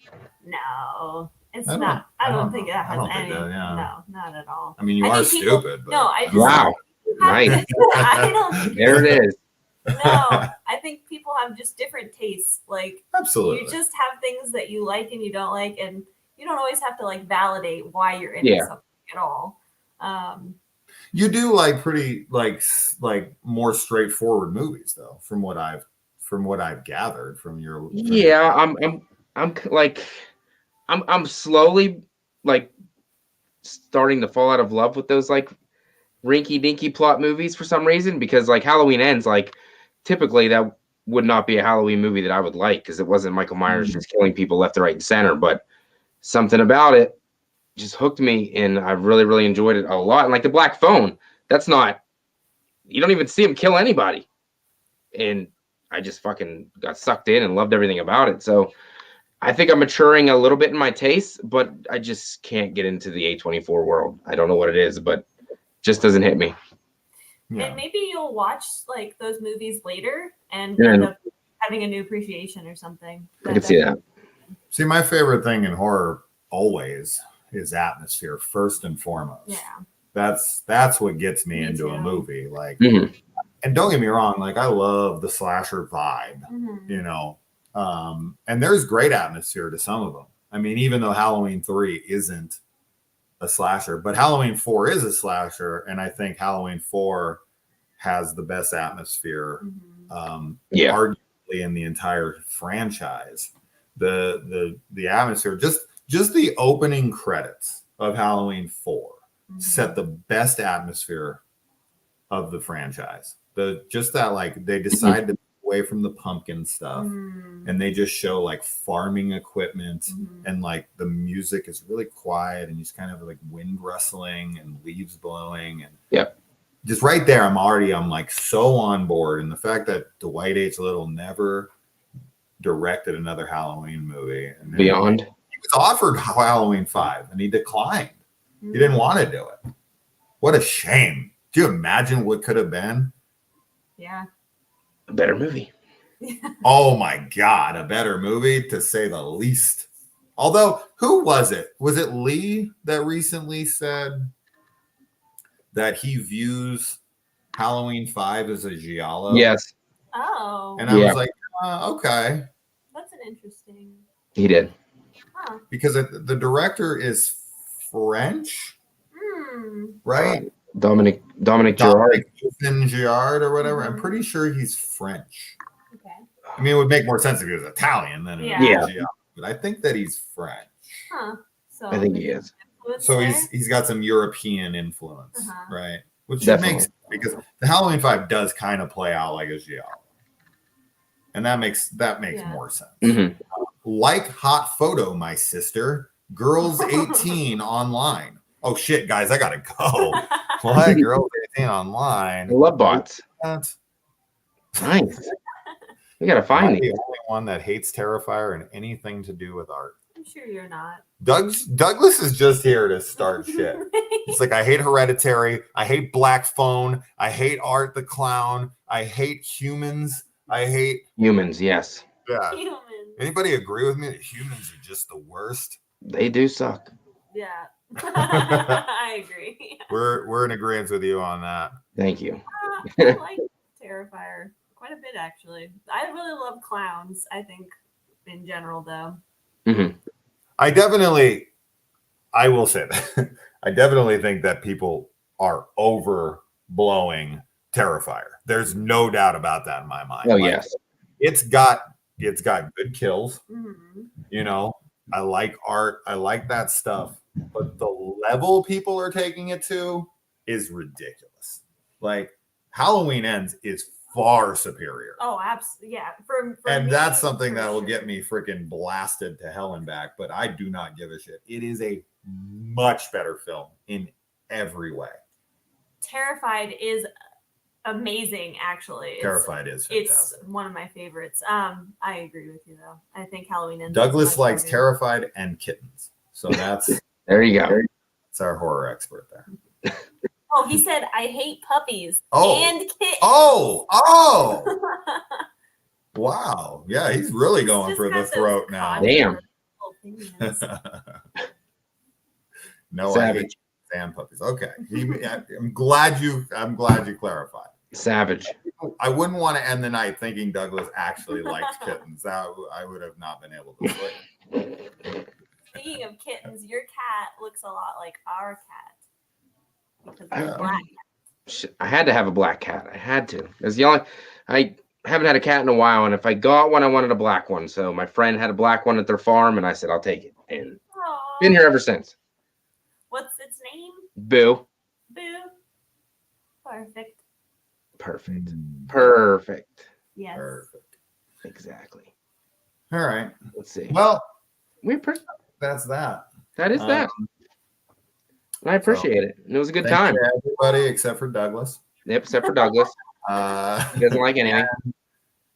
No, it's I don't- not. I I don't don't think know. it I has don't think any. that, yeah. No, not at all. I mean, you I are think people- stupid. But no, I just- Wow. Nice. I don't. There it is. No, I think people have just different tastes. Like absolutely. you just have things that you like and you don't like, and you don't always have to like validate why you're into Yeah. something at all. You do like pretty like more straightforward movies though, from what I've gathered from your. Yeah, I'm slowly like starting to fall out of love with those like rinky dinky plot movies for some reason, because like Halloween Ends, like typically that would not be a Halloween movie that I would like because it wasn't Michael Myers just killing people left, right, and center, but something about it just hooked me and I really, really enjoyed it a lot. And like the Black Phone, that's not, you don't even see him kill anybody. And I just fucking got sucked in and loved everything about it. So I think I'm maturing a little bit in my taste, but I just can't get into the A24 world. I don't know what it is, but it just doesn't hit me. Yeah. And maybe you'll watch like those movies later and Yeah. end up having a new appreciation or something. I can see that. See, my favorite thing in horror always is atmosphere first and foremost. Yeah. That's what gets me Me into a too. movie. Like, Mhm. and don't get me wrong, like I love the slasher vibe, Mhm. And there's great atmosphere to some of them. I mean, even though Halloween 3 isn't a slasher, but Halloween 4 is a slasher, and I think Halloween 4 has the best atmosphere, Mhm. Yeah. arguably in the entire franchise. The atmosphere, just the opening credits of Halloween 4 set the best atmosphere of the franchise. Just that, like, they decide to move away from the pumpkin stuff Mhm. and they just show like farming equipment Mhm. and like the music is really quiet and you just kind of like wind rustling and leaves blowing and Yep. just right there I'm like so on board. And the fact that Dwight H. Little never directed another Halloween movie, and Beyond. he was offered Halloween 5 and he declined. He didn't want to do it. What a shame. Do you imagine what could have been? Yeah. A better movie. Oh my God, a better movie to say the least. Although, who was it? Was it Lee that recently said that he views Halloween 5 as a giallo? Yes, Oh, And I Yeah. was like, okay. that's an interesting. he did. Huh. Because the director is French, right? Dominic Girard. Dominic Girard or whatever. I'm Mhm. pretty sure he's French. Okay. I mean, it would make more sense if he was Italian than Yeah. Yeah. Giallo, but I think that he's French. Huh. So I think he is. influence So there? he's got some European influence, Uh-huh. right? Which Definitely. makes because the Halloween 5 does kind of play out like a giallo. And that makes Yeah. more sense. Mhm. Like Hot Photo, my sister. Girls 18 online. Oh shit, guys, I gotta go. What? Girls 18 online. Love bots. What? Nice. We gotta Am I find the these. only one that hates Terrifier and anything to do with art. I'm sure you're not. Douglas is just here to start shit. It's like, I hate Hereditary. I hate Black Phone. I hate Art the Clown. I hate Humans. I hate Humans, yes. yeah. Humans. Anybody agree with me that humans are just the worst? They do suck. Yeah. I agree. We're in agreement with you on that. Thank you. I like Terrifier quite a bit, actually. I really love clowns, I think, in general, though. Mm-hmm. I will say that. I definitely think that people are overblowing Terrifier. There's no doubt about that in my mind. Oh, Like, yes. It's got good kills. Mm-hmm. You know, I like art. I like that stuff. But the level people are taking it to is ridiculous. Like, Halloween Ends is far superior. Oh, absolutely. Yeah. For And me, that's something for that will sure. get me freaking blasted to hell and back. But I do not give a shit. It is a much better film in every way. Terrified is amazing, actually. Terrified is It's fantastic. one of my favorites. I agree with you, though. I think Halloween Ends. Douglas is my likes favorite. Terrified and Kittens. So that's There you go. our horror expert there. Oh, he said, I hate puppies Oh. and kittens. Oh! Wow. Yeah, he's really going Just for the got those throat now. Damn. opinions. No, I Savage. hate sand puppies. Okay. I'm glad you clarified. Savage. I wouldn't want to end the night thinking Douglas actually likes kittens. That I would have not been able to sleep. Speaking of kittens, your cat looks a lot like our cat. Because I- it's black. Shit, I had to have a black cat. I had to. It's the only. I haven't had a cat in a while, and if I got one, I wanted a black one. So my friend had a black one at their farm, and I said, "I'll take it." And Aw. been here ever since. What's its name? Boo. Boo. Perfect. Perfect. Perfect. Yes. Perfect. Exactly. All right. Let's see. Well, That's that. that is that. And I appreciate it. And it was a good Thank time. you to everybody except for Douglas. Yep, except for Douglas. He doesn't like anything.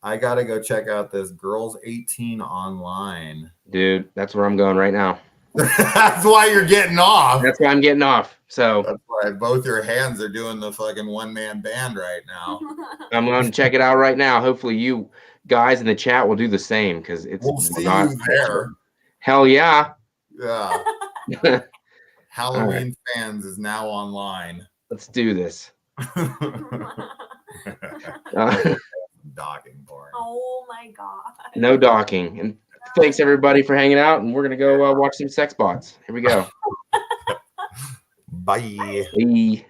I gotta go check out this Girls 18 online. Dude, that's where I'm going right now. That's why you're getting off. That's why I'm getting off. So That's why both your hands are doing the fucking one-man band right now. I'm going to check it out right now. Hopefully you guys in the chat will do the same because it's We'll see not you there. Hell yeah. Yeah. Halloween Fans is now online. Let's do this. Docking porn. Oh my god. No docking. And thanks everybody for hanging out. And we're going to go watch some sex bots. Here we go. Bye. Bye.